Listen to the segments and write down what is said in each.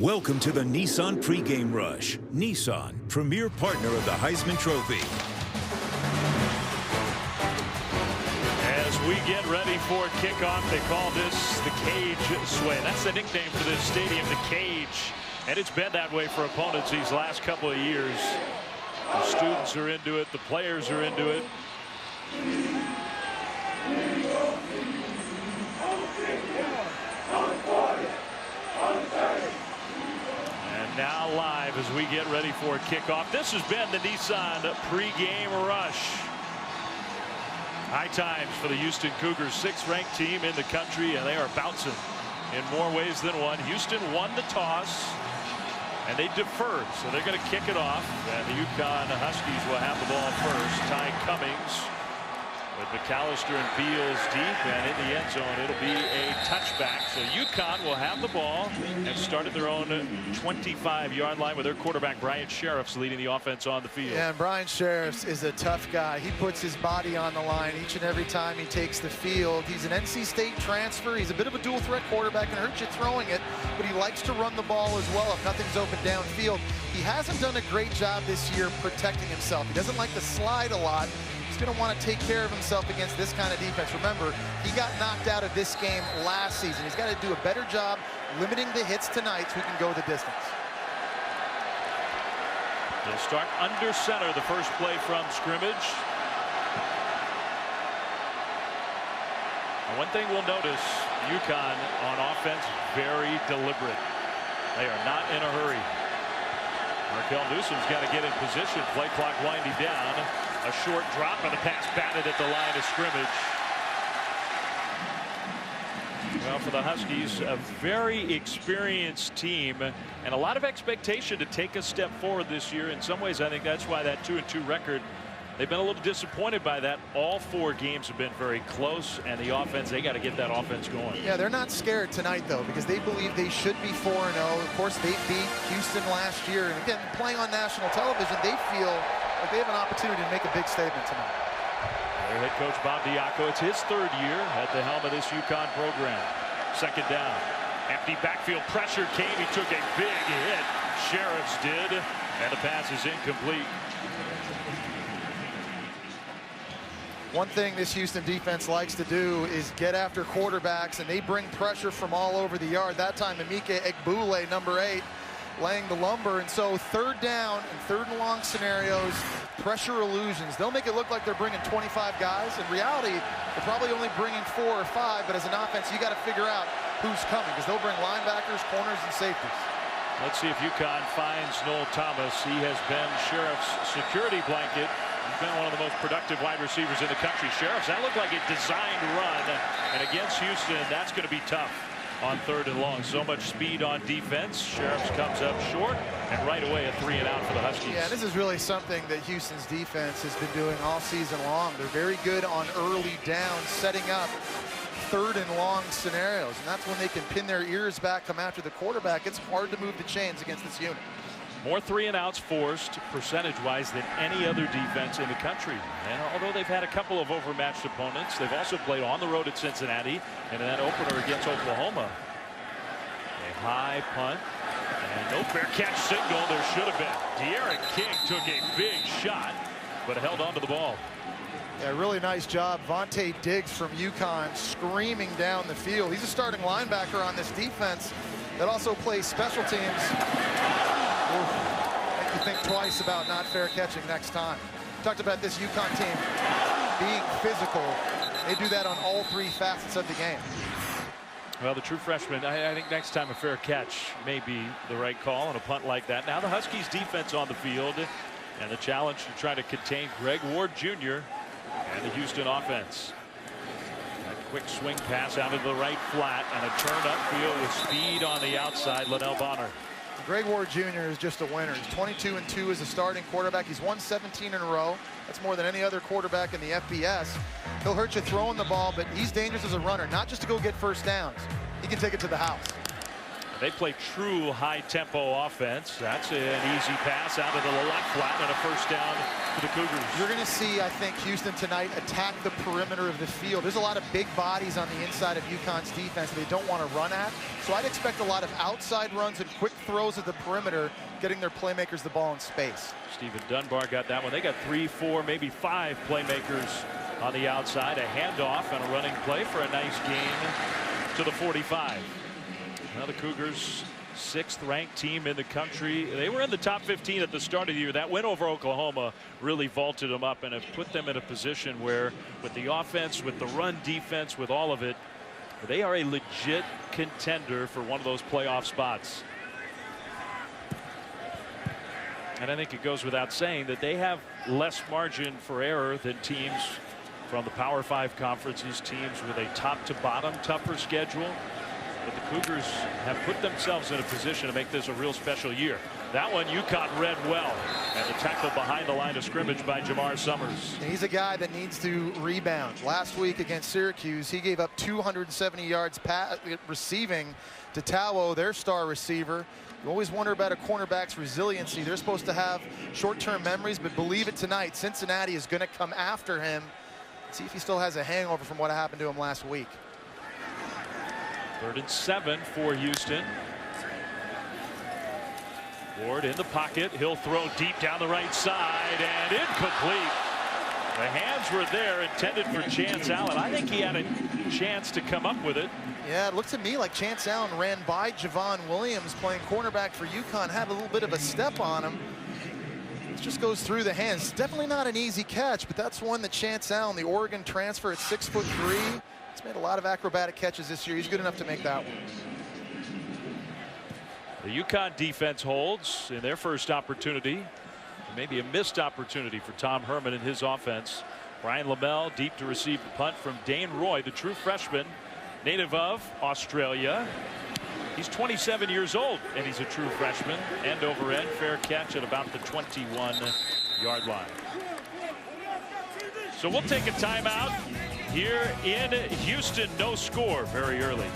Welcome to the Nissan pregame rush. Nissan, premier partner of the Heisman Trophy. As we get ready for kickoff, they call this the cage sway. That's the nickname for this stadium, the cage. And it's been that way for opponents these last couple of years. The students are into it. The players are into it. And now live as we get ready for kickoff. This has been the Nissan pregame rush. High times for the Houston Cougars, 6th ranked team in the country, and they are bouncing in more ways than one. Houston won the toss, and they deferred, so they're going to kick it off. And the UConn Huskies will have the ball first. Ty Cummings with McAllister and Beals deep, and in the end zone, it'll be a touchback. So UConn will have the ball and start at their own 25-yard line with their quarterback, Brian Sheriffs, leading the offense on the field. Yeah, and Brian Sheriffs is a tough guy. He puts his body on the line each and every time he takes the field. He's an NC State transfer. He's a bit of a dual-threat quarterback and hurts you throwing it, but he likes to run the ball as well if nothing's open downfield. He hasn't done a great job this year protecting himself. He doesn't like to slide a lot. He's going to want to take care of himself against this kind of defense. Remember, he got knocked out of this game last season. He's got to do a better job limiting the hits tonight so he can go the distance. They'll start under center, the first play from scrimmage. And one thing we'll notice, UConn on offense, very deliberate. They are not in a hurry. Markel Newsom's got to get in position. Play clock winding down. A short drop and the pass batted at the line of scrimmage. Well, for the Huskies, a very experienced team and a lot of expectation to take a step forward this year. In some ways, I think that's why that 2-2 record, they've been a little disappointed by that. All 4 games have been very close, and the offense, they got to get that offense going. Yeah, they're not scared tonight, though, because they believe they should be 4-0. Of course, they beat Houston last year. And again, playing on national television, they feel like they have an opportunity to make a big statement tonight. Their head coach Bob Diaco, it's his 3rd year at the helm of this UConn program. 2nd down. Empty backfield pressure came. He took a big hit. Sheriffs did, and the pass is incomplete. One thing this Houston defense likes to do is get after quarterbacks, and they bring pressure from all over the yard. That time, Emeka Egbule, number 8, laying the lumber. And so 3rd down and 3rd and long scenarios, pressure illusions. They'll make it look like they're bringing 25 guys. In reality, they're probably only bringing 4 or 5. But as an offense, you got to figure out who's coming, because they'll bring linebackers, corners, and safeties. Let's see if UConn finds Noel Thomas. He has been Sheriff's security blanket. He's been one of the most productive wide receivers in the country. Sheriffs, that looked like a designed run. And against Houston, that's going to be tough on 3rd and long. So much speed on defense. Sheriffs comes up short, and right away a 3-and-out for the Huskies. Yeah, this is really something that Houston's defense has been doing all season long. They're very good on early downs, setting up 3rd and long scenarios, and that's when they can pin their ears back, come after the quarterback. It's hard to move the chains against this unit. More 3-and-outs forced percentage-wise than any other defense in the country. And although they've had a couple of overmatched opponents, they've also played on the road at Cincinnati and in that opener against Oklahoma. A high punt and no fair catch signal. There should have been. De'Aaron King took a big shot, but held onto the ball. Yeah, really nice job. Vontae Diggs from UConn screaming down the field. He's a starting linebacker on this defense that also plays special teams. Make you think twice about not fair catching next time. Talked about this UConn team being physical. They do that on all 3 facets of the game. Well, the true freshman, I think next time a fair catch may be the right call on a punt like that. Now the Huskies defense on the field, and the challenge to try to contain Greg Ward Jr. and the Houston offense. A quick swing pass out into the right flat and a turn upfield with speed on the outside. Linnell Bonner. Greg Ward Jr. is just a winner. He's 22-2 as a starting quarterback. He's won 17 in a row. That's more than any other quarterback in the FBS. He'll hurt you throwing the ball, but he's dangerous as a runner, not just to go get first downs. He can take it to the house. They play true high-tempo offense. That's an easy pass out of the left flat and a first down for the Cougars. You're going to see, I think, Houston tonight attack the perimeter of the field. There's a lot of big bodies on the inside of UConn's defense they don't want to run at. So I'd expect a lot of outside runs and quick throws at the perimeter, getting their playmakers the ball in space. Stephen Dunbar got that one. They got 3, 4, maybe 5 playmakers on the outside. A handoff and a running play for a nice gain to the 45. Now the Cougars, 6th ranked team in the country. They were in the top 15 at the start of the year. That win over Oklahoma really vaulted them up and have put them in a position where, with the offense, with the run defense, with all of it, they are a legit contender for one of those playoff spots. And I think it goes without saying that they have less margin for error than teams from the Power 5 conferences, teams with a top to bottom tougher schedule. But the Cougars have put themselves in a position to make this a real special year. That one UConn read well, and the tackle behind the line of scrimmage by Jamar Summers. And he's a guy that needs to rebound. Last week against Syracuse, he gave up 270 yards receiving to Tawo, their star receiver. You always wonder about a cornerback's resiliency. They're supposed to have short-term memories, but believe it tonight, Cincinnati is going to come after him. See if he still has a hangover from what happened to him last week. 3rd and 7 for Houston. Ward in the pocket. He'll throw deep down the right side and incomplete. The hands were there, intended for Chance Allen. I think he had a chance to come up with it. Yeah, it looks to me like Chance Allen ran by Javon Williams, playing cornerback for UConn, had a little bit of a step on him. It just goes through the hands. Definitely not an easy catch, but that's one that Chance Allen, the Oregon transfer at 6'3", he's made a lot of acrobatic catches this year. He's good enough to make that one. The UConn defense holds in their first opportunity. Maybe a missed opportunity for Tom Herman and his offense. Brian Lamel deep to receive the punt from Dane Roy, the true freshman, native of Australia. He's 27 years old, and he's a true freshman. End over end, fair catch at about the 21-yard line. So we'll take a timeout here in Houston. No score very early.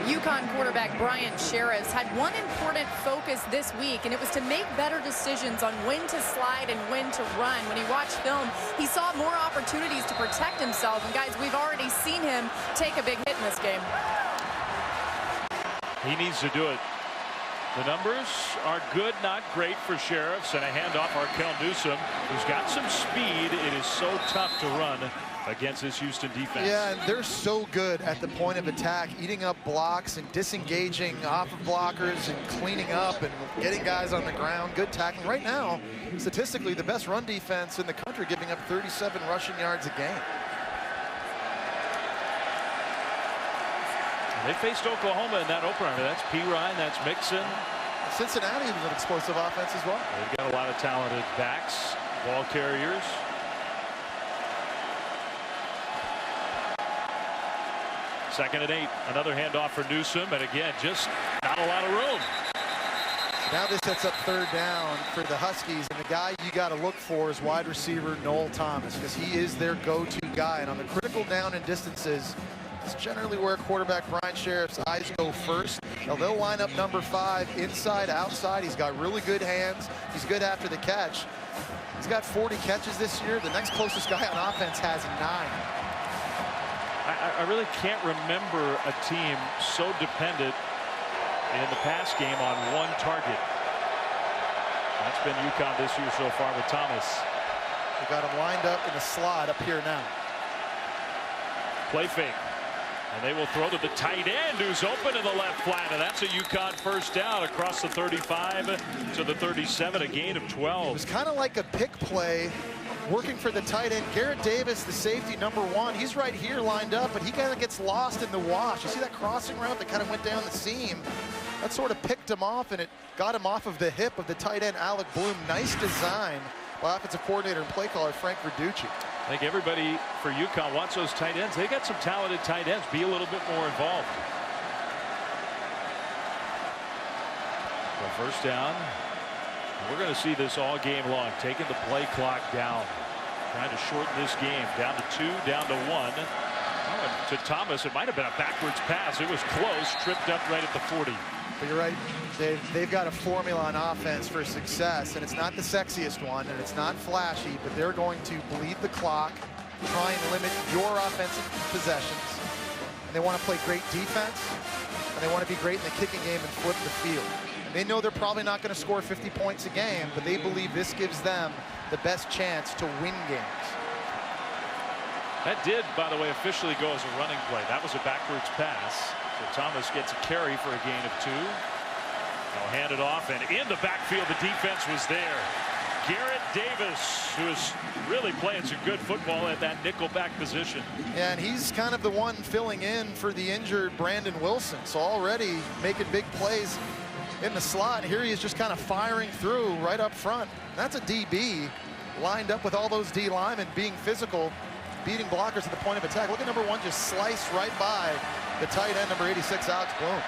UConn quarterback Brian Sheriffs had one important focus this week, and it was to make better decisions on when to slide and when to run. When he watched film, he saw more opportunities to protect himself. And guys, we've already seen him take a big hit in this game. He needs to do it. The numbers are good, not great for Sheriffs, and a handoff Arkel Newsome, who's got some speed. It is so tough to run against this Houston defense. Yeah, and they're so good at the point of attack, eating up blocks and disengaging off of blockers and cleaning up and getting guys on the ground. Good tackling. Right now, statistically, the best run defense in the country, giving up 37 rushing yards a game. They faced Oklahoma in that opener. That's P. Ryan, that's Mixon. Cincinnati is an explosive offense as well. They've got a lot of talented backs, ball carriers. Second and 8. Another handoff for Newsome, and again, just not a lot of room. Now this sets up 3rd down for the Huskies, and the guy you got to look for is wide receiver Noel Thomas, because he is their go-to guy. And on the critical down and distances, it's generally where quarterback Brian Sheriff's eyes go first. Now they'll line up number 5 inside, outside. He's got really good hands. He's good after the catch. He's got 40 catches this year. The next closest guy on offense has 9. I really can't remember a team so dependent in the pass game on one target. That's been UConn this year so far with Thomas. They got him lined up in the slot up here now. Play fake. And they will throw to the tight end, who's open in the left flat, and that's a UConn first down across the 35 to the 37, a gain of 12. It was kind of like a pick play, working for the tight end. Garrett Davis, the safety, number 1, he's right here lined up, but he kind of gets lost in the wash. You see that crossing route that kind of went down the seam? That sort of picked him off, and it got him off of the hip of the tight end, Alec Bloom. Nice design by offensive coordinator and play caller Frank Verducci. I think everybody for UConn wants those tight ends. They got some talented tight ends. Be a little bit more involved. So first down. We're going to see this all game long, taking the play clock down. Trying to shorten this game. Down to 2, down to 1. Oh, and to Thomas, it might have been a backwards pass. It was close. Tripped up right at the 40. But you're right, Dave. They've got a formula on offense for success, and it's not the sexiest one, and it's not flashy, but they're going to bleed the clock, try and limit your offensive possessions. And they want to play great defense, and they want to be great in the kicking game and flip the field. And they know they're probably not going to score 50 points a game, but they believe this gives them the best chance to win games. That did, by the way, officially go as a running play. That was a backwards pass. So Thomas gets a carry for a gain of 2. They'll hand it off, and in the backfield, the defense was there. Garrett Davis, who is really playing some good football at that nickelback position. Yeah, and he's kind of the one filling in for the injured Brandon Wilson. So already making big plays in the slot. Here he is just kind of firing through right up front. That's a DB lined up with all those D linemen being physical, beating blockers at the point of attack. Look at number 1 just slice right by the tight end, number 86, Alex Bloom.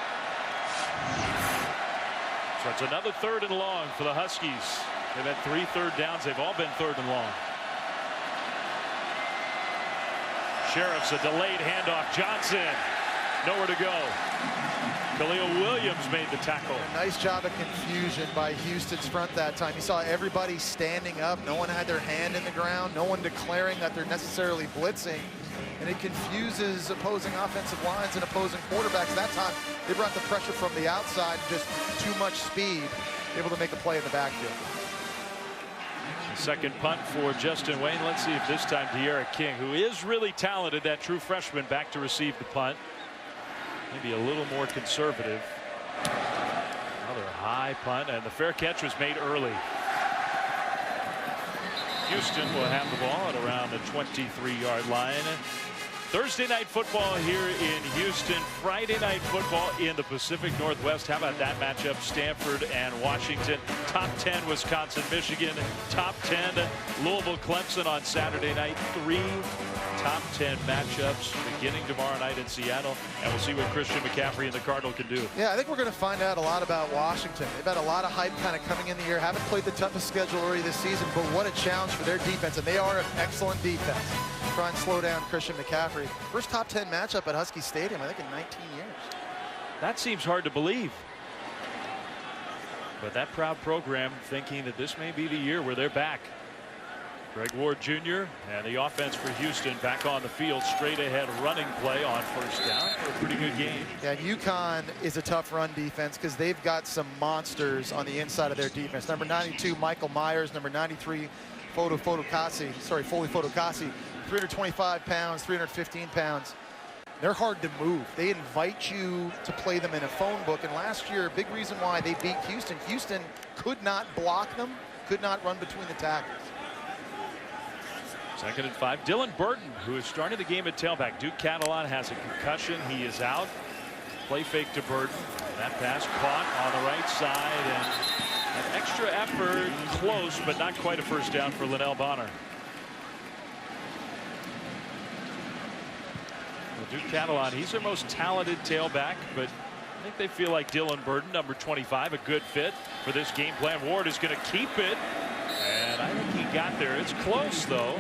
So it's another 3rd and long for the Huskies. They've had 3 third downs. They've all been 3rd and long. Sheriff's a delayed handoff. Johnson, nowhere to go. Khalil Williams made the tackle. Nice job of confusion by Houston's front that time. You saw everybody standing up. No one had their hand in the ground. No one declaring that they're necessarily blitzing. And it confuses opposing offensive lines and opposing quarterbacks. That time, they brought the pressure from the outside, just too much speed, able to make a play in the backfield. The second punt for Justin Wayne. Let's see if this time De'Ara King, who is really talented, that true freshman, back to receive the punt. Maybe a little more conservative. Another high punt, and the fair catch was made early. Houston will have the ball at around the 23-yard line. Thursday night football here in Houston. Friday night football in the Pacific Northwest. How about that matchup? Stanford and Washington. Top 10 Wisconsin, Michigan. Top 10 Louisville, Clemson on Saturday night. 3 top 10 matchups beginning tomorrow night in Seattle, and we'll see what Christian McCaffrey and the Cardinal can do. Yeah, I think we're going to find out a lot about Washington. They've had a lot of hype kind of coming in the year. Haven't played the toughest schedule already this season, but what a challenge for their defense, and they are an excellent defense. Try and slow down Christian McCaffrey. First top 10 matchup at Husky Stadium, I think, in 19 years. That seems hard to believe. But that proud program thinking that this may be the year where they're back. Greg Ward Jr. and the offense for Houston back on the field. Straight ahead running play on first down for a pretty good game. Yeah, UConn is a tough run defense because they've got some monsters on the inside of their defense. Number 92, Michael Myers. Number 93, Foley Fatukasi. 325 pounds, 315 pounds. They're hard to move. They invite you to play them in a phone book. And last year, a big reason why they beat Houston, Houston could not block them, could not run between the tackles. 2nd and 5. Dylan Burton, who is starting the game at tailback. Duke Catalan has a concussion. He is out. Play fake to Burton. That pass caught on the right side, and an extra effort, close, but not quite a first down for Linnell Bonner. Well, Duke Catalan, he's their most talented tailback, but I think they feel like Dylan Burton, number 25, a good fit for this game plan. Ward is going to keep it. And I think he got there. It's close, though.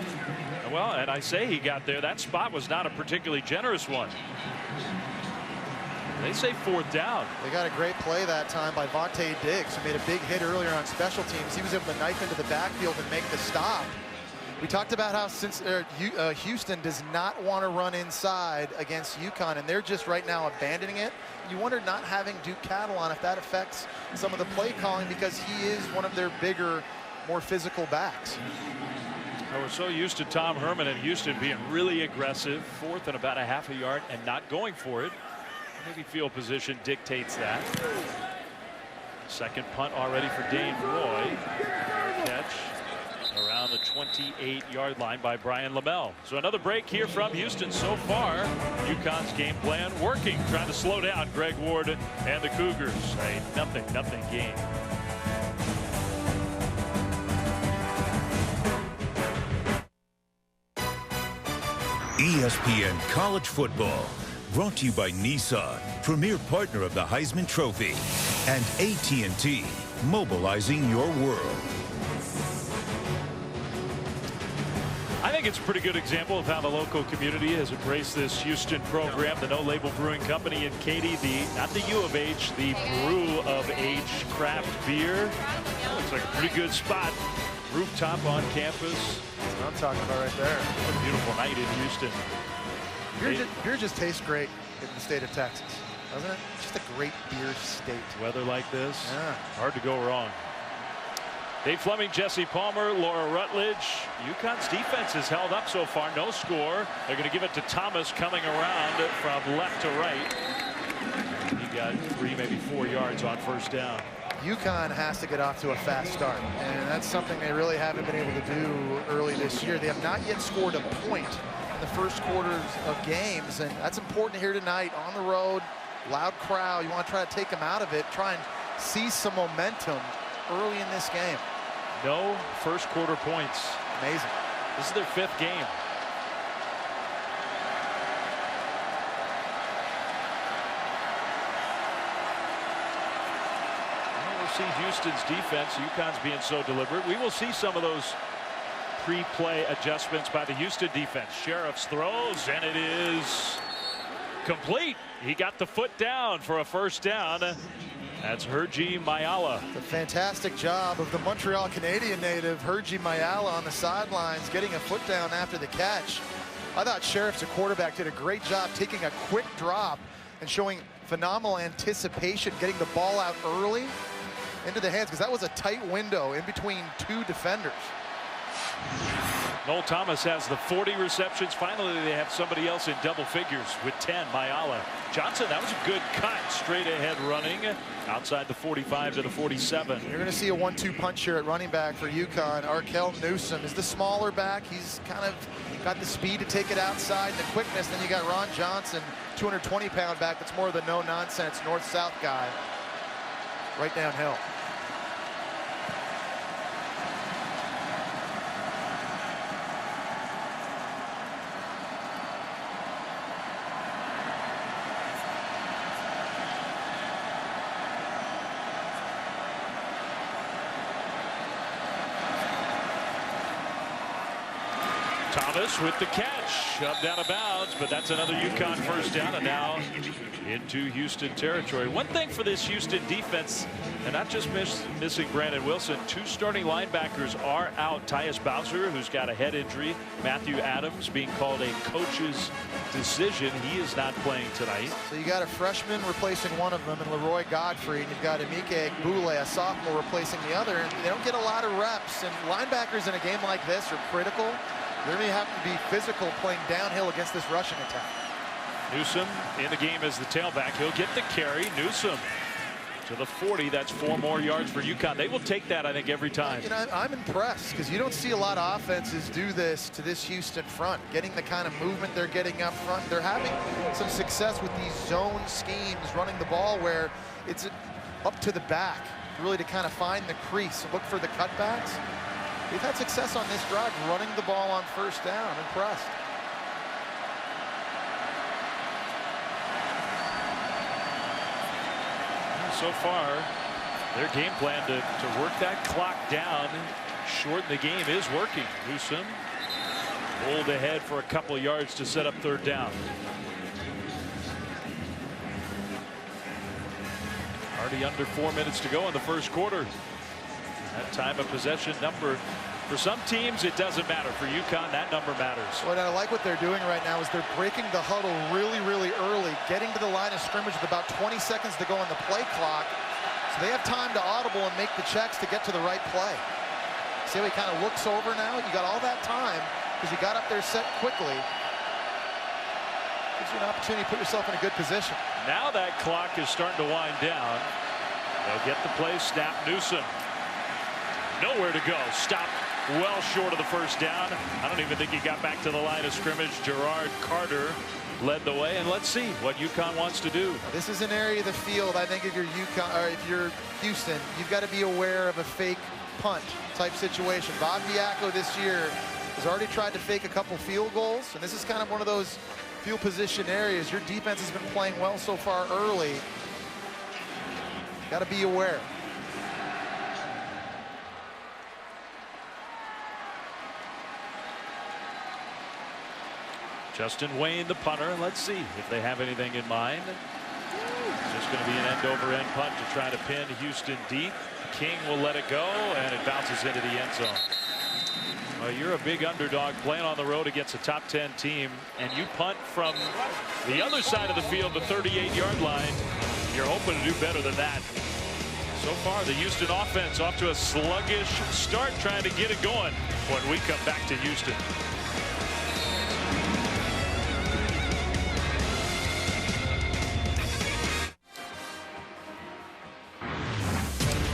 Well, and I say he got there. That spot was not a particularly generous one. They say 4th down. They got a great play that time by Vontae Diggs, who made a big hit earlier on special teams. He was able to knife into the backfield and make the stop. We talked about how Houston does not want to run inside against UConn, and they're just right now abandoning it. You wonder not having Duke Catalan, if that affects some of the play calling, because he is one of their bigger, more physical backs. We're so used to Tom Herman and Houston being really aggressive, 4th and about a half a yard, and not going for it. Maybe field position dictates that. Second punt already for Dane Roy. Catch around the 28-yard line by Brian Lamel. So another break here from Houston so far. UConn's game plan working, trying to slow down Greg Ward and the Cougars. A nothing game. ESPN College Football, brought to you by Nissan, premier partner of the Heisman Trophy, and AT&T, mobilizing your world. think it's a pretty good example of how the local community has embraced this Houston program. The No Label Brewing Company in Katy, not the U of H, the Brew of H craft beer. Looks like a pretty good spot. Rooftop on campus. That's what I'm talking about right there. What a beautiful night in Houston. Beer just tastes great in the state of Texas, doesn't it? Just a great beer state. Weather like this, yeah. Hard to go wrong. Dave Fleming, Jesse Palmer, Laura Rutledge. UConn's defense has held up so far. No score. They're going to give it to Thomas coming around from left to right. He got 3, maybe 4 yards on first down. UConn has to get off to a fast start, and that's something they really haven't been able to do early this year. They have not yet scored a point in the first quarters of games, and that's important here tonight on the road. Loud crowd. You want to try to take them out of it, try and see some momentum early in this game. No first quarter points. Amazing. This is their 5th game. We'll see Houston's defense. UConn's being so deliberate. We will see some of those pre-play adjustments by the Houston defense. Sheriff's throws, and it is complete. He got the foot down for a first down. That's Herji Mayala. A fantastic job of the Montreal Canadian native Herji Mayala on the sidelines, getting a foot down after the catch. I thought Sheriff's quarterback did a great job taking a quick drop and showing phenomenal anticipation, getting the ball out early into the hands, because that was a tight window in between 2 defenders. Noel Thomas has the 40 receptions. Finally, they have somebody else in double figures with 10, Mayala. Johnson, that was a good cut, straight ahead running outside the 45 to the 47. You're going to see a 1-2 punch here at running back for UConn. Arkel Newsom is the smaller back. He's kind of got the speed to take it outside and the quickness. Then you got Ron Johnson, 220-pound back. That's more of the no-nonsense north-south guy right downhill. Thomas with the catch, shoved out of bounds, but that's another UConn first down, and now into Houston territory. One thing for this Houston defense, and not just missing Brandon Wilson, 2 starting linebackers are out. Tyus Bowser, who's got a head injury. Matthew Adams being called a coach's decision. He is not playing tonight. So you got a freshman replacing one of them, and Leroy Godfrey, and you've got Emike Boule, a sophomore, replacing the other, and they don't get a lot of reps. And linebackers in a game like this are critical. They're going to have to be physical playing downhill against this rushing attack. Newsom in the game as the tailback. He'll get the carry. Newsom to the 40. That's 4 more yards for UConn. They will take that, I think, every time. You know, I'm impressed, because you don't see a lot of offenses do this to this Houston front, getting the kind of movement they're getting up front. They're having some success with these zone schemes, running the ball where it's up to the back, really to kind of find the crease, look for the cutbacks. They've had success on this drive running the ball on first down. I'm impressed. So far, their game plan to work that clock down, shorten the game, is working. Newsom pulled ahead for a couple of yards to set up third down. Already under 4 minutes to go in the first quarter. That time of possession number, for some teams, it doesn't matter. For UConn, that number matters. What I like what they're doing right now is they're breaking the huddle really, really early, getting to the line of scrimmage with about 20 seconds to go on the play clock. So they have time to audible and make the checks to get to the right play. See how he kind of looks over now? You got all that time because you got up there set quickly. Gives you an opportunity to put yourself in a good position. Now that clock is starting to wind down. They'll get the play snap. Newsom. Nowhere to go. Stopped well short of the first down. I don't even think he got back to the line of scrimmage. Gerard Carter led the way, and let's see what UConn wants to do. This is an area of the field, I think, if you're UConn, or if you're Houston, you've got to be aware of a fake punt type situation. Bob Diaco this year has already tried to fake a couple field goals, and this is kind of one of those field position areas. Your defense has been playing well so far early. Got to be aware. Justin Wayne, the punter. Let's see if they have anything in mind. It's just going to be an end-over-end punt to try to pin Houston deep. King will let it go, and it bounces into the end zone. Well, you're a big underdog playing on the road against a top 10 team, and you punt from the other side of the field, the 38-yard line. You're hoping to do better than that. So far, the Houston offense off to a sluggish start, trying to get it going when we come back to Houston.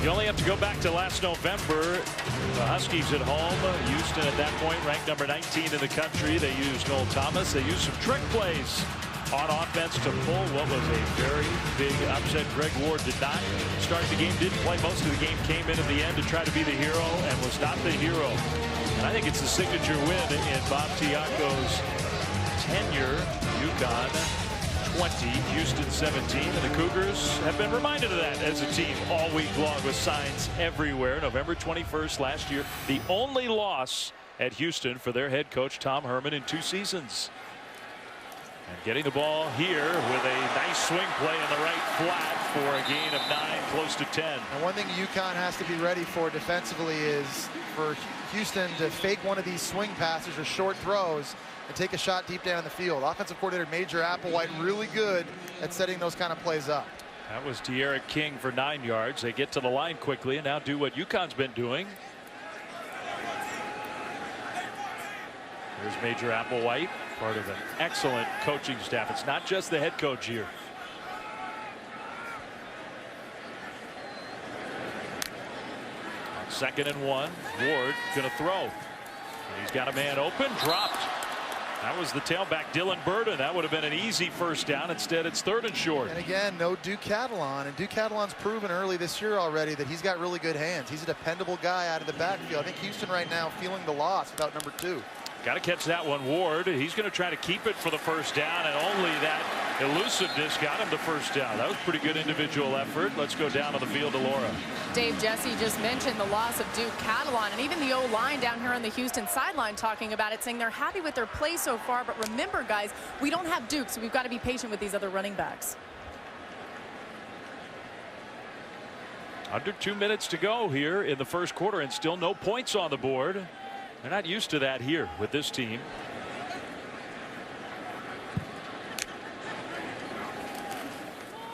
You only have to go back to last November. The Huskies at home. Houston at that point ranked number 19 in the country. They used Noel Thomas. They used some trick plays on offense to pull what was a very big upset. Greg Ward did not start the game, didn't play most of the game, came in at the end to try to be the hero and was not the hero. And I think it's the signature win in Bob Tiaco's tenure. UConn 20, Houston 17, and the Cougars have been reminded of that as a team all week long with signs everywhere. November 21st last year, the only loss at Houston for their head coach Tom Herman in 2 seasons. And getting the ball here with a nice swing play in the right flat for a gain of 9, close to 10. And one thing UConn has to be ready for defensively is for Houston to fake one of these swing passes or short throws and take a shot deep down the field. Offensive coordinator Major Applewhite really good at setting those kind of plays up. That was De'Aaron King for 9 yards. They get to the line quickly and now do what UConn's been doing. There's Major Applewhite, part of an excellent coaching staff. It's not just the head coach here. On 2nd and 1, Ward gonna throw. He's got a man open, dropped. That was the tailback, Dylan Burden. That would have been an easy first down. Instead, it's 3rd and short. And again, no Duke Catalon. And Duke Catalon's proven early this year already that he's got really good hands. He's a dependable guy out of the backfield. I think Houston right now feeling the loss without number 2. Got to catch that one, Ward. He's going to try to keep it for the first down, and only that elusiveness got him the first down. That was pretty good individual effort. Let's go down on the field to Laura. Dave, Jesse just mentioned the loss of Duke Catalon, and even the O-line down here on the Houston sideline talking about it, saying they're happy with their play so far. But remember, guys, we don't have Duke, so we've got to be patient with these other running backs. Under 2 minutes to go here in the first quarter, and still no points on the board. They're not used to that here with this team.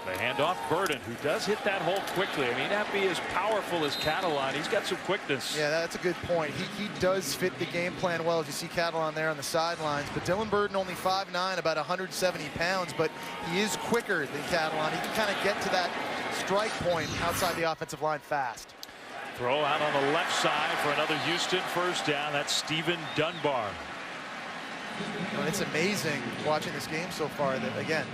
The handoff, Burden, who does hit that hole quickly. I mean, not be as powerful as Catalon. He's got some quickness. Yeah, that's a good point. He does fit the game plan well, as you see Catalon there on the sidelines. But Dylan Burden only 5'9", about 170 pounds, but he is quicker than Catalon. He can kind of get to that strike point outside the offensive line fast. Throw out on the left side for another Houston first down. That's Stephen Dunbar. It's amazing watching this game so far that, again,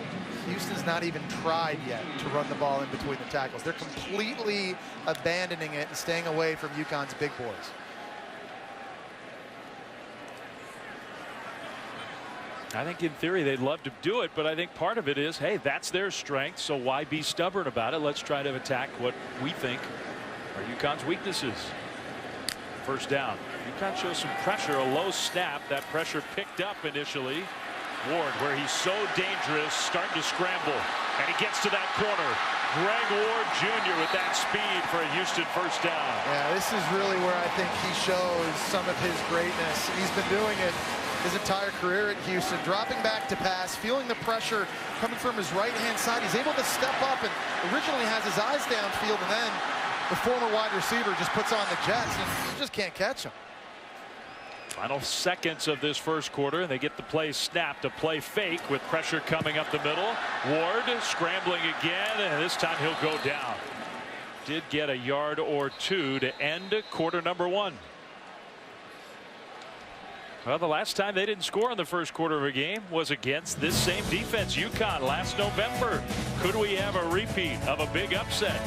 Houston's not even tried yet to run the ball in between the tackles. They're completely abandoning it and staying away from UConn's big boys. I think in theory they'd love to do it, but I think part of it is, hey, that's their strength, so why be stubborn about it? Let's try to attack what we think are UConn's weaknesses. First down. UConn shows some pressure, a low snap. That pressure picked up initially. Ward, where he's so dangerous, starting to scramble, and he gets to that corner. Greg Ward Jr. with that speed for a Houston first down. Yeah, this is really where I think he shows some of his greatness. He's been doing it his entire career at Houston, dropping back to pass, feeling the pressure coming from his right-hand side. He's able to step up and originally has his eyes downfield, and then the former wide receiver just puts on the jets, and you just can't catch him. Final seconds of this first quarter, and they get the play snapped, a play fake with pressure coming up the middle. Ward scrambling again, and this time he'll go down. Did get a yard or two to end quarter number 1. Well, the last time they didn't score in the first quarter of a game was against this same defense, UConn, last November. Could we have a repeat of a big upset?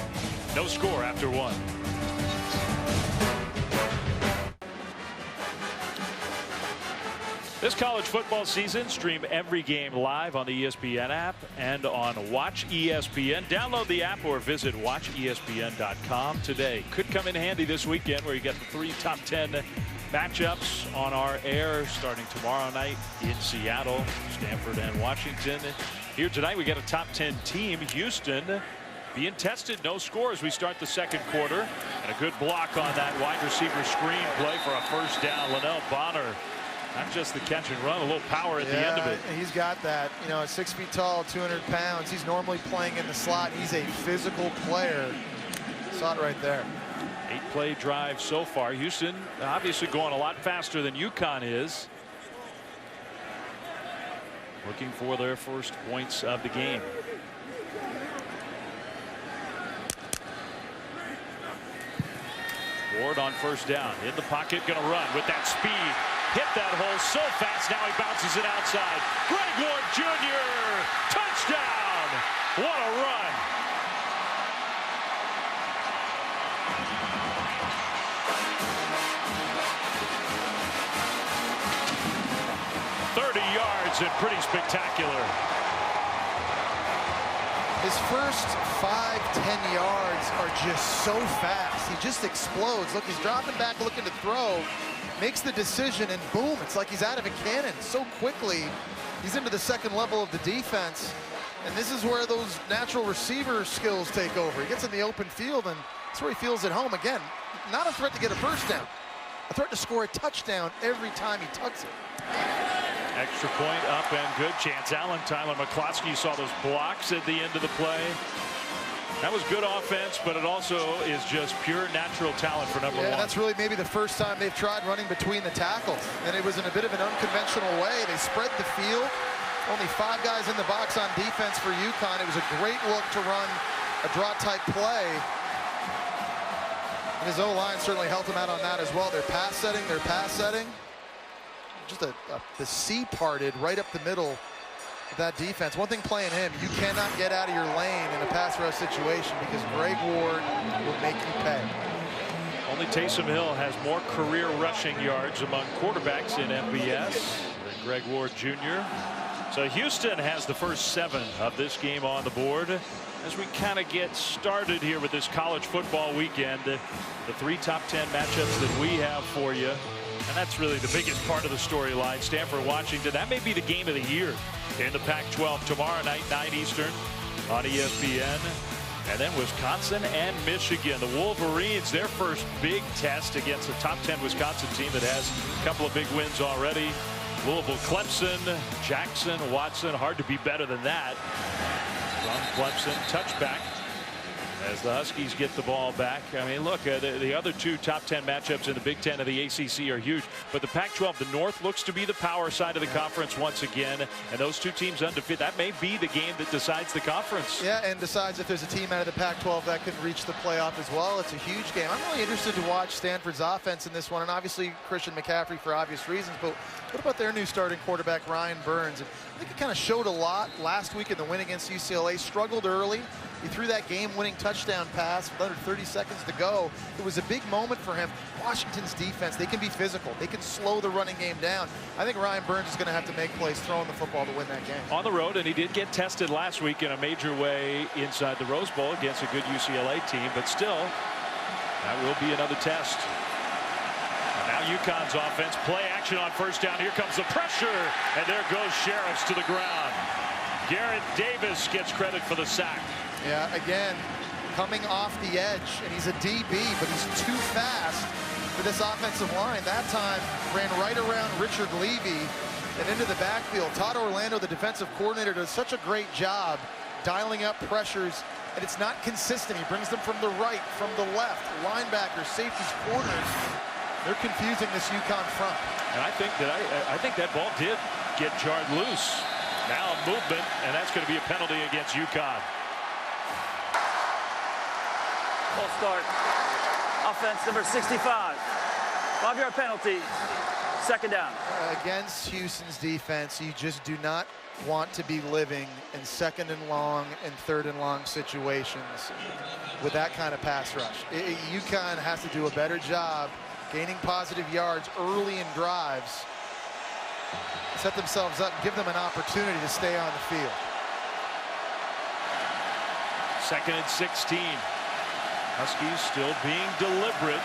No score after 1. This college football season, stream every game live on the ESPN app and on Watch ESPN. Download the app or visit watchespn.com today. Could come in handy this weekend where you get the 3 top 10 matchups on our air starting tomorrow night in Seattle, Stanford and Washington. Here tonight we got a top 10 team, Houston, being tested. No score as we start the second quarter, and a good block on that wide receiver screen play for a first down. Linnell Bonner, not just the catch and run, a little power at the end of it. He's got that. You know, 6 feet tall, 200 pounds. He's normally playing in the slot. He's a physical player. Saw it right there. 8-play drive so far. Houston obviously going a lot faster than UConn is. Looking for their first points of the game. Ward on first down. In the pocket, going to run with that speed. Hit that hole so fast, now he bounces it outside. Greg Ward Jr. Touchdown! What a run! And pretty spectacular. His first 5-10 yards are just so fast. He just explodes. Look, he's dropping back looking to throw, makes the decision, and boom, it's like he's out of a cannon so quickly. He's into the second level of the defense, and this is where those natural receiver skills take over. He gets in the open field, and that's where he feels at home. Again, not a threat to get a first down, a threat to score a touchdown every time he tucks it. Extra point up and good chance. Allen, Tyler McCloskey saw those blocks at the end of the play. That was good offense, but it also is just pure natural talent for number one. That's really maybe the first time they've tried running between the tackles, and it was in a bit of an unconventional way. They spread the field. Only 5 guys in the box on defense for UConn. It was a great look to run a draw type play. And his O-line certainly helped him out on that as well. Their pass setting. Just the sea parted right up the middle of that defense. One thing playing him, you cannot get out of your lane in a pass rush situation because Greg Ward will make you pay. Only Taysom Hill has more career rushing yards among quarterbacks in FBS than Greg Ward Jr. So Houston has the first 7 of this game on the board. As we kind of get started here with this college football weekend, the 3 top 10 matchups that we have for you. And that's really the biggest part of the storyline. Stanford, Washington, that may be the game of the year in the Pac-12 tomorrow night, 9 Eastern on ESPN. And then Wisconsin and Michigan. The Wolverines, their first big test against a top 10 Wisconsin team that has a couple of big wins already. Louisville, Clemson, Jackson, Watson. Hard to be better than that. From Clemson, touchback. As the Huskies get the ball back. I mean, look, the other 2 top 10 matchups in the Big Ten of the ACC are huge. But the Pac-12, the North, looks to be the power side of the conference once again. And those 2 teams undefeated, that may be the game that decides the conference. Yeah, and decides if there's a team out of the Pac-12 that could reach the playoff as well. It's a huge game. I'm really interested to watch Stanford's offense in this one. And obviously, Christian McCaffrey for obvious reasons. But what about their new starting quarterback, Ryan Burns? And I think he kind of showed a lot last week in the win against UCLA. Struggled early. He threw that game-winning touchdown pass with under 30 seconds to go. It was a big moment for him. Washington's defense, they can be physical. They can slow the running game down. I think Ryan Burns is going to have to make plays throwing the football to win that game. On the road, and he did get tested last week in a major way inside the Rose Bowl against a good UCLA team, but still, that will be another test. Now UConn's offense, play action on first down. Here comes the pressure, and there goes Sheriffs to the ground. Garrett Davis gets credit for the sack. Yeah, again, coming off the edge, and he's a DB, but he's too fast for this offensive line. That time, ran right around Richard Levy and into the backfield. Todd Orlando, the defensive coordinator, does such a great job dialing up pressures, and it's not consistent. He brings them from the right, from the left, linebackers, safeties, corners. They're confusing this UConn front. And I think that ball did get jarred loose. Now movement, and that's going to be a penalty against UConn. Full start. Offense number 65. 5-yard penalty. Second down. Against Houston's defense, you just do not want to be living in second and long and third and long situations with that kind of pass rush. UConn has to do a better job gaining positive yards early in drives, set themselves up, and give them an opportunity to stay on the field. 2nd and 16. Huskies still being deliberate.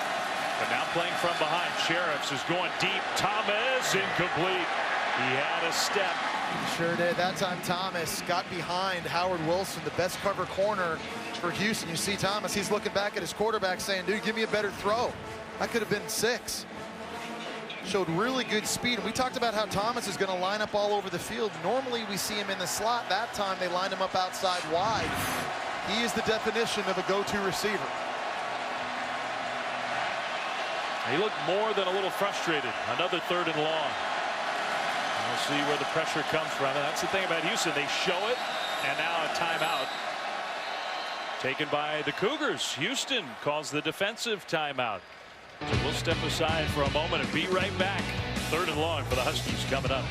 But now playing from behind. Sheriffs is going deep. Thomas incomplete. He had a step. Sure did. That time Thomas got behind Howard Wilson, the best cover corner for Houston. You see Thomas, he's looking back at his quarterback saying, dude, give me a better throw. That could have been 6. Showed really good speed. And we talked about how Thomas is going to line up all over the field. Normally we see him in the slot. That time they lined him up outside wide. He is the definition of a go-to receiver. He looked more than a little frustrated. Another 3rd and long. We'll see where the pressure comes from. And that's the thing about Houston. They show it, and now a timeout taken by the Cougars. Houston calls the defensive timeout. So we'll step aside for a moment and be right back. 3rd and long for the Huskies coming up.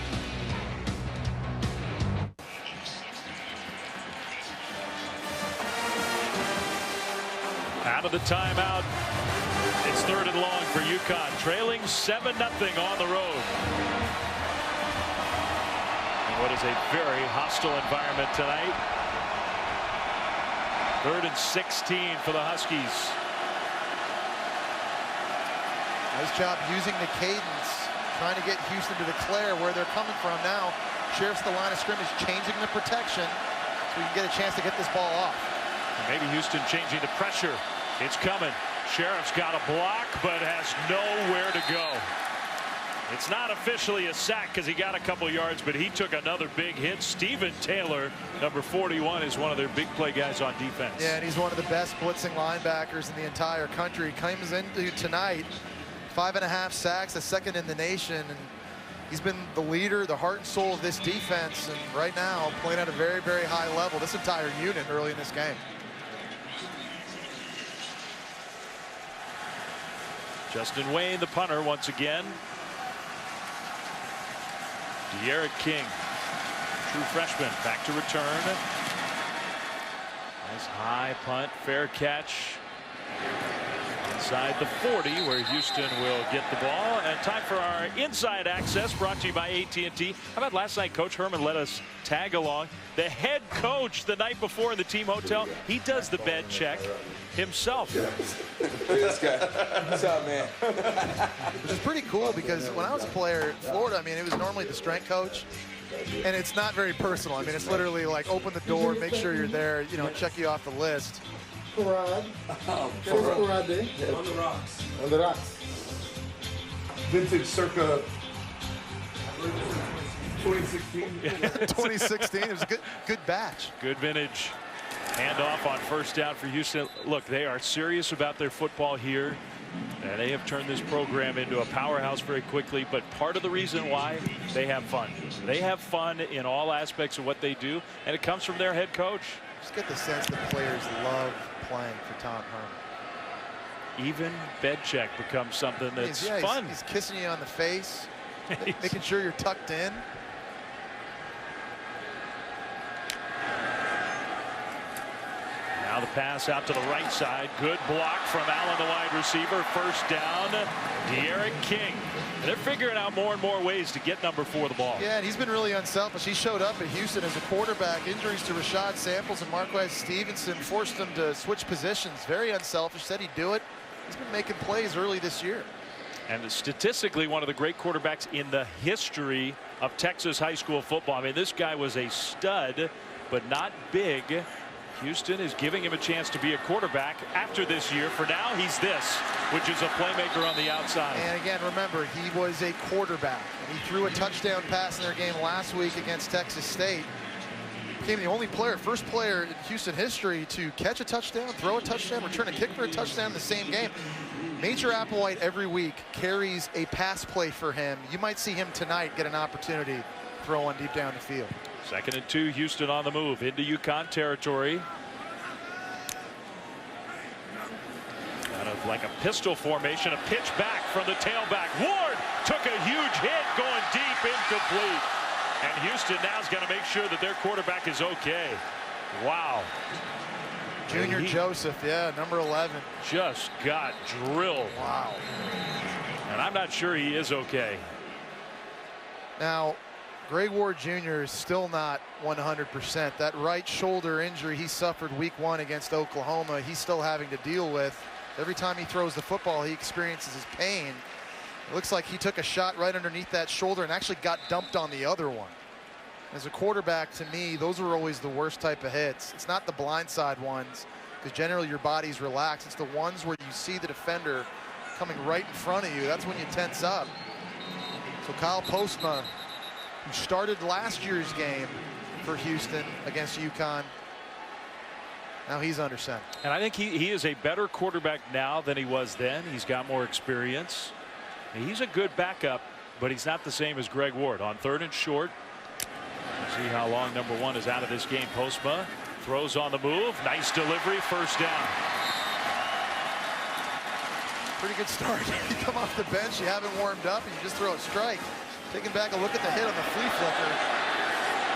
Out of the timeout. It's 3rd and long for UConn, trailing 7-0 on the road. In what is a very hostile environment tonight. 3rd and 16 for the Huskies. Nice job using the cadence, trying to get Houston to declare where they're coming from now. Sheriff's the line of scrimmage, changing the protection so we can get a chance to get this ball off. And maybe Houston changing the pressure. It's coming. Sheriff's got a block, but has nowhere to go. It's not officially a sack because he got a couple yards, but he took another big hit. Stephen Taylor, number 41, is one of their big play guys on defense. Yeah, and he's one of the best blitzing linebackers in the entire country. Comes into tonight, 5.5 sacks, the 2nd in the nation, and he's been the leader, the heart and soul of this defense, and right now playing at a very, very high level. This entire unit early in this game. Justin Wayne, the punter, once again. De'Aaron King, true freshman, back to return. Nice high punt, fair catch. Inside the 40, where Houston will get the ball. And time for our inside access, brought to you by AT&T. How about last night? Coach Herman let us tag along. The head coach the night before in the team hotel, he does the bed check himself. This guy. What's up, man? Which is pretty cool because when I was a player in Florida, I mean, it was normally the strength coach. And it's not very personal. I mean, it's literally like open the door, make sure you're there, you know, check you off the list. Farad. Farad Day. On the rocks. On the rocks. Vintage circa 2016. 2016. It was a good batch. Good vintage. Handoff on 1st down for Houston. Look, they are serious about their football here. And they have turned this program into a powerhouse very quickly. But part of the reason why, they have fun. They have fun in all aspects of what they do. And it comes from their head coach. Just get the sense that players love playing for Tom Herman. Even bed check becomes something that's fun. He's kissing you on the face, making sure you're tucked in. Now the pass out to the right side. Good block from Allen, the wide receiver. 1st down, De'Aaron King. They're figuring out more and more ways to get number 4 the ball. Yeah, and he's been really unselfish. He showed up at Houston as a quarterback. Injuries to Rashad Samples and Marquez Stevenson forced him to switch positions. Very unselfish. Said he'd do it. He's been making plays early this year. And statistically, one of the great quarterbacks in the history of Texas high school football. I mean, this guy was a stud, but not big. Houston is giving him a chance to be a quarterback after this year. For now, he's this, which is a playmaker on the outside. And again, remember, he was a quarterback. He threw a touchdown pass in their game last week against Texas State. Became the only player, first player in Houston history to catch a touchdown, throw a touchdown, return a kick for a touchdown in the same game. Major Applewhite every week carries a pass play for him. You might see him tonight get an opportunity to throw one deep down the field. 2nd and 2, Houston on the move into UConn territory. Kind of like a pistol formation, a pitch back from the tailback. Ward took a huge hit going deep, incomplete. And Houston now's got to make sure that their quarterback is okay. Wow. Junior Joseph, yeah, number 11. Just got drilled. Wow. And I'm not sure he is okay. Now, Greg Ward Jr. is still not 100%. That right shoulder injury he suffered week 1 against Oklahoma, he's still having to deal with. Every time he throws the football, he experiences his pain. It looks like he took a shot right underneath that shoulder and actually got dumped on the other one. As a quarterback, to me, those are always the worst type of hits. It's not the blindside ones, because generally your body's relaxed. It's the ones where you see the defender coming right in front of you. That's when you tense up. So Kyle Postma, who started last year's game for Houston against UConn, now he's under center. And I think he is a better quarterback now than he was then. He's got more experience. He's a good backup, but he's not the same as Greg Ward. On 3rd and short. See how long number 1 is out of this game. Postma throws on the move. Nice delivery. First down. Pretty good start. You come off the bench, you haven't warmed up, and you just throw a strike. Taking back a look at the hit on the flea flicker.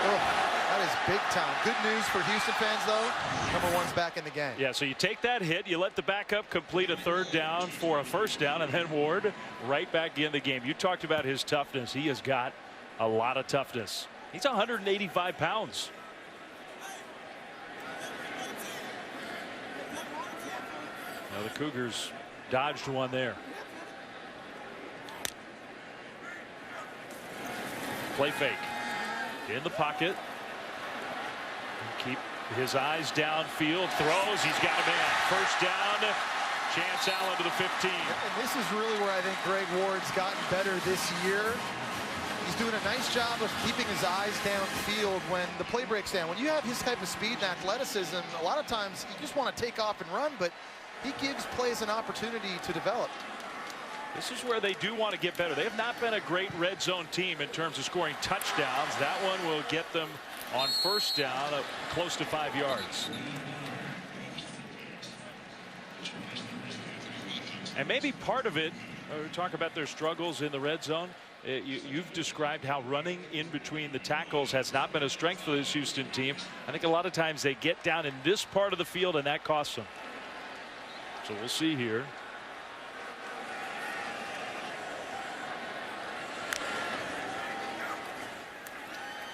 Oh, that is big time. Good news for Houston fans, though. Number 1's back in the game. Yeah, so you take that hit, you let the backup complete a 3rd down for a first down, and then Ward right back in the game. You talked about his toughness. He has got a lot of toughness. He's 185 pounds. Now the Cougars dodged one there. Play fake. In the pocket. Keep his eyes downfield. Throws. He's got a man. First down. Chance Allen to the 15. And this is really where I think Greg Ward's gotten better this year. He's doing a nice job of keeping his eyes downfield when the play breaks down. When you have his type of speed and athleticism, a lot of times you just want to take off and run, but he gives plays an opportunity to develop. This is where they do want to get better. They have not been a great red zone team in terms of scoring touchdowns. That one will get them on first down close to 5 yards. And maybe part of it, we talk about their struggles in the red zone. You've described how running in between the tackles has not been a strength for this Houston team. I think a lot of times they get down in this part of the field and that costs them. So we'll see here.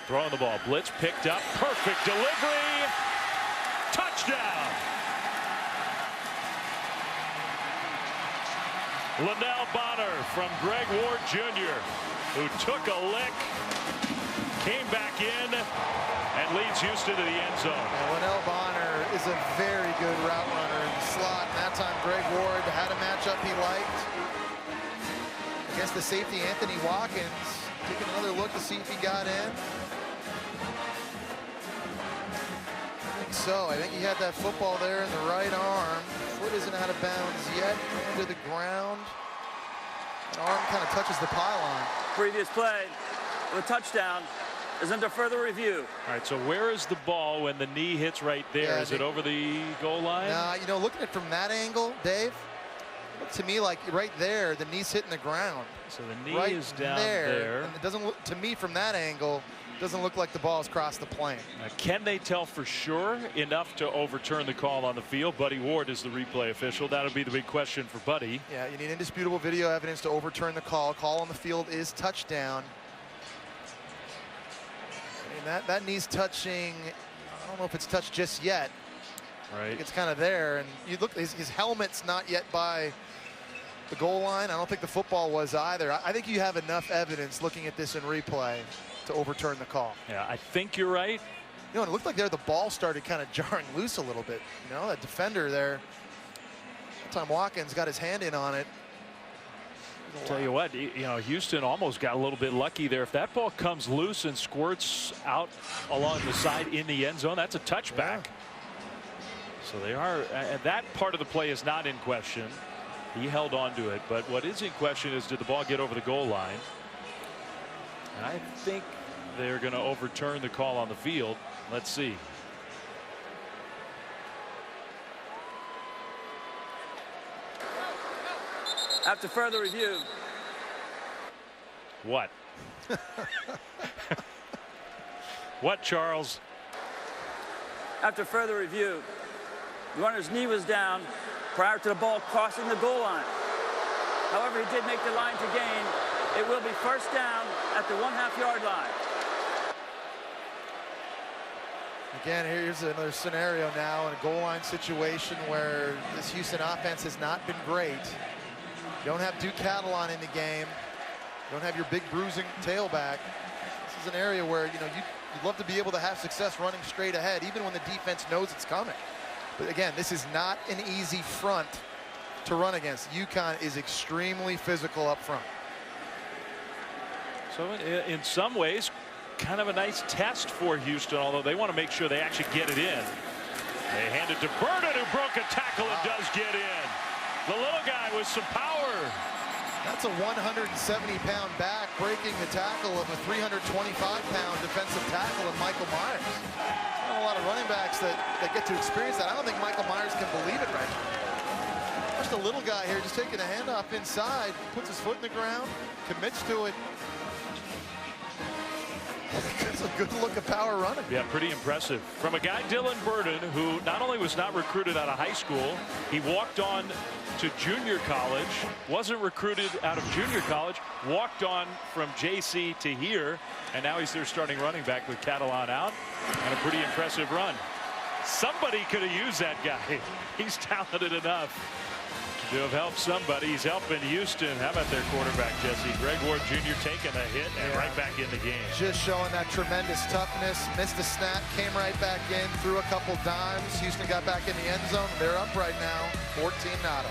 Throwing the ball. Blitz picked up. Perfect delivery. Touchdown. Linnell Bonner from Greg Ward Jr., who took a lick, came back in, and leads Houston to the end zone. And Linnell Bonner is a very good route runner in the slot. And that time Greg Ward had a matchup he liked against the safety Anthony Watkins. Taking another look to see if he got in. I think so. I think he had that football there in the right arm. Foot isn't out of bounds yet. Into the ground. An arm kind of touches the pylon. Previous play, the touchdown is under further review. All right, so where is the ball when the knee hits right there? Yeah, is it over the goal line? You know, looking at it from that angle, Dave, looked to me like right there, the knee's hitting the ground. So the knee right is down there. And it doesn't look, to me from that angle, doesn't look like the ball's crossed the plane. Now, can they tell for sure enough to overturn the call on the field? Buddy Ward is the replay official. That'll be the big question for Buddy. Yeah, you need indisputable video evidence to overturn the call. Call on the field is touchdown. And that knee's touching, I don't know if it's touched just yet. Right. It's kind of there. And you look, his helmet's not yet by the goal line. I don't think the football was either. I think you have enough evidence looking at this in replay to overturn the call. Yeah, I think you're right. You know, it looked like there the ball started kind of jarring loose a little bit. You know, that defender there, that time Watkins got his hand in on it. Tell you what, you know, Houston almost got a little bit lucky there. If that ball comes loose and squirts out along the side in the end zone, that's a touchback. Yeah. So they are, and that part of the play is not in question. He held on to it, but what is in question is, did the ball get over the goal line? And I think they're going to overturn the call on the field. Let's see. After further review. What? What, Charles? After further review, the runner's knee was down prior to the ball crossing the goal line. However, he did make the line to gain. It will be first down at the 1/2 yard line. Again, here's another scenario now in a goal line situation where this Houston offense has not been great. You don't have Duke Catalan in the game. You don't have your big bruising tailback. This is an area where, you know, you'd love to be able to have success running straight ahead, even when the defense knows it's coming. But again, this is not an easy front to run against. UConn is extremely physical up front. So in some ways, kind of a nice test for Houston, although they want to make sure they actually get it in. They hand it to Burden, who broke a tackle and does get in. The little guy with some power. That's a 170-pound back breaking the tackle of a 325-pound defensive tackle of Michael Myers. Not a lot of running backs that get to experience that. I don't think Michael Myers can believe it right now. Just a little guy here just taking a handoff inside, puts his foot in the ground, commits to it. It's a good look of power running. Yeah, pretty impressive. From a guy, Dylan Burden, who not only was not recruited out of high school, he walked on to junior college, wasn't recruited out of junior college, walked on from JC to here, and now he's their starting running back with Catalan out, and a pretty impressive run. Somebody could have used that guy. He's talented enough to have helped somebody. He's helping Houston. How about their quarterback, Jesse? Greg Ward Jr. taking a hit and right back in the game. Just showing that tremendous toughness. Missed a snap, came right back in, threw a couple dimes. Houston got back in the end zone. They're up right now, 14-0.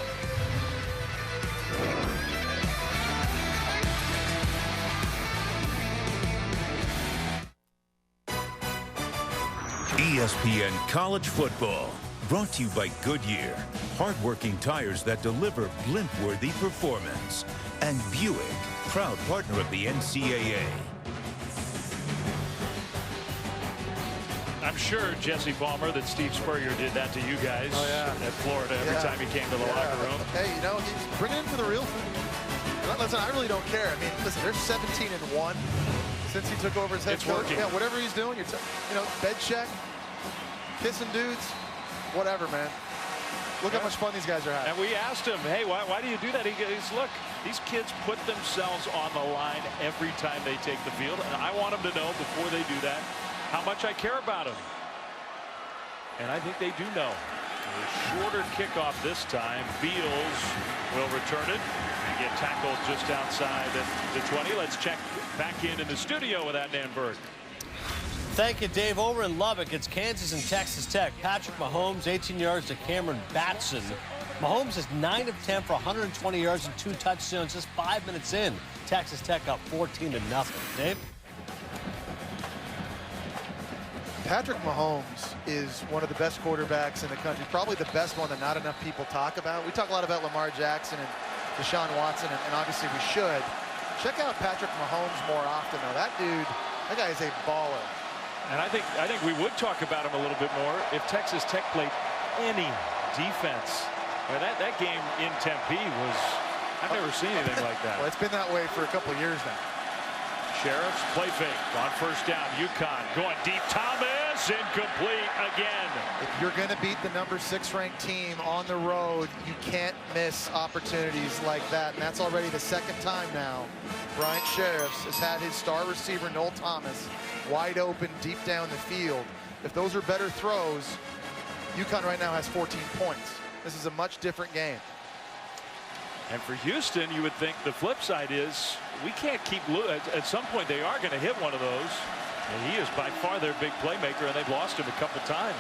ESPN College Football, brought to you by Goodyear, hardworking tires that deliver blimp-worthy performance, and Buick, proud partner of the NCAA. I'm sure, Jesse Palmer, that Steve Spurrier did that to you guys at Florida every time he came to the locker room. Hey, you know, he's bringing it for the real thing. Listen, I really don't care. I mean, listen, they're 17-1 since he took over as head coach. Working. Yeah, whatever he's doing, you know, bed check, kissing dudes, whatever, man. Look how much fun these guys are having. And we asked him, hey, why do you do that? He goes, look, these kids put themselves on the line every time they take the field, and I want them to know before they do that how much I care about them. And I think they do know. A shorter kickoff this time. Beals will return it and get tackled just outside the 20. Let's check back in the studio with Adnan Berg. Thank you, Dave. Over in Lubbock, it's Kansas and Texas Tech. Patrick Mahomes, 18 yards to Cameron Batson. Mahomes is 9 of 10 for 120 yards and 2 touchdowns just 5 minutes in. Texas Tech up 14-0. Dave? Patrick Mahomes is one of the best quarterbacks in the country, probably the best one that not enough people talk about. We talk a lot about Lamar Jackson and Deshaun Watson, and obviously we should. Check out Patrick Mahomes more often, though. That dude, that guy is a baller. And I think we would talk about him a little bit more if Texas Tech played any defense. That game in Tempe was, I've never seen anything like that. Well, it's been that way for a couple of years now. Sheriffs play fake on first down. UConn going deep. Thomas incomplete again. If you're going to beat the number 6 ranked team on the road, you can't miss opportunities like that. And that's already the second time now. Bryant Sheriffs has had his star receiver, Noel Thomas, wide open deep down the field. If those are better throws, UConn right now has 14 points. This is a much different game. And for Houston, you would think the flip side is we can't keep at some point they are going to hit one of those. And he is by far their big playmaker, and they've lost him a couple times.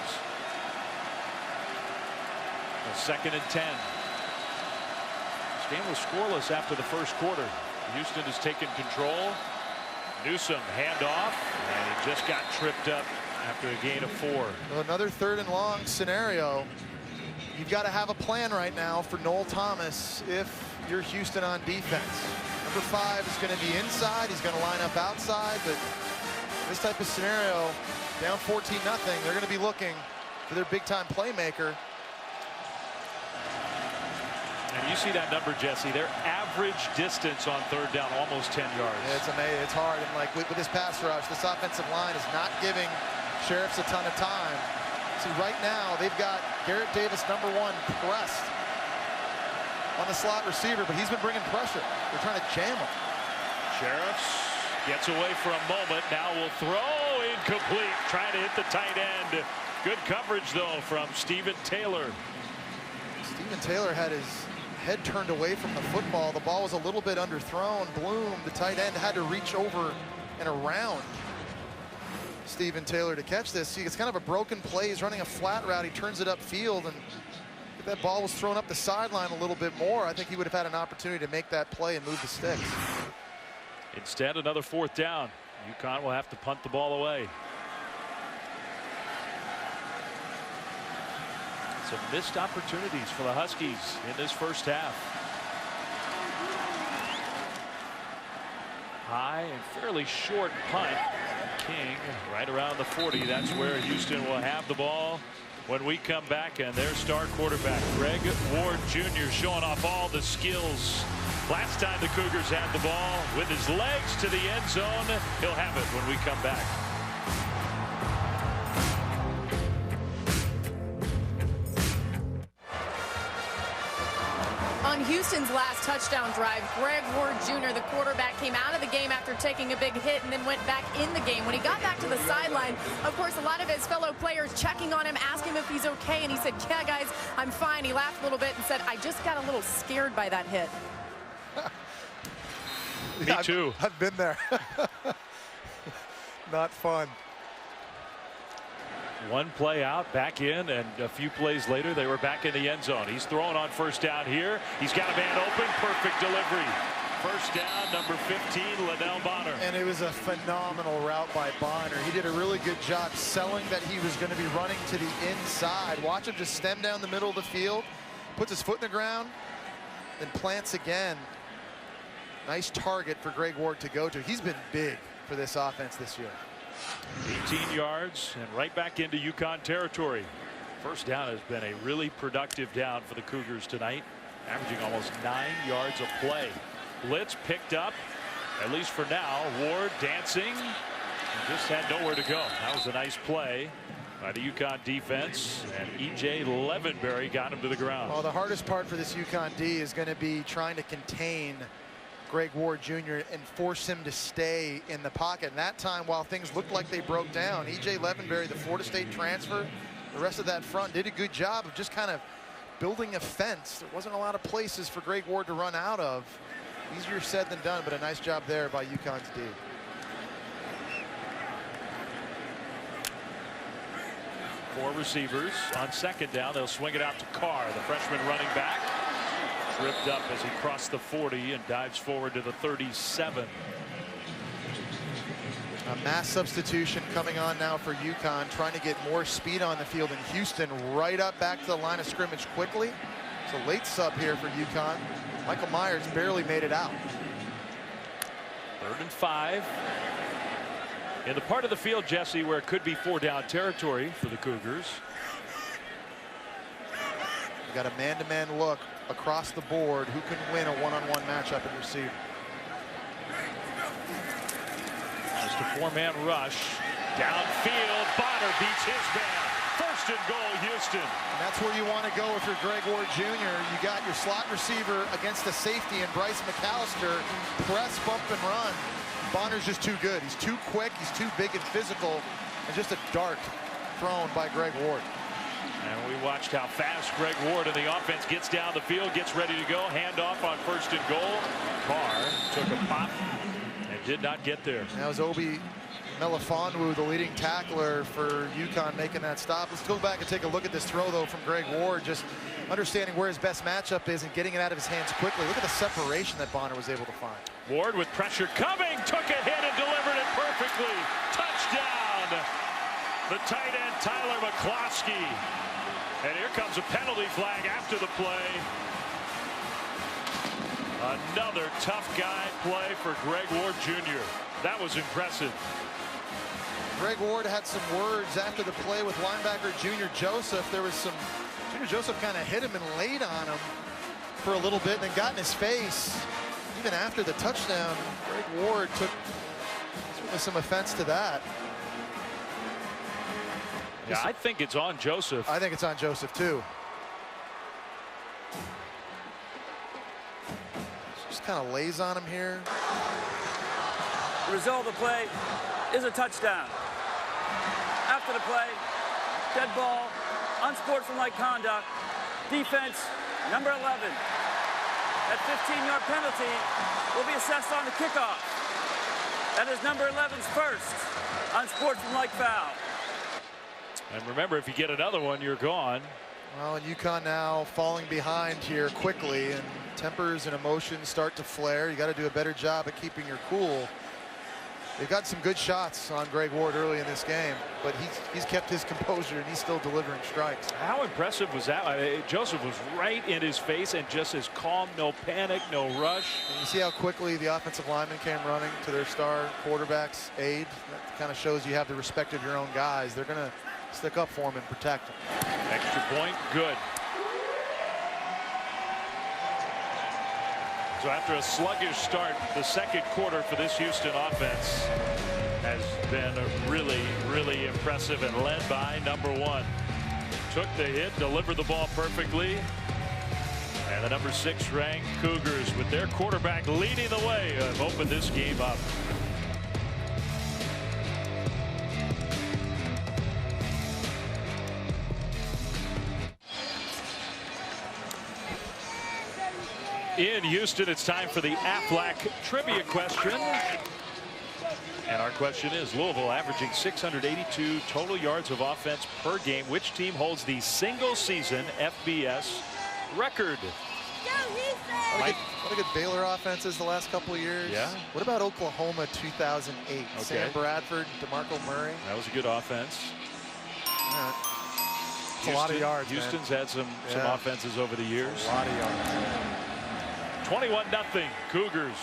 A 2nd and 10. This game was scoreless after the first quarter. Houston has taken control. Newsome handoff, and he just got tripped up after a gain of 4. Well, another 3rd and long scenario. You've got to have a plan right now for Noel Thomas if you're Houston on defense. Number 5 is going to be inside. He's going to line up outside, but this type of scenario, down 14-0, they're going to be looking for their big-time playmaker. And you see that number, Jesse, their average distance on 3rd down, almost 10 yards. Yeah, it's amazing. It's hard. And like with this pass rush, this offensive line is not giving Sheriffs a ton of time. See, right now, they've got Garrett Davis, number 1, pressed on the slot receiver, but he's been bringing pressure. They're trying to jam him. Sheriffs gets away for a moment. Now will throw Incomplete. Trying to hit the tight end. Good coverage, though, from Stephen Taylor. Stephen Taylor had his head turned away from the football. The ball was a little bit underthrown. Bloom, the tight end, had to reach over and around Stephen Taylor to catch this. See, it's kind of a broken play. He's running a flat route. He turns it upfield, and if that ball was thrown up the sideline a little bit more, I think he would have had an opportunity to make that play and move the sticks. Instead, another 4th down. UConn will have to punt the ball away. Some missed opportunities for the Huskies in this first half. High and fairly short punt. King right around the 40. That's where Houston will have the ball when we come back, and their star quarterback Greg Ward Jr. showing off all the skills. Last time the Cougars had the ball with his legs to the end zone. He'll have it when we come back. On Houston's last touchdown drive, Greg Ward Jr., the quarterback, came out of the game after taking a big hit and then went back in the game. When he got back to the sideline, of course, a lot of his fellow players checking on him, asking him if he's okay, and he said, "Yeah, guys, I'm fine." He laughed a little bit and said, "I just got a little scared by that hit." Me too. I've been there. Not fun. One play out, back in, and a few plays later, they were back in the end zone. He's throwing on 1st down here. He's got a man open. Perfect delivery. 1st down, number 15, Liddell Bonner. And it was a phenomenal route by Bonner. He did a really good job selling that he was going to be running to the inside. Watch him just stem down the middle of the field, puts his foot in the ground, then plants again. Nice target for Greg Ward to go to. He's been big for this offense this year. 18 yards and right back into UConn territory. 1st down has been a really productive down for the Cougars tonight, averaging almost 9 yards a play. Blitz picked up, at least for now. Ward dancing and just had nowhere to go. That was a nice play by the UConn defense, and E.J. Levenberry got him to the ground. Well, the hardest part for this UConn D is going to be trying to contain Greg Ward Jr. and force him to stay in the pocket. And that time, while things looked like they broke down, E.J. Levenberry, the Florida State transfer, the rest of that front did a good job of just kind of building a fence. There wasn't a lot of places for Greg Ward to run out of. Easier said than done, but a nice job there by UConn's D. Four receivers on 2nd down. They'll swing it out to Carr, the freshman running back. Tripped up as he crossed the 40 and dives forward to the 37. A mass substitution coming on now for UConn, trying to get more speed on the field, and Houston right up back to the line of scrimmage quickly. It's a late sub here for UConn. Michael Myers barely made it out. 3rd and 5. In the part of the field, Jesse, where it could be 4-down territory for the Cougars. You got a man-to-man look across the board. Who can win a one-on-one matchup at receiver? Just a 4-man rush. Downfield, Bonner beats his man. 1st and goal, Houston. And that's where you want to go if you're Greg Ward Jr. You got your slot receiver against the safety and Bryce McAllister. Press, bump, and run. Bonner's just too good. He's too quick, he's too big and physical, and just a dart thrown by Greg Ward. And we watched how fast Greg Ward and the offense gets down the field, gets ready to go. Handoff on 1st and goal. Carr took a pop and did not get there. That was Obi Melifonwu, the leading tackler for UConn, making that stop. Let's go back and take a look at this throw, though, from Greg Ward, just understanding where his best matchup is and getting it out of his hands quickly. Look at the separation that Bonner was able to find. Ward with pressure coming, took a hit and delivered it perfectly. Touchdown! The tight end, Tyler McCloskey. And here comes a penalty flag after the play. Another tough guy play for Greg Ward Jr. That was impressive. Greg Ward had some words after the play with linebacker Junior Joseph. There was some, Junior Joseph kind of hit him and laid on him for a little bit and then got in his face. Even after the touchdown, Greg Ward took some offense to that. Yeah, I think it's on Joseph. I think it's on Joseph too. Just kind of lays on him here. The result of the play is a touchdown. after the play. Dead ball, unsportsmanlike conduct. Defense, number 11. That 15-yard penalty will be assessed on the kickoff. That is number 11's first unsportsmanlike foul. And remember, if you get another one, you're gone. Well, and UConn now falling behind here quickly, and tempers and emotions start to flare. You got to do a better job at keeping your cool. They've got some good shots on Greg Ward early in this game, but he's kept his composure and he's still delivering strikes. How impressive was that? Joseph was right in his face and just as calm, no panic, no rush. And you see how quickly the offensive linemen came running to their star quarterback's aid. That kind of shows you have the respect of your own guys. They're going to stick up for him and protect him. Extra point, good. So after a sluggish start, the second quarter for this Houston offense has been really, really impressive and led by number 1. Took the hit, delivered the ball perfectly. And the number 6 ranked Cougars, with their quarterback leading the way, have opened this game up. In Houston, it's time for the Aflac trivia question. And our question is, Louisville averaging 682 total yards of offense per game. Which team holds the single-season FBS record? What a good Baylor offense is the last couple of years. Yeah. What about Oklahoma 2008? Okay. Sam Bradford, DeMarco Murray. That was a good offense. It's a lot of yards. Houston's had some offenses over the years. A lot of yards. 21-0 Cougars,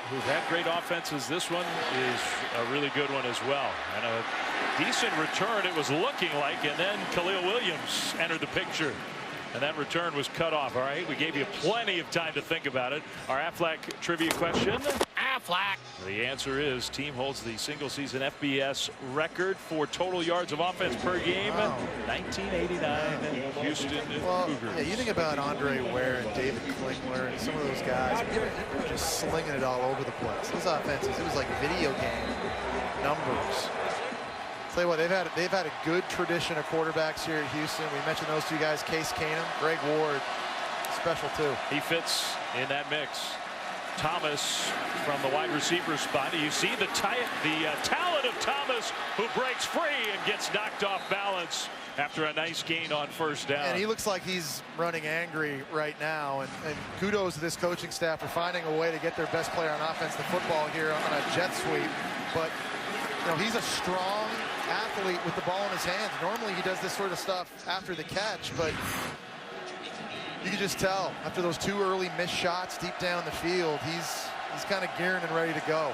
who've had great offenses. This one is a really good one as well, and a decent return it was looking like, and then Khalil Williams entered the picture, and that return was cut off. All right, we gave you plenty of time to think about it. Our Aflac trivia question. Aflac. The answer is, team holds the single-season FBS record for total yards of offense per game. Wow. 1989 Houston Cougars. Yeah, you think about Andre Ware and David Klingler and some of those guys. They're just slinging it all over the place. Those offenses, it was like video game numbers. Tell you what, they've had a good tradition of quarterbacks here at Houston. We mentioned those two guys, Case Keenum, Greg Ward, special too. He fits in that mix. Thomas from the wide receiver spot. You see the talent of Thomas, who breaks free and gets knocked off balance after a nice gain on first down. And he looks like he's running angry right now. And kudos to this coaching staff for finding a way to get their best player on offense, the football here on a jet sweep. But you know, he's a strong athlete with the ball in his hands. Normally he does this sort of stuff after the catch, but you can just tell after those 2 early missed shots deep down the field, he's kind of gearing and ready to go.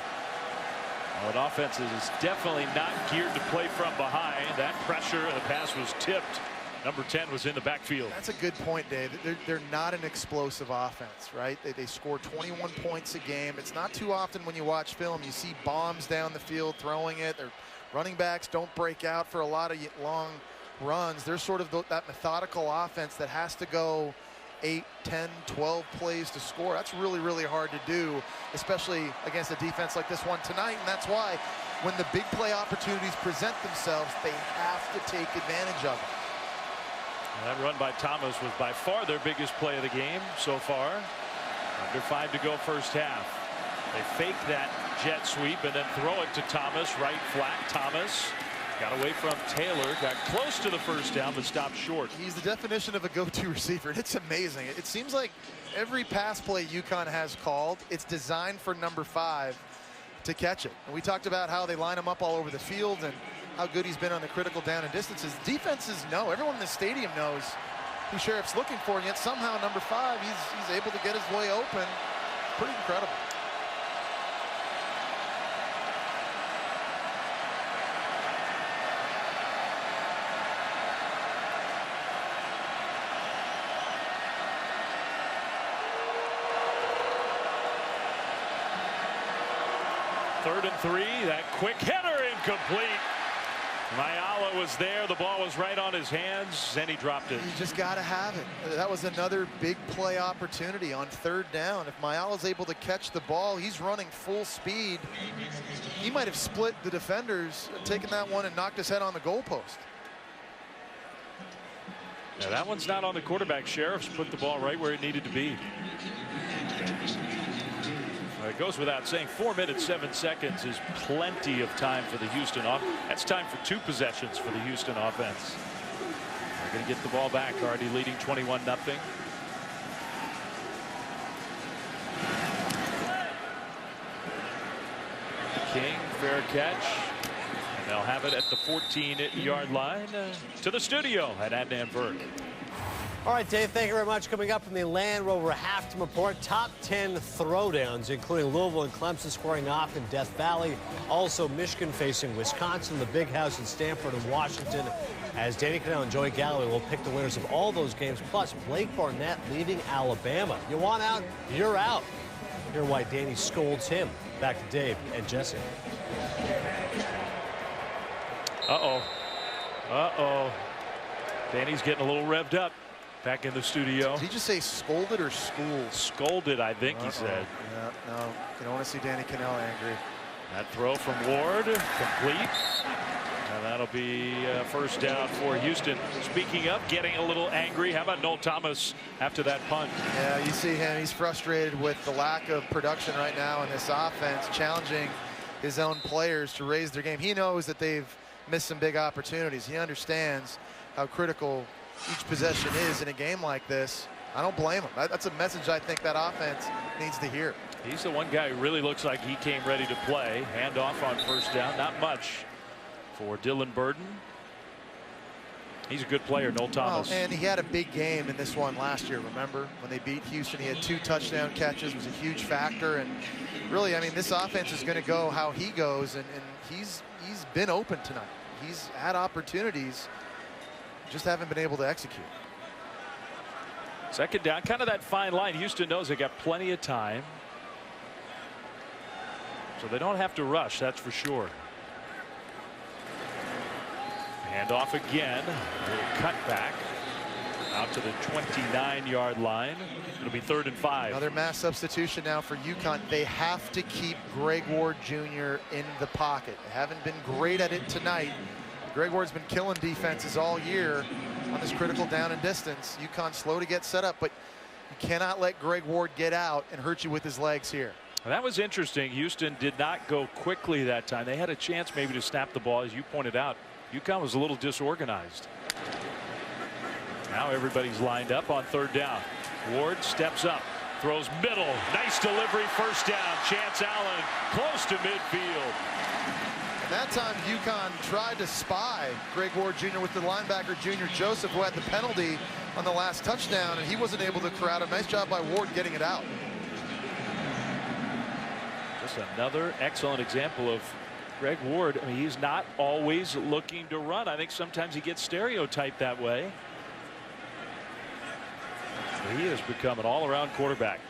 Well, an offense is definitely not geared to play from behind. That pressure, the pass was tipped. Number 10 was in the backfield. That's a good point, Dave. They're not an explosive offense, right? They score 21 points a game. It's not too often when you watch film you see bombs down the field throwing it. Their running backs don't break out for a lot of long runs. They're sort of that methodical offense that has to go 8, 10, 12 plays to score. That's really, really hard to do, especially against a defense like this one tonight. And that's why when the big play opportunities present themselves, they have to take advantage of them. That run by Thomas was by far their biggest play of the game so far. Under 5 to go first half. They fake that jet sweep and then throw it to Thomas, right flat. Thomas got away from Taylor, got close to the first down, but stopped short. He's the definition of a go-to receiver. It's amazing. It seems like every pass play UConn has called, it's designed for number 5 to catch it. And we talked about how they line him up all over the field and how good he's been on the critical down and distances. Defenses know, everyone in the stadium knows who Sheriff's looking for, and yet somehow number 5, he's able to get his way open. Pretty incredible. Third and 3, that quick header incomplete. Mayala was there. The ball was right on his hands, and he dropped it. You just got to have it. That was another big play opportunity on 3rd down. If Mayala's able to catch the ball, he's running full speed. He might have split the defenders, taken that one and knocked his head on the goalpost. Yeah, that one's not on the quarterback. Sheriff's put the ball right where it needed to be. It goes without saying 4 minutes 7 seconds is plenty of time for the Houston offense. That's time for 2 possessions for the Houston offense. They're going to get the ball back, already leading 21-0. King, fair catch. And they'll have it at the 14-yard line to the studio at Adnan Burke. All right, Dave, thank you very much. Coming up in the Land Rover Halftime Report, top 10 throwdowns, including Louisville and Clemson squaring off in Death Valley. Also, Michigan facing Wisconsin, the Big House in Stanford and Washington, as Danny Cannell and Joey Galloway will pick the winners of all those games, plus Blake Barnett leaving Alabama. You want out? You're out. Hear why Danny scolds him. Back to Dave and Jesse. Uh-oh. Uh-oh. Danny's getting a little revved up. Back in the studio. Did he just say scolded or schooled? Scolded, I think he said. Yeah, no, you don't want to see Danny Cannell angry. That throw from Ward, complete. And that'll be first down for Houston. Speaking of getting a little angry, how about Noel Thomas after that punt? Yeah, you see him. He's frustrated with the lack of production right now in this offense, challenging his own players to raise their game. He knows that they've missed some big opportunities. He understands how critical each possession is in a game like this. I don't blame him. That's a message I think that offense needs to hear. He's the one guy who really looks like he came ready to play. Handoff on first down. Not much for Dylan Burden. He's a good player, Noel Thomas. And he had a big game in this one last year. Remember when they beat Houston, he had 2 touchdown catches, was a huge factor. And really, I mean, this offense is going to go how he goes, and he's been open tonight. He's had opportunities, just haven't been able to execute. Second down, kind of that fine line. Houston knows they got plenty of time, so they don't have to rush, that's for sure. Hand off again. A little cut back out to the 29-yard line. It'll be 3rd and 5. Another mass substitution now for UConn. They have to keep Greg Ward Jr. in the pocket. They haven't been great at it tonight. Greg Ward's been killing defenses all year on this critical down and distance. UConn slow to get set up, but you cannot let Greg Ward get out and hurt you with his legs here. Well, that was interesting. Houston did not go quickly that time. They had a chance maybe to snap the ball, as you pointed out. UConn was a little disorganized. Now everybody's lined up on 3rd down. Ward steps up, throws middle. Nice delivery, first down. Chance Allen close to midfield. That time UConn tried to spy Greg Ward Jr. with the linebacker Junior Joseph, who had the penalty on the last touchdown, and he wasn't able to corral him. Nice job by Ward getting it out. Just another excellent example of Greg Ward. I mean, he's not always looking to run. I think sometimes he gets stereotyped that way. But he has become an all-around quarterback.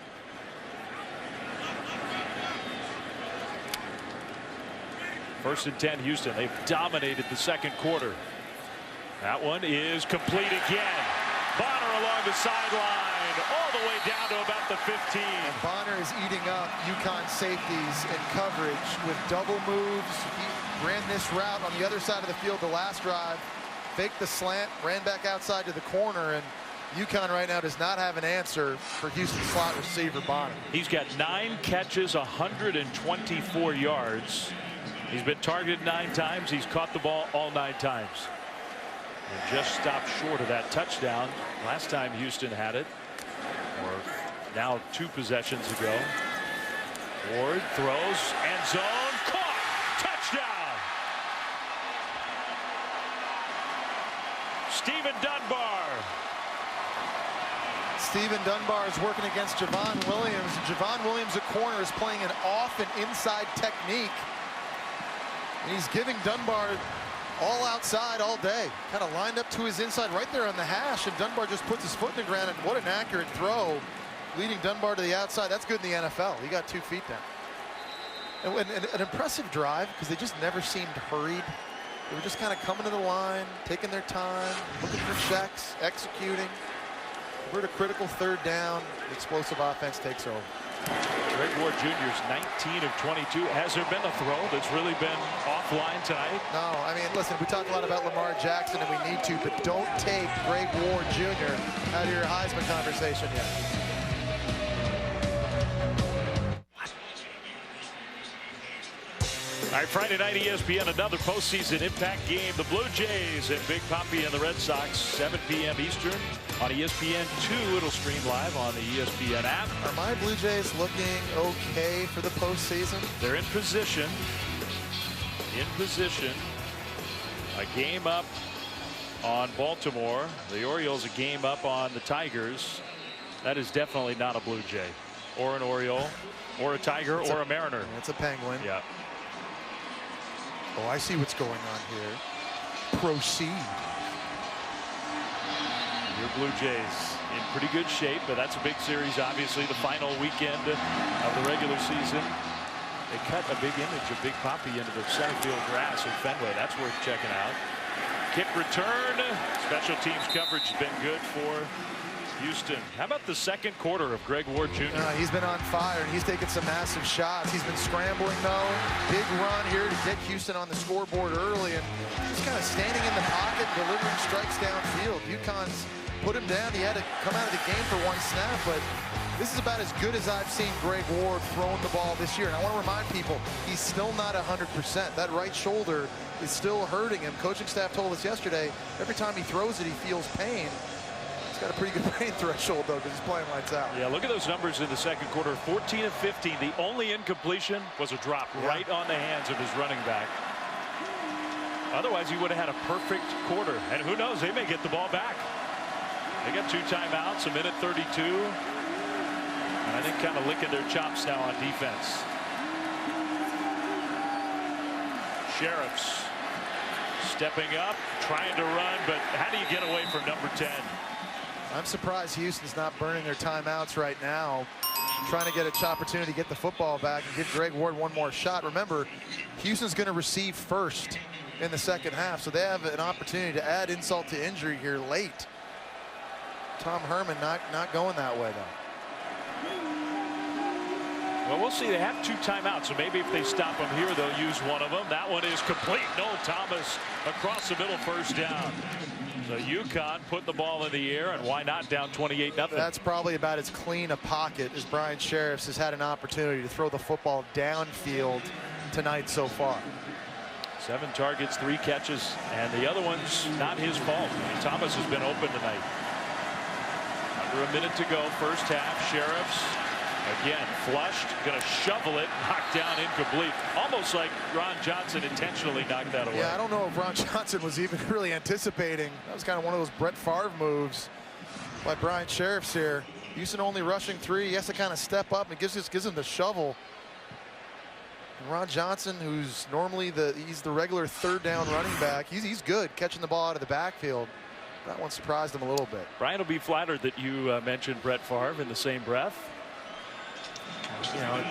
First and 10 Houston. They've dominated the second quarter. That one is complete again. Bonner along the sideline all the way down to about the 15. And Bonner is eating up UConn safeties in coverage with double moves. He ran this route on the other side of the field the last drive, faked the slant, ran back outside to the corner, and UConn right now does not have an answer for Houston slot receiver Bonner. He's got 9 catches, 124 yards. He's been targeted 9 times. He's caught the ball all 9 times. And just stopped short of that touchdown last time Houston had it, or now 2 possessions ago. Ward throws, end zone, caught, touchdown. Stephen Dunbar. Stephen Dunbar is working against Javon Williams. Javon Williams, a corner, is playing an off and inside technique. And he's giving Dunbar all outside all day. Kind of lined up to his inside right there on the hash, and Dunbar just puts his foot in the ground, and what an accurate throw, leading Dunbar to the outside. That's good in the NFL. He got 2 feet down. And an impressive drive, because they just never seemed hurried. They were just kind of coming to the line, taking their time, looking for checks, executing. We're at a critical third down. The explosive offense takes over. Greg Ward Jr.'s 19 of 22. Has there been a throw that's really been offline tonight? No, I mean, listen, we talk a lot about Lamar Jackson, and we need to, but don't take Greg Ward Jr. out of your Heisman conversation yet. All right, Friday night ESPN, another postseason impact game. The Blue Jays and Big Papi and the Red Sox, 7 p.m. Eastern on ESPN2. It'll stream live on the ESPN app. Are my Blue Jays looking okay for the postseason? They're in position. A game up on Baltimore. The Orioles a game up on the Tigers. That is definitely not a Blue Jay or an Oriole or a Tiger or a Mariner. It's a Penguin. Yeah. Oh, I see what's going on here. Proceed. Your Blue Jays in pretty good shape, but that's a big series. Obviously, the final weekend of the regular season. They cut a big image of Big Papi into the center field grass in Fenway. That's worth checking out. Kick return. Special teams coverage has been good for Houston. How about the second quarter of Greg Ward Jr.? He's been on fire, and he's taken some massive shots. He's been scrambling, though. Big run here to get Houston on the scoreboard early, and just kind of standing in the pocket, delivering strikes downfield. UConn's put him down. He had to come out of the game for one snap, but this is about as good as I've seen Greg Ward throwing the ball this year. And I want to remind people, he's still not 100%. That right shoulder is still hurting him. Coaching staff told us yesterday, every time he throws it, he feels pain. He's got a pretty good pain threshold, though, because he's playing lights out. Yeah, look at those numbers in the second quarter. 14 of 15. The only incompletion was a drop right on the hands of his running back. Otherwise, he would have had a perfect quarter. And who knows, they may get the ball back. They got 2 timeouts, a minute 32. And I think kind of licking their chops now on defense. Sheriffs stepping up, trying to run, but how do you get away from number 10? I'm surprised Houston's not burning their timeouts right now, trying to get an opportunity to get the football back and give Greg Ward one more shot. Remember, Houston's going to receive first in the second half, so they have an opportunity to add insult to injury here late. Tom Herman not going that way, though. Well, we'll see. They have 2 timeouts, so maybe if they stop him here, they'll use one of them. That one is complete. Noel Thomas across the middle, first down. So UConn put the ball in the air, and why not down 28-0? That's probably about as clean a pocket as Brian Sheriffs has had an opportunity to throw the football downfield tonight so far. 7 targets, 3 catches, and the other one's not his fault. Thomas has been open tonight. Under a minute to go, first half. Sheriffs again flushed, gonna shovel it, knocked down, incomplete. Almost like Ron Johnson intentionally knocked that away. Yeah, I don't know if Ron Johnson was even really anticipating. That was kind of one of those Brett Favre moves by Brian Sheriffs here. Houston only rushing 3. He has to kind of step up and gives him the shovel. And Ron Johnson, who's normally he's the regular third down running back, he's good catching the ball out of the backfield. That one surprised him a little bit. Brian will be flattered that you mentioned Brett Favre in the same breath. You know,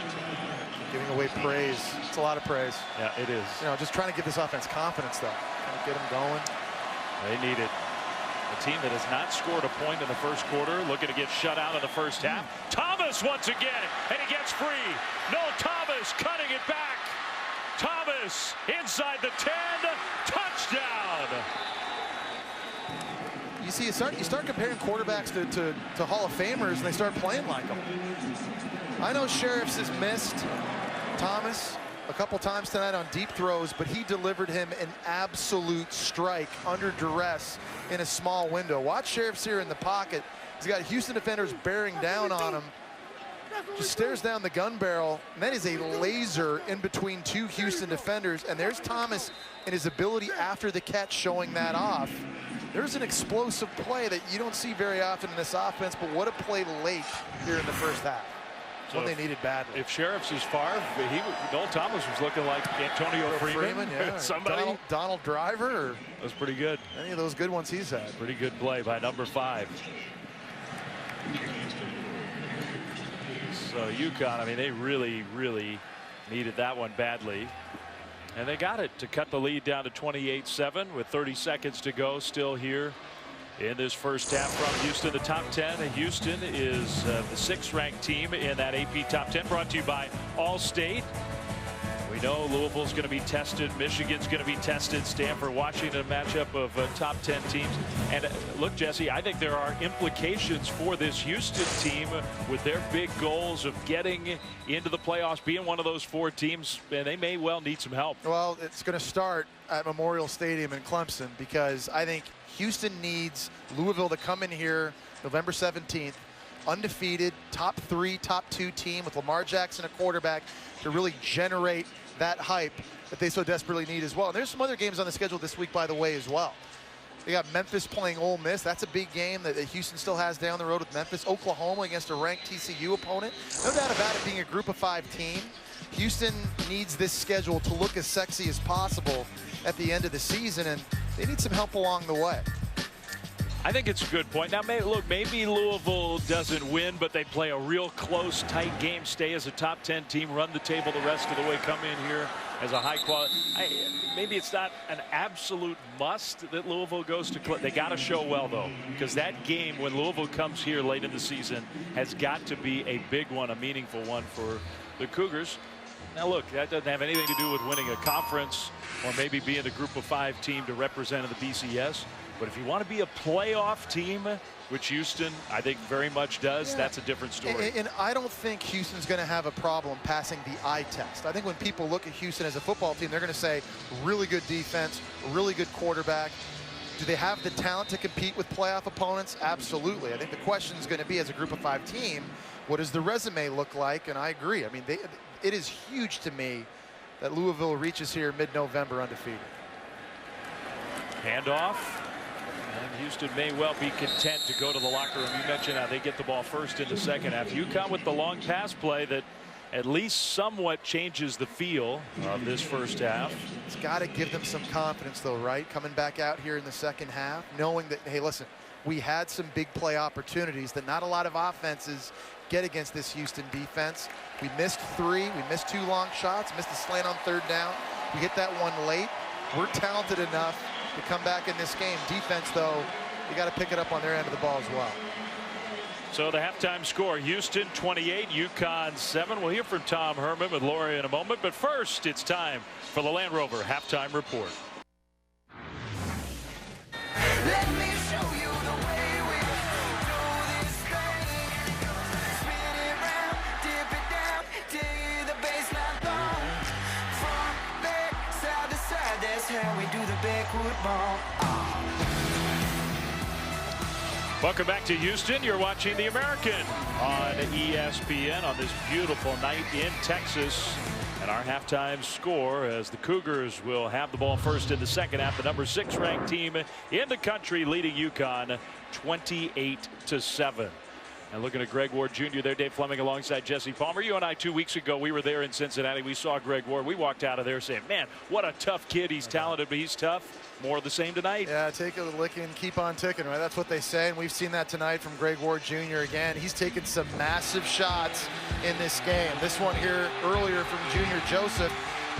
giving away praise. It's a lot of praise. Yeah, it is. You know, just trying to give this offense confidence, though. Trying to get them going. They need it. A team that has not scored a point in the first quarter, looking to get shut out in the first half. Thomas once again, and he gets free. No, Thomas cutting it back. Thomas inside the 10, touchdown. You see, you start comparing quarterbacks to Hall of Famers, and they start playing like them. I know Sheriffs has missed Thomas a couple times tonight on deep throws, but he delivered him an absolute strike under duress in a small window. Watch Sheriffs here in the pocket. He's got Houston defenders bearing down on him. Just stares down the gun barrel, and that is a laser in between 2 Houston defenders. And there's Thomas and his ability after the catch showing that off. There's an explosive play that you don't see very often in this offense, but what a play late here in the first half. So when they needed badly. If Sheriffs is Favre, Noel Thomas was looking like Antonio Freeman. Yeah. Somebody. Donald Driver. That was pretty good. Any of those good ones he's had. Pretty good play by number 5. So UConn, I mean, they really, really needed that one badly. And they got it to cut the lead down to 28-7 with 30 seconds to go. Still here in this first half from Houston, the top 10. Houston is the 6th ranked team in that AP top 10, brought to you by Allstate. We know Louisville's going to be tested. Michigan's going to be tested. Stanford, Washington, a matchup of top 10 teams. And look, Jesse, I think there are implications for this Houston team with their big goals of getting into the playoffs, being one of those 4 teams, and they may well need some help. Well, it's going to start at Memorial Stadium in Clemson, because I think Houston needs Louisville to come in here November 17th, undefeated, top 3, top 2 team with Lamar Jackson a quarterback, to really generate that hype that they so desperately need as well. And there's some other games on the schedule this week, by the way, as well. They got Memphis playing Ole Miss. That's a big game that Houston still has down the road with Memphis. Oklahoma against a ranked TCU opponent. No doubt about it being a group of 5 team. Houston needs this schedule to look as sexy as possible at the end of the season, and they need some help along the way. I think it's a good point. Now, maybe Louisville doesn't win, but they play a real close, tight game, stay as a top 10 team, run the table the rest of the way, come in here as a high quality. Maybe it's not an absolute must that Louisville goes to. They got to show well, though, because that game, when Louisville comes here late in the season, has got to be a big one, a meaningful one for the Cougars. Now, look, that doesn't have anything to do with winning a conference or maybe being the group of 5 team to represent in the BCS. But if you want to be a playoff team, which Houston, I think, very much does, that's a different story. And I don't think Houston's going to have a problem passing the eye test. I think when people look at Houston as a football team, they're going to say, really good defense, really good quarterback. Do they have the talent to compete with playoff opponents? Absolutely. I think the question is going to be, as a group of 5 team, what does the resume look like? And I agree. I mean, it is huge to me that Louisville reaches here mid-November undefeated. Handoff. And Houston may well be content to go to the locker room. You mentioned how they get the ball first in the second half. UConn with the long pass play that at least somewhat changes the feel of this first half. It's got to give them some confidence, though, right? Coming back out here in the second half, knowing that, hey, listen, we had some big play opportunities that not a lot of offenses get against this Houston defense. We missed 3. We missed 2 long shots, missed a slant on 3rd down. We hit that one late. We're talented enough to come back in this game. Defense, though, you got to pick it up on their end of the ball as well. So the halftime score, Houston 28, UConn 7. We'll hear from Tom Herman with Lori in a moment, but first it's time for the Land Rover halftime report. Let me show you the way we do this thing. Spin it round, dip it down, dig the baseline down. Front, back, side to side, that's how we do the backward ball. Welcome back to Houston. You're watching the American on ESPN on this beautiful night in Texas. And our halftime score, as the Cougars will have the ball first in the second half. The number 6 ranked team in the country leading UConn 28-7. And looking at Greg Ward Jr. there, Dave Fleming alongside Jesse Palmer. You and I 2 weeks ago, we were there in Cincinnati. We saw Greg Ward. We walked out of there saying, man, what a tough kid. He's talented, but he's tough. More of the same tonight. Yeah, take a licking and keep on ticking, right? That's what they say, and we've seen that tonight from Greg Ward Jr. again. He's taken some massive shots in this game. This one here earlier from Junior Joseph.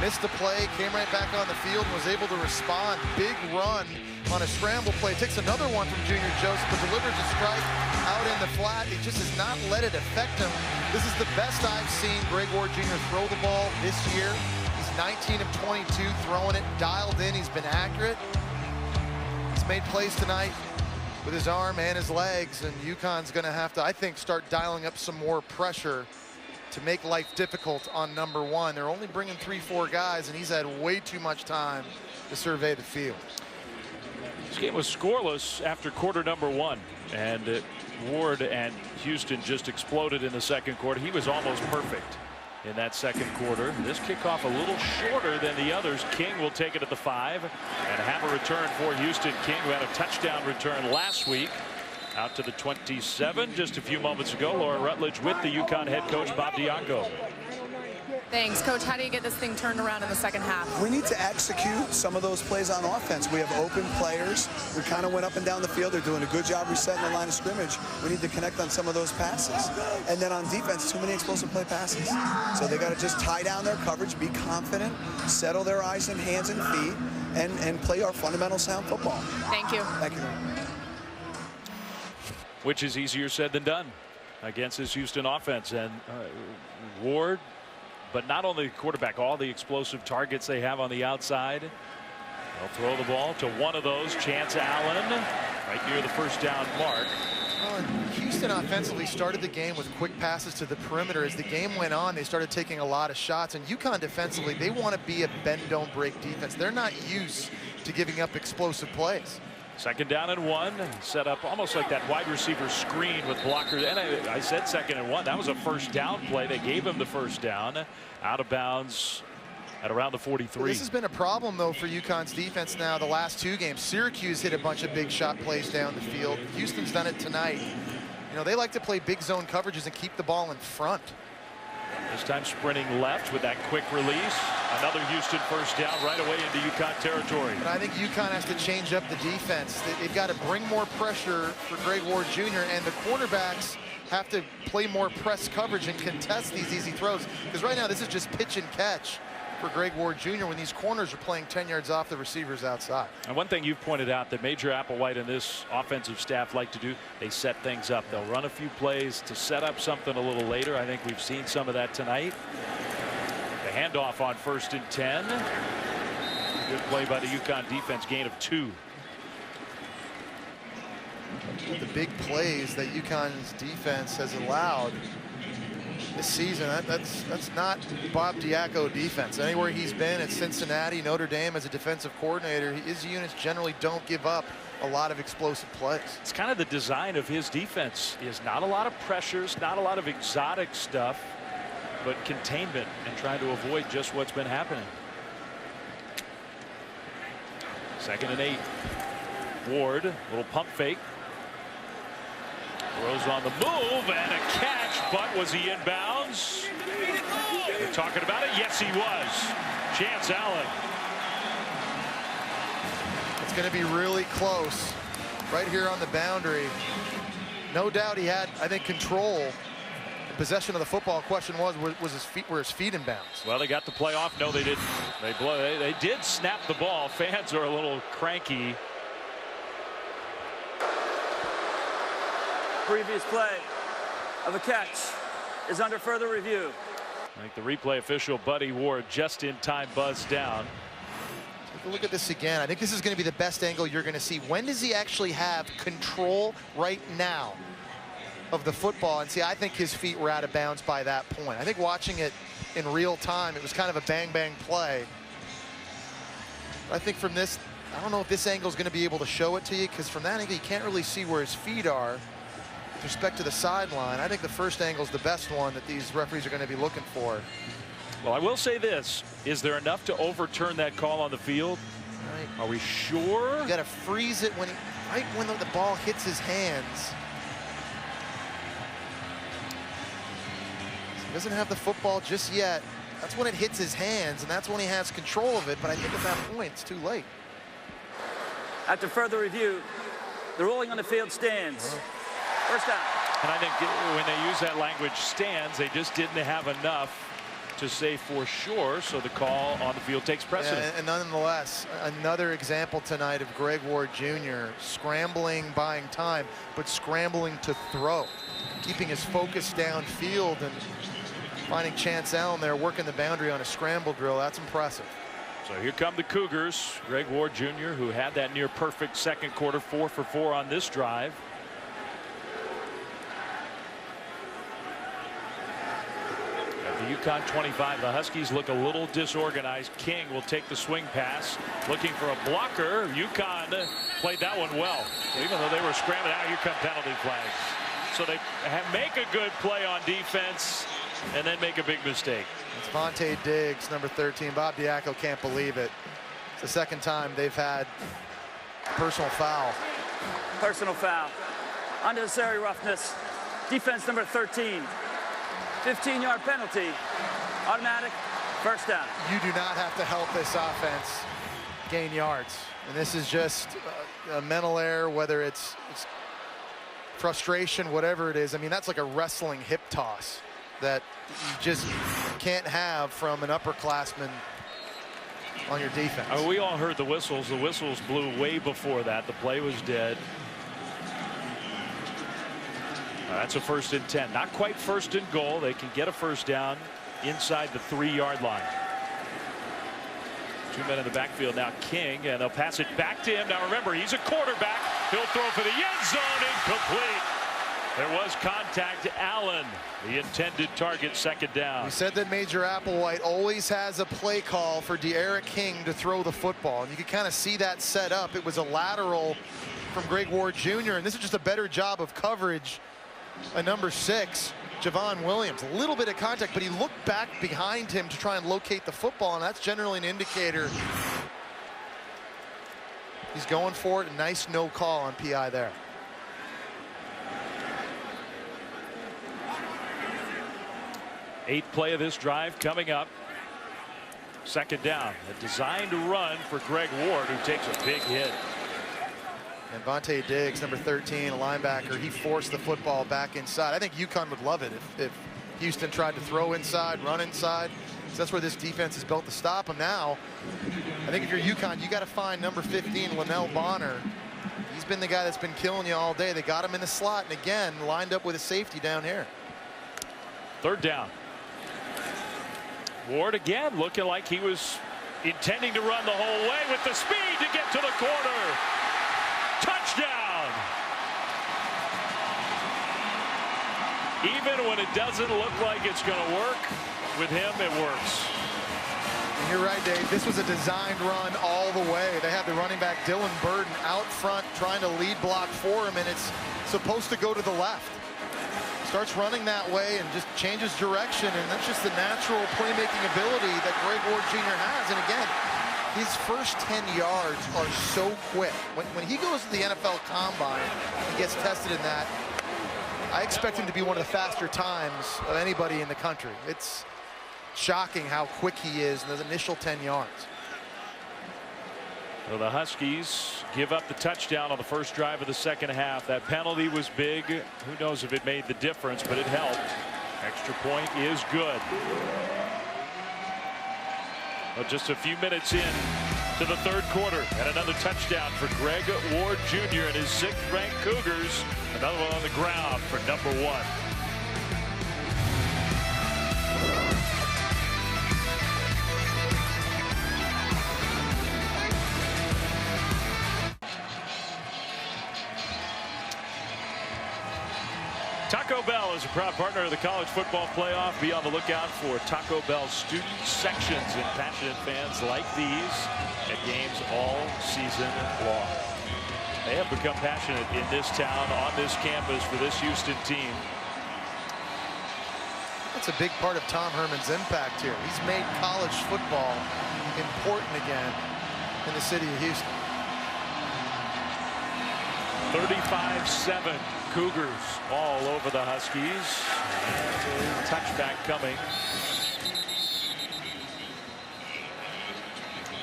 Missed the play, came right back on the field, and was able to respond. Big run on a scramble play. Takes another one from Junior Joseph, but delivers a strike out in the flat. He just has not let it affect him. This is the best I've seen Greg Ward Jr. throw the ball this year. He's 19 of 22, throwing it, dialed in. He's been accurate. He's made plays tonight with his arm and his legs, and UConn's going to have to, I think, start dialing up some more pressure to make life difficult on number 1. They're only bringing 3-4 guys, and he's had way too much time to survey the field. This game was scoreless after quarter number 1, and Ward and Houston just exploded in the second quarter. He was almost perfect in that second quarter. This kickoff a little shorter than the others. King will take it at the 5 and have a return for Houston. King, who had a touchdown return last week, out to the 27 just a few moments ago. Laura Rutledge with the UConn head coach Bob Diaco. Thanks. Coach, how do you get this thing turned around in the second half? We need to execute some of those plays on offense. We have open players. We kind of went up and down the field. They're doing a good job resetting the line of scrimmage. We need to connect on some of those passes. And then on defense, too many explosive play passes. So they got to just tie down their coverage, be confident, settle their eyes and hands and feet, and play our fundamental sound football. Thank you. Thank you. Which is easier said than done against this Houston offense. And Ward, but not only the quarterback, all the explosive targets they have on the outside. They'll throw the ball to one of those, Chance Allen, right near the first down mark. Houston offensively started the game with quick passes to the perimeter. As the game went on, they started taking a lot of shots. And UConn defensively, they want to be a bend, don't break defense. They're not used to giving up explosive plays. Second down and 1, set up almost like that wide receiver screen with blockers. And I said second and 1. That was a first down play. They gave him the first down, out of bounds at around the 43. This has been a problem, though, for UConn's defense now the last 2 games. Syracuse hit a bunch of big shot plays down the field. Houston's done it tonight. You know, they like to play big zone coverages and keep the ball in front. This time sprinting left with that quick release. Another Houston first down right away into UConn territory. And I think UConn has to change up the defense. They've got to bring more pressure for Greg Ward Jr. and the cornerbacks have to play more press coverage and contest these easy throws. Because right now this is just pitch and catch for Greg Ward Jr. when these corners are playing 10 yards off the receivers outside. And one thing you've pointed out that Major Applewhite and this offensive staff like to do, they set things up. They'll run a few plays to set up something a little later. I think we've seen some of that tonight. The handoff on 1st and 10. Good play by the UConn defense, gain of 2. The big plays that UConn's defense has allowed this season, that's not Bob Diaco defense. Anywhere he's been at Cincinnati, Notre Dame as a defensive coordinator, his units generally don't give up a lot of explosive plays. It's kind of the design of his defense, is not a lot of pressures, not a lot of exotic stuff, but containment and trying to avoid just what's been happening. 2nd and 8. Ward, little pump fake. Throws on the move and a catch, but was he in bounds? They're talking about it. Yes, he was. Chance Allen. It's going to be really close right here on the boundary. No doubt he had, I think, control. Possession of the football. Question was were his feet in bounds? Well, they got the play off. No, they didn't. They did snap the ball. Fans are a little cranky. Previous play of a catch is under further review. I think the replay official Buddy Ward just in time buzzed down. Take a look at this again. I think this is going to be the best angle you're going to see. When does he actually have control right now of the football? And see, I think his feet were out of bounds by that point. I think watching it in real time, it was kind of a bang bang play. But I think from this, I don't know if this angle is going to be able to show it to you, because from that angle you can't really see where his feet are with respect to the sideline. I think the first angle is the best one that these referees are going to be looking for. Well, I will say this. Is there enough to overturn that call on the field? Right. Are we sure? You got to freeze it when right when the ball hits his hands. He doesn't have the football just yet. That's when it hits his hands, and that's when he has control of it. But I think at that point, it's too late. After further review, the ruling on the field stands. First down. And I think when they use that language, stands, they just didn't have enough to say for sure, so the call on the field takes precedent. Yeah, and nonetheless, another example tonight of Greg Ward Jr. scrambling, buying time, but scrambling to throw, keeping his focus downfield and finding Chance Allen there working the boundary on a scramble drill. That's impressive. So here come the Cougars. Greg Ward Jr., who had that near perfect second quarter, 4 for 4 on this drive. At the UConn 25, the Huskies look a little disorganized. King will take the swing pass, looking for a blocker. UConn played that one well. Even though they were scrambling out, here come penalty flags. So they make a good play on defense and then make a big mistake. It's Vontae Diggs, number 13. Bob Diaco can't believe it. It's the second time they've had personal foul. Personal foul. Unnecessary roughness. Defense number 13. 15-yard penalty. Automatic, first down. You do not have to help this offense gain yards. And this is just a mental error, whether it's frustration, whatever it is. I mean, that's like a wrestling hip toss that you just can't have from an upperclassman on your defense. I mean, we all heard the whistles. The whistles blew way before that. The play was dead. That's a 1st and 10. Not quite 1st and goal. They can get a first down inside the 3-yard line. 2 men in the backfield now. King, and they'll pass it back to him. Now remember, he's a quarterback. He'll throw for the end zone. Incomplete. There was contact. Allen, the intended target, 2nd down. We said that Major Applewhite always has a play call for De'Ara King to throw the football, and you can kind of see that set up. It was a lateral from Greg Ward Jr., and this is just a better job of coverage. A number 6, Javon Williams. A little bit of contact, but he looked back behind him to try and locate the football, and that's generally an indicator. He's going for it. A nice no call on PI there. Eighth play of this drive coming up. 2nd down. A designed run for Greg Ward, who takes a big hit. And Vontae Diggs, number 13, a linebacker, he forced the football back inside. I think UConn would love it if Houston tried to throw inside, run inside. So that's where this defense is built to stop him now. I think if you're UConn, you got to find number 15, Linnell Bonner. He's been the guy that's been killing you all day. They got him in the slot, and again, lined up with a safety down here. 3rd down. Ward again looking like he was intending to run the whole way with the speed to get to the corner. Touchdown. Even when it doesn't look like it's going to work, with him it works. And you're right, Dave. This was a designed run all the way. They had the running back Dylan Burden out front trying to lead block for him, and it's supposed to go to the left. Starts running that way and just changes direction, and that's just the natural playmaking ability that Greg Ward Jr. has. And again, his first 10 yards are so quick. When he goes to the NFL Combine, he gets tested in that. I expect him to be one of the faster times of anybody in the country. It's shocking how quick he is in those initial 10 yards. So the Huskies give up the touchdown on the first drive of the 2nd half. That penalty was big. Who knows if it made the difference, but it helped. Extra point is good. Well, just a few minutes in to the 3rd quarter, and another touchdown for Greg Ward Jr. and his 6th-ranked Cougars. Another one on the ground for number 1. Taco Bell is a proud partner of the College Football Playoff. Be on the lookout for Taco Bell student sections and passionate fans like these at games all season long. They have become passionate in this town, on this campus, for this Houston team. That's a big part of Tom Herman's impact here. He's made college football important again in the city of Houston. 35-7. Cougars all over the Huskies. And a touchback coming.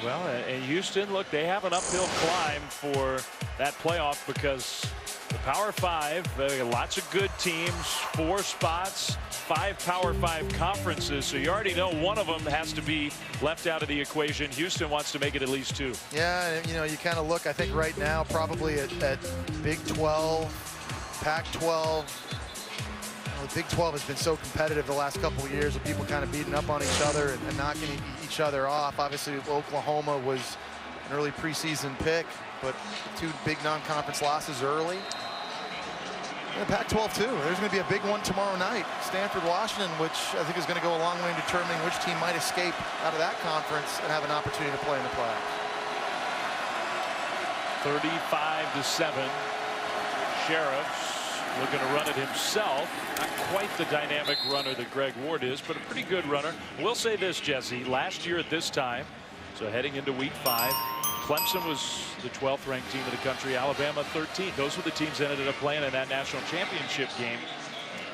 Well, and Houston, look, they have an uphill climb for that playoff because the Power 5, lots of good teams, 4 spots, 5 Power 5 conferences. So you already know one of them has to be left out of the equation. Houston wants to make it at least 2. Yeah, and, you know, you kind of look, I think right now, probably at Big 12. Pac-12. The Big 12 has been so competitive the last couple of years with people kind of beating up on each other and knocking each other off. Obviously, Oklahoma was an early preseason pick, but 2 big non-conference losses early. And the Pac-12 too. There's going to be a big one tomorrow night. Stanford, Washington, which I think is going to go a long way in determining which team might escape out of that conference and have an opportunity to play in the playoffs. 35-7. Sheriffs looking to run it himself. Not quite the dynamic runner that Greg Ward is, but a pretty good runner. We'll say this, Jesse, last year at this time, so heading into week 5, Clemson was the 12th ranked team in the country, Alabama 13th. Those were the teams that ended up playing in that national championship game.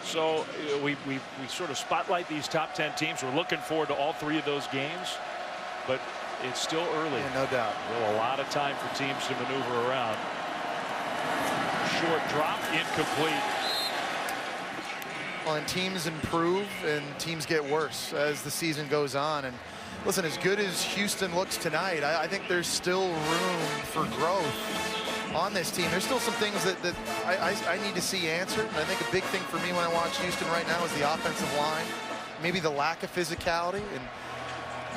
So we sort of spotlight these top 10 teams. We're looking forward to all 3 of those games, but it's still early. Yeah, no doubt. Still a lot of time for teams to maneuver around. Short drop, incomplete. Well, and teams improve and teams get worse as the season goes on. And listen, as good as Houston looks tonight, I think there's still room for growth on this team. There's still some things that I need to see answered. And I think a big thing for me when I watch Houston right now is the offensive line, maybe the lack of physicality. And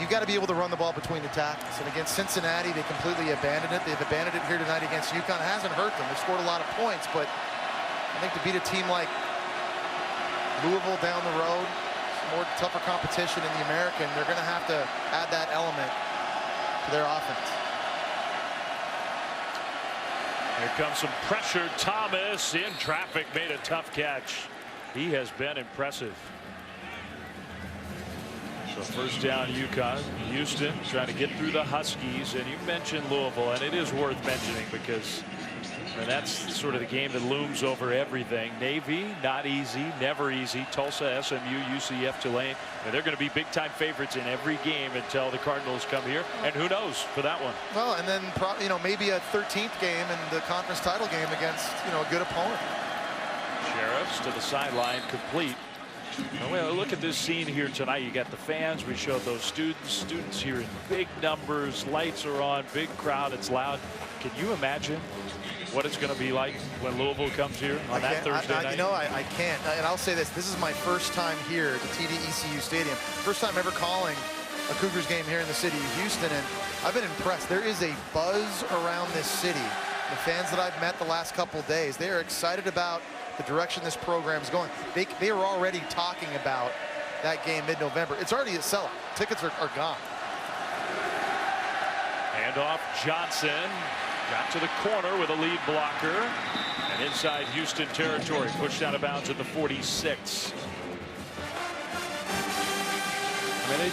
you got to be able to run the ball between the tackles. And against Cincinnati, they completely abandoned it. They've abandoned it here tonight against UConn. It hasn't hurt them. They've scored a lot of points, but I think to beat a team like Louisville down the road, more tougher competition in the American, they're going to have to add that element to their offense. Here comes some pressure. Thomas in traffic made a tough catch. He has been impressive. So first down UConn. Houston trying to get through the Huskies, and you mentioned Louisville, and it is worth mentioning because that's sort of the game that looms over everything. Navy, not easy, never easy. Tulsa, SMU, UCF, Tulane. And they're going to be big-time favorites in every game until the Cardinals come here. And who knows for that one? Well, and then maybe a 13th game in the conference title game against a good opponent. Sheriffs to the sideline, complete. Well, look at this scene here tonight. You got the fans. We showed those students here in big numbers. Lights are on, big crowd. It's loud. Can you imagine what it's going to be like when Louisville comes here on that Thursday night? I can't. And I'll say this. This is my first time here at the TD-ECU Stadium. First time ever calling a Cougars game here in the city of Houston. And I've been impressed. There is a buzz around this city. The fans that I've met the last couple of days, they are excited about the direction this program is going. They are already talking about that game mid-November. It's already a sellout. Tickets are gone. Handoff, Johnson got to the corner with a lead blocker, and inside Houston territory, pushed out of bounds at the 46. I mean,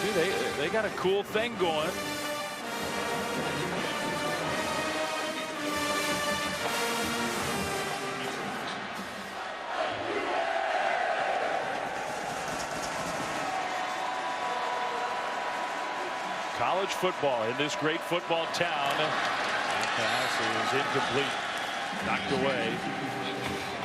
they got a cool thing going. College football in this great football town. The pass is incomplete, knocked away.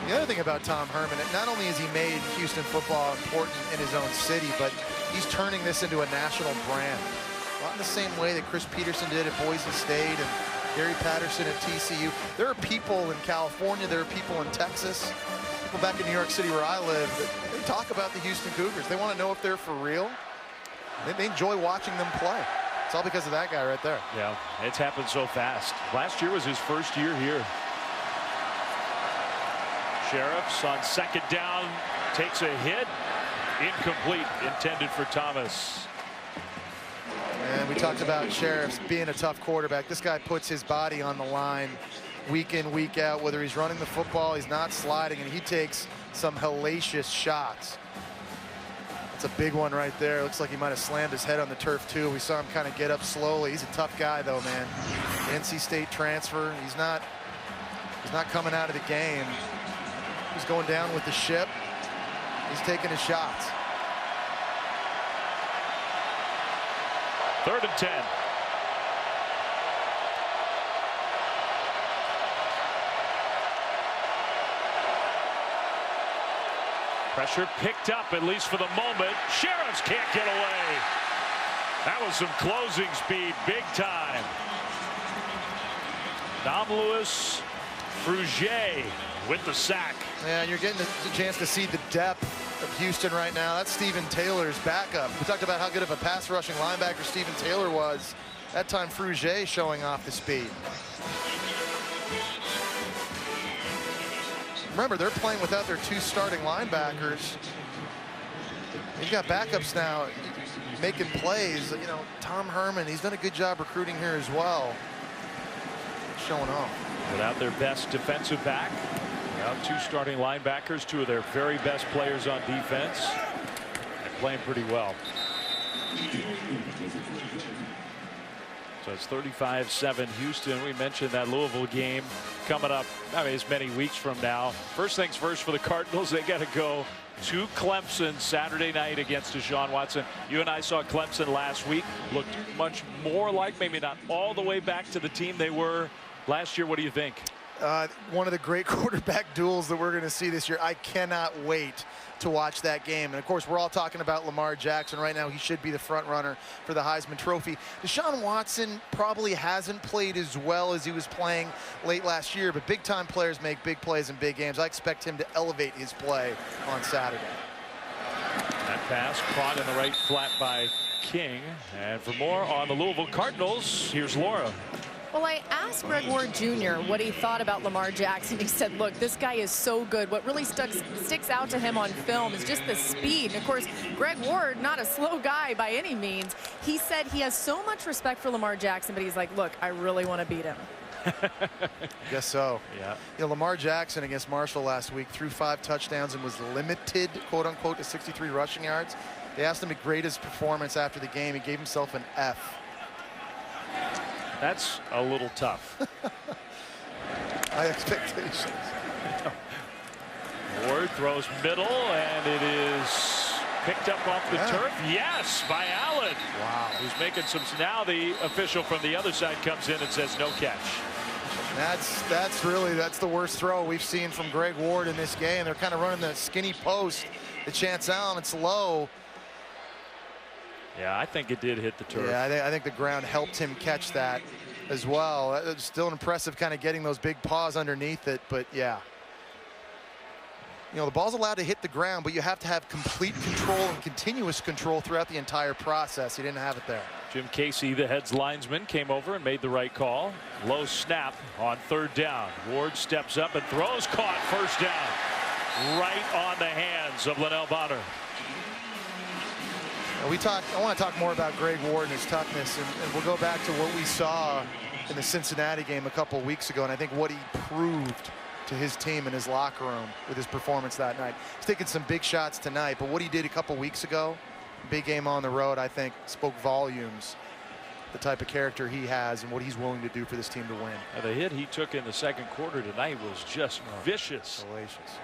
The other thing about Tom Herman, not only has he made Houston football important in his own city, but he's turning this into a national brand. Not in the same way that Chris Peterson did at Boise State and Gary Patterson at TCU. There are people in California, there are people in Texas, people back in New York City where I live, that they talk about the Houston Cougars. They want to know if they're for real. They enjoy watching them play. It's all because of that guy right there. Yeah, it's happened so fast. Last year was his first year here. Sheriffs on second down, takes a hit, incomplete, intended for Thomas. And we talked about Sheriffs being a tough quarterback. This guy puts his body on the line week in, week out. Whether he's running the football, he's not sliding, and he takes some hellacious shots. That's a big one right there. Looks like he might have slammed his head on the turf too. We saw him kind of get up slowly. He's a tough guy though, man. NC State transfer. He's not coming out of the game. He's going down with the ship. He's taking his shots. 3rd and 10. Pressure picked up, at least for the moment. Sheriffs can't get away. That was some closing speed, big time. Dom Lewis, Frugier with the sack. Yeah, and you're getting a chance to see the depth of Houston right now. That's Stephen Taylor's backup. We talked about how good of a pass rushing linebacker Stephen Taylor was. That time Frugier showing off the speed. Remember, they're playing without their 2 starting linebackers. They've got backups now making plays. Tom Herman, he's done a good job recruiting here as well. Showing off. Without their best defensive back, without 2 starting linebackers, 2 of their very best players on defense, and playing pretty well. So it's 35-7 Houston. We mentioned that Louisville game coming up, as many weeks from now. First things first for the Cardinals, they got to go to Clemson Saturday night against Deshaun Watson. You and I saw Clemson last week. Looked much more like, maybe not all the way back to the team they were last year. What do you think? One of the great quarterback duels that we're going to see this year. I cannot wait to watch that game. And of course, we're all talking about Lamar Jackson right now. He should be the front runner for the Heisman Trophy. Deshaun Watson probably hasn't played as well as he was playing late last year, but big time players make big plays in big games. I expect him to elevate his play on Saturday. That pass caught in the right flat by King. And for more on the Louisville Cardinals, here's Laura. Well, I asked Greg Ward Jr. what he thought about Lamar Jackson. He said, look, this guy is so good. What really sticks out to him on film is just the speed. And of course, Greg Ward, not a slow guy by any means. He said he has so much respect for Lamar Jackson, but he's like, look, I really want to beat him. Guess so. Yeah. You know, Lamar Jackson against Marshall last week threw 5 touchdowns and was limited, quote unquote, to 63 rushing yards. They asked him to grade his performance after the game. He gave himself an F. That's a little tough. High expectations. Ward throws middle, and it is picked up off the turf. Yes, by Allen. Wow. Who's making some. Now the official from the other side comes in and says no catch. That's the worst throw we've seen from Greg Ward in this game. They're kind of running the skinny post. The Chance Allen, it's low. Yeah, I think it did hit the turf. Yeah, I think the ground helped him catch that as well. It's still impressive kind of getting those big paws underneath it, but yeah. You know, the ball's allowed to hit the ground, but you have to have complete control and continuous control throughout the entire process. He didn't have it there. Jim Casey, the heads linesman, came over and made the right call. Low snap on 3rd down. Ward steps up and throws, caught, 1st down. Right on the hands of Linnell Bonner. I want to talk more about Greg Ward and his toughness, and we'll go back to what we saw in the Cincinnati game a couple of weeks ago, and I think what he proved to his team in his locker room with his performance that night. He's taking some big shots tonight, but what he did a couple weeks ago, big game on the road, I think spoke volumes. The type of character he has and what he's willing to do for this team to win. The hit he took in the 2nd quarter tonight was just vicious. Delicious.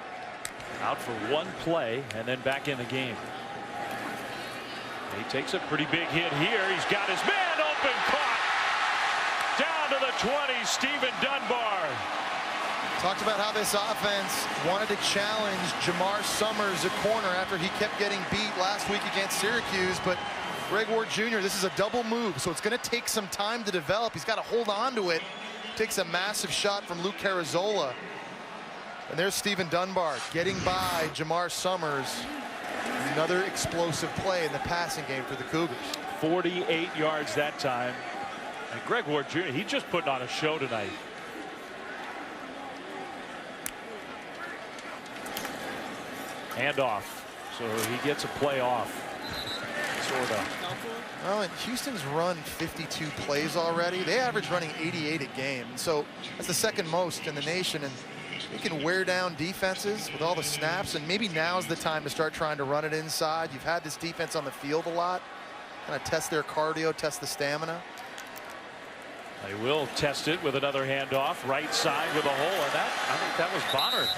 Out for 1 play and then back in the game. He takes a pretty big hit here. He's got his man open, caught. Down to the 20, Stephen Dunbar. Talked about how this offense wanted to challenge Jamar Summers at corner after he kept getting beat last week against Syracuse, but Greg Ward Jr., this is a double move, so it's going to take some time to develop. He's got to hold on to it. Takes a massive shot from Luke Carazola. And there's Stephen Dunbar getting by Jamar Summers. Another explosive play in the passing game for the Cougars. 48 yards that time. And Greg Ward Jr., he's just putting on a show tonight. Handoff. So he gets a play off. Sort of. Well, and Houston's run 52 plays already. They average running 88 a game. So that's the 2nd most in the nation. And they can wear down defenses with all the snaps, and maybe now's the time to start trying to run it inside. You've had this defense on the field a lot. Kind of test their cardio, test the stamina. They will test it with another handoff, right side with a hole, and I think that was Bonner.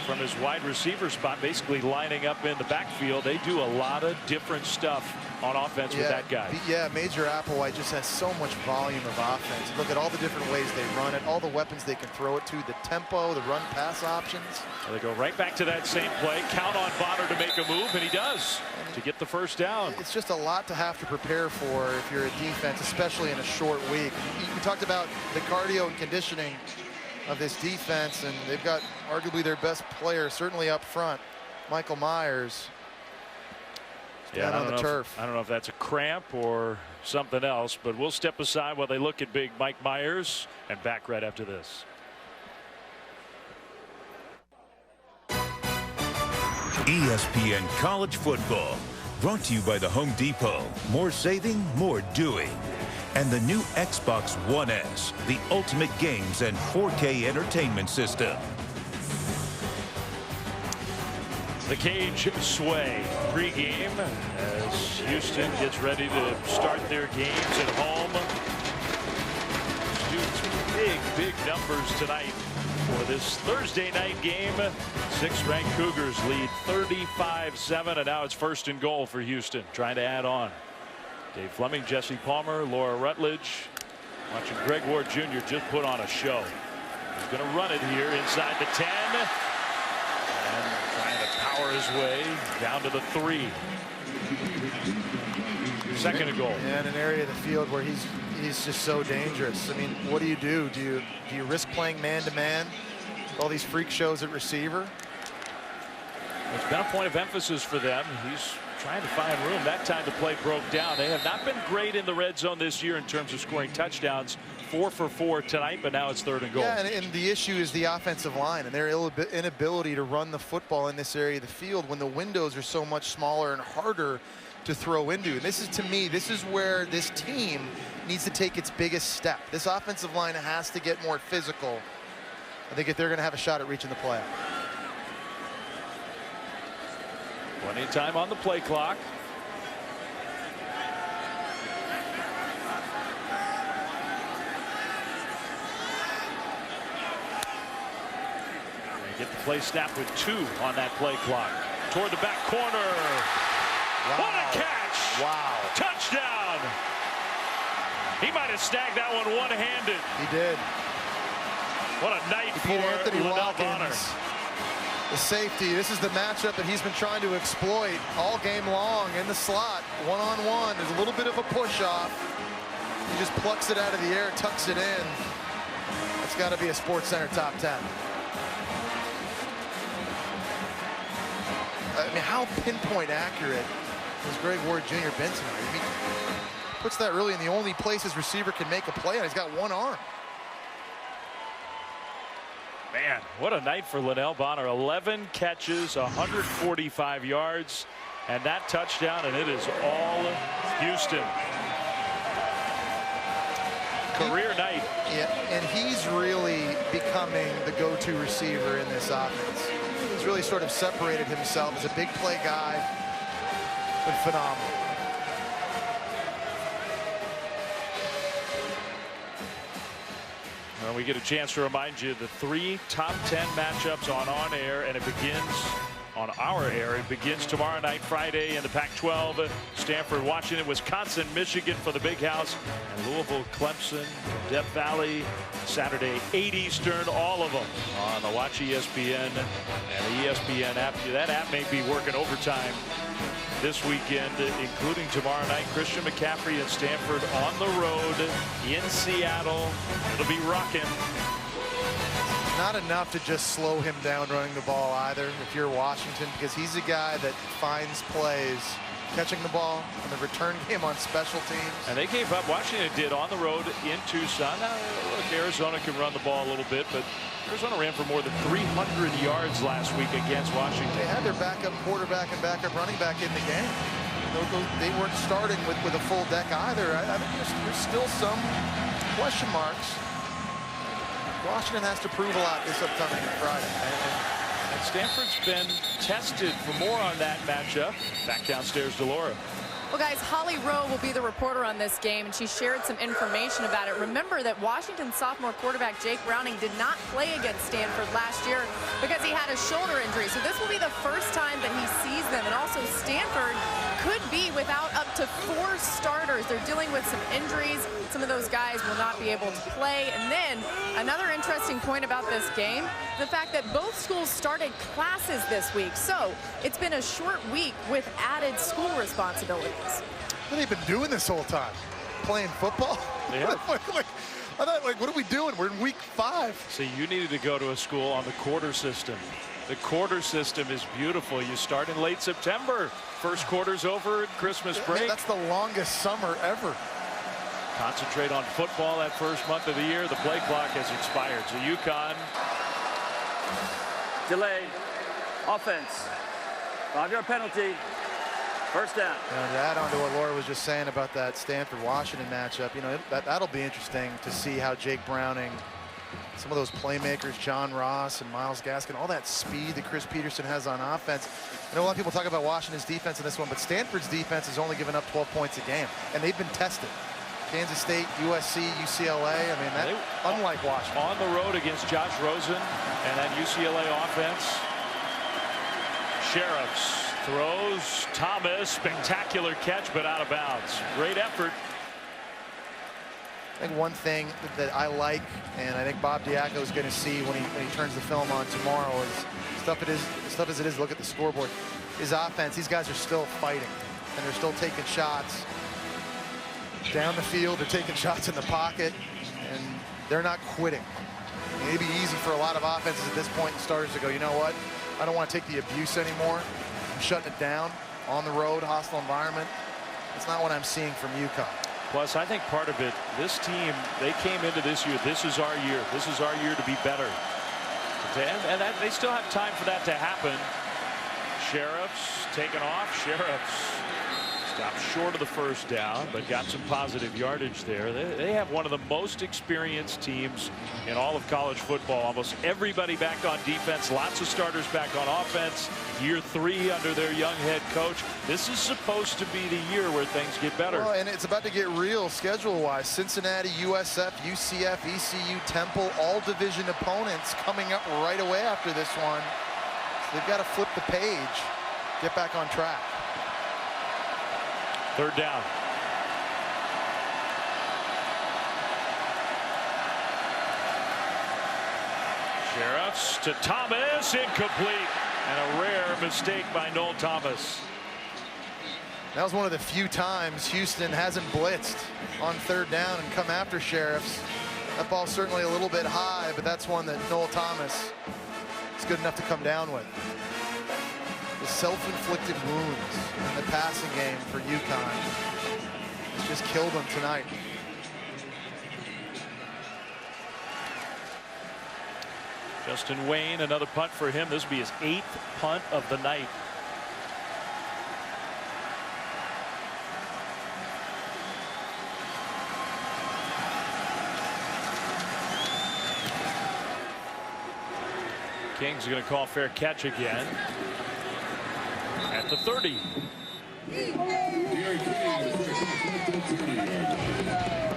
From his wide receiver spot, basically lining up in the backfield. They do a lot of different stuff on offense with that guy. Yeah, Major Applewhite just has so much volume of offense. Look at all the different ways they run it, all the weapons they can throw it to, the tempo, the run pass options. They go right back to that same play. Count on Bonner to make a move, and he does to get the 1st down. It's just a lot to have to prepare for if you're a defense, especially in a short week. We talked about the cardio and conditioning of this defense, and they've got arguably their best player, certainly up front, Michael Myers. Down on the turf. I don't know if that's a cramp or something else, but we'll step aside while they look at big Mike Myers and back right after this. ESPN College Football, brought to you by the Home Depot. More saving, more doing. And the new Xbox One S, the ultimate games and 4K entertainment system. The cage sway pregame as Houston gets ready to start their games at home. Students, big numbers tonight. for this Thursday night game. 6th-ranked Cougars lead 35-7, and now it's 1st and goal for Houston, trying to add on. Dave Fleming, Jesse Palmer, Laura Rutledge. Watching Greg Ward Jr. just put on a show. He's going to run it here inside the 10. And trying to power his way down to the 3. 2nd and goal. Yeah, in an area of the field where he's just so dangerous. I mean, what do you do? Do you risk playing man-to-man? All these freak shows at receiver? It's been a point of emphasis for them. He's trying to find room. That time the play broke down. They have not been great in the red zone this year in terms of scoring touchdowns. 4 for 4 tonight, but now it's 3rd and goal. Yeah, and the issue is the offensive line and their inability to run the football in this area of the field when the windows are so much smaller and harder to throw into. And this is, to me, this is where this team needs to take its biggest step. This offensive line has to get more physical, I think, if they're going to have a shot at reaching the playoff. Plenty of time on the play clock. They get the play snap with 2 on that play clock. Toward the back corner. Wow. What a catch! Wow. Touchdown! He might have snagged that one one-handed. He did. What a night for Anthony Linnell Bonner. The safety, this is the matchup that he's been trying to exploit all game long in the slot. One-on-one, there's a little bit of a push-off. He just plucks it out of the air, tucks it in. It's got to be a SportsCenter top 10. I mean, how pinpoint accurate has Greg Ward Jr. been tonight? I mean, puts that really in the only place his receiver can make a play on. He's got one arm. Man, what a night for Linnell Bonner. 11 catches, 145 yards, and that touchdown, and it is all Houston. Career night. Yeah, and he's really becoming the go-to receiver in this offense. He's really sort of separated himself as a big play guy, but phenomenal. Well, we get a chance to remind you the 3 top 10 matchups on air, and it begins on our air. It begins tomorrow night, Friday, in the Pac-12. Stanford, Washington, Wisconsin, Michigan for the Big House, and Louisville, Clemson, Death Valley, Saturday, 8 Eastern, all of them on the Watch ESPN and the ESPN app. That app may be working overtime this weekend, including tomorrow night. Christian McCaffrey and Stanford on the road in Seattle. It'll be rocking. Not enough to just slow him down running the ball either if you're Washington, because he's a guy that finds plays catching the ball in the return game on special teams. And they gave up. Washington did on the road in Tucson. Now, look, Arizona can run the ball a little bit, but Arizona ran for more than 300 yards last week against Washington. They had their backup quarterback and backup running back in the game. They weren't starting with a full deck either. I think there's still some question marks. Washington has to prove a lot this upcoming Friday. And Stanford's been tested for more on that matchup. Back downstairs to Laura. Well, guys, Holly Rowe will be the reporter on this game, and she shared some information about it. Remember that Washington sophomore quarterback Jake Browning did not play against Stanford last year because he had a shoulder injury. So this will be the first time that he sees them. And also Stanford could be without up to 4 starters. They're dealing with some injuries. Some of those guys will not be able to play. And then another interesting point about this game, the fact that both schools started classes this week. So it's been a short week with added school responsibilities. What have they been doing this whole time? Playing football? Yeah. I thought, what are we doing? We're in week 5. So you needed to go to a school on the quarter system. The quarter system is beautiful. You start in late September. First quarter's over at Christmas break. That's the longest summer ever. Concentrate on football that first month of the year. The play clock has expired. So UConn. Delayed. Offense. 5-yard penalty. First down. And to add on to what Laura was just saying about that Stanford-Washington matchup, you know, that'll be interesting to see how Jake Browning, some of those playmakers, John Ross and Myles Gaskin, all that speed that Chris Peterson has on offense. I know a lot of people talk about Washington's defense in this one, but Stanford's defense has only given up 12 points a game, and they've been tested. Kansas State, USC, UCLA. I mean, that unlike Washington. On the road against Josh Rosen and that UCLA offense. Sheriffs throws. Thomas, spectacular catch, but out of bounds. Great effort. I think one thing that I like, and I think Bob Diaco is going to see when he turns the film on tomorrow, is stuff as it is. Look at the scoreboard. His offense, these guys are still fighting, and they're still taking shots down the field. They're taking shots in the pocket, and they're not quitting. It'd be easy for a lot of offenses at this point and starters to go, you know what? I don't want to take the abuse anymore. I'm shutting it down on the road, hostile environment. That's not what I'm seeing from UConn. Plus, I think part of it, this team, they came into this year, this is our year. This is our year to be better. And they still have time for that to happen. Sheriffs taken off. Sheriffs stopped short of the first down, but got some positive yardage there. They have one of the most experienced teams in all of college football. Almost everybody back on defense. Lots of starters back on offense. Year 3 under their young head coach. This is supposed to be the year where things get better. Well, and it's about to get real schedule-wise. Cincinnati, USF, UCF, ECU, Temple, all division opponents coming up right away after this one. So they've got to flip the page, get back on track. Third down. Sheriffs to Thomas, incomplete, and a rare mistake by Noel Thomas. That was one of the few times Houston hasn't blitzed on third down and come after Sheriffs. That ball's certainly a little bit high, but that's one that Noel Thomas is good enough to come down with. The self-inflicted wounds in the passing game for UConn. It's just killed them tonight. Justin Wayne, another punt for him. This will be his 8th punt of the night. Kings are going to call fair catch again. At the 30.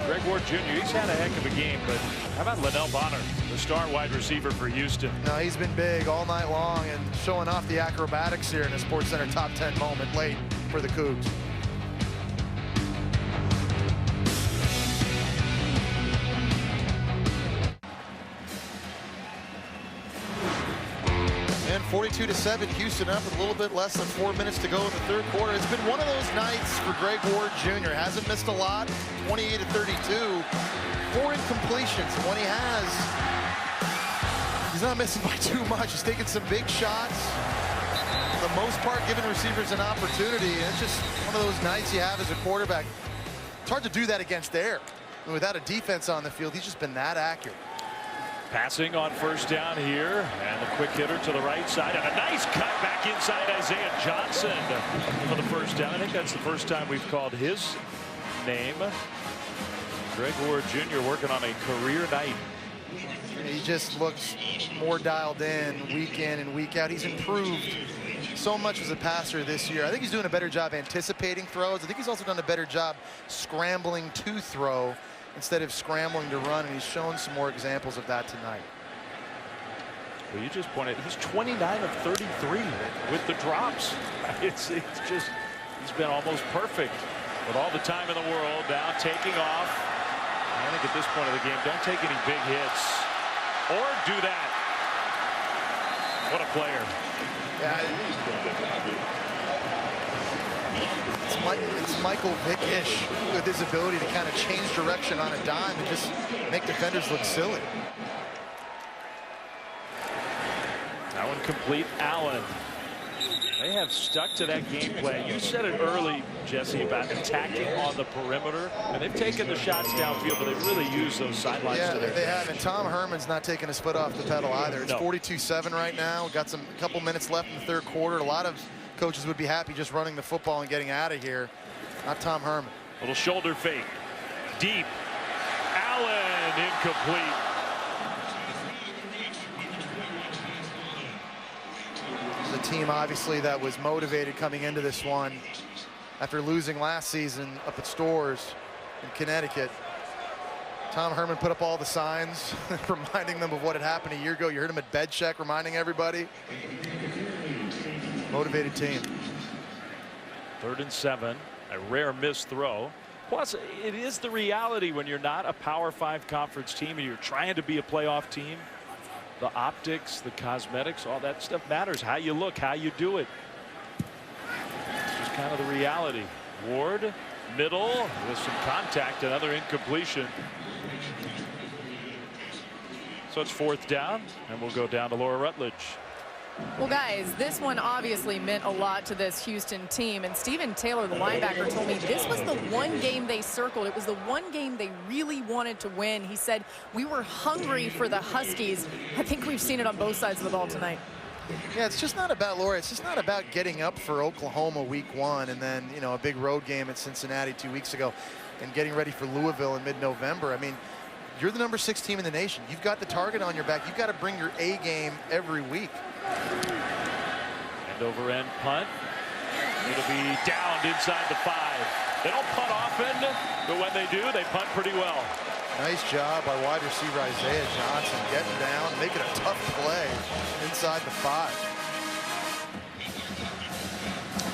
Greg Ward Jr., he's had a heck of a game, but how about Linnell Bonner, the star wide receiver for Houston? No, he's been big all night long and showing off the acrobatics here in a SportsCenter top 10 moment late for the Cougs. And 42-7, Houston up with a little bit less than 4 minutes to go in the third quarter. It's been one of those nights for Greg Ward Jr. Hasn't missed a lot, 28-32, 4 incompletions. When he has, he's not missing by too much. He's taking some big shots. For the most part, giving receivers an opportunity. And it's just one of those nights you have as a quarterback. It's hard to do that against air. And without a defense on the field, he's just been that accurate. Passing on first down here, and the quick hitter to the right side, and a nice cut back inside Isaiah Johnson for the first down. I think that's the first time we've called his name. Greg Ward Jr. working on a career night. He just looks more dialed in and week out. He's improved so much as a passer this year. I think he's doing a better job anticipating throws. I think he's also done a better job scrambling to throw instead of scrambling to run, and he's shown some more examples of that tonight. Well, you just pointed, he's 29 of 33 with the drops. It's just, he's been almost perfect with all the time in the world. Now taking off. I think at this point of the game, don't take any big hits or do that. What a player. It's Michael Vick-ish with his ability to kind of change direction on a dime and just make defenders look silly. That one complete. Allen. They have stuck to that game plan. You said it early, Jesse, about attacking on the perimeter, and they've taken the shots downfield, but they've really used those sidelines to their they have, and Tom Herman's not taking his foot off the pedal either. It's 42-7 right now. Got a couple minutes left in the third quarter. A lot of coaches would be happy just running the football and getting out of here. Not Tom Herman. Little shoulder fake. Deep. Allen incomplete. The team obviously that was motivated coming into this one after losing last season up at Storrs in Connecticut. Tom Herman put up all the signs reminding them of what had happened a year ago. You heard him at bed check reminding everybody. Motivated team. 3rd and 7, a rare missed throw. Plus, it is the reality when you're not a Power 5 conference team and you're trying to be a playoff team. The optics, the cosmetics, all that stuff matters. How you look, how you do it. It's just kind of the reality. Ward, middle with some contact, another incompletion. So it's 4th down, and we'll go down to Laura Rutledge. Well, guys, this one obviously meant a lot to this Houston team. And Stephen Taylor, the linebacker, told me this was the one game they circled. It was the one game they really wanted to win. He said, we were hungry for the Huskies. I think we've seen it on both sides of the ball tonight. Yeah, it's just not about, Laura, it's just not about getting up for Oklahoma week 1 and then, you know, a big road game at Cincinnati 2 weeks ago and getting ready for Louisville in mid-November. I mean, you're the number 6 team in the nation. You've got the target on your back. You've got to bring your A game every week. End over end punt. It'll be downed inside the 5. They don't punt often, but when they do, they punt pretty well. Nice job by wide receiver Isaiah Johnson getting down, making a tough play inside the 5.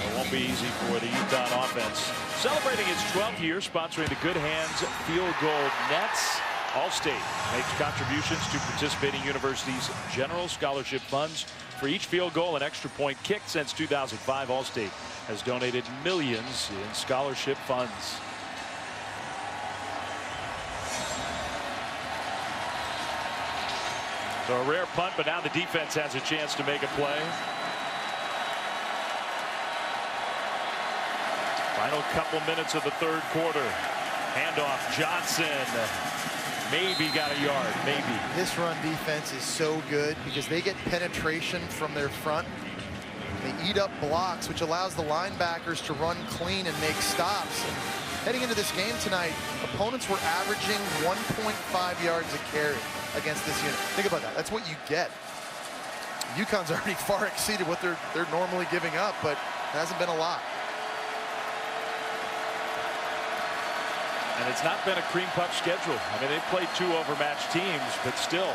It won't be easy for the UConn offense. Celebrating its 12th year, sponsoring the Good Hands Field Goal Nets. Allstate makes contributions to participating universities' general scholarship funds. For each field goal and extra point kick since 2005, Allstate has donated millions in scholarship funds. So a rare punt, but now the defense has a chance to make a play. Final couple minutes of the 3rd quarter. Handoff, Johnson. Maybe got a yard, maybe. This run defense is so good because they get penetration from their front. They eat up blocks, which allows the linebackers to run clean and make stops. And heading into this game tonight, opponents were averaging 1.5 yards a carry against this unit. Think about that. That's what you get. UConn's already far exceeded what they're normally giving up, but it hasn't been a lot. And it's not been a cream puff schedule. I mean, they've played 2 overmatched teams, but still.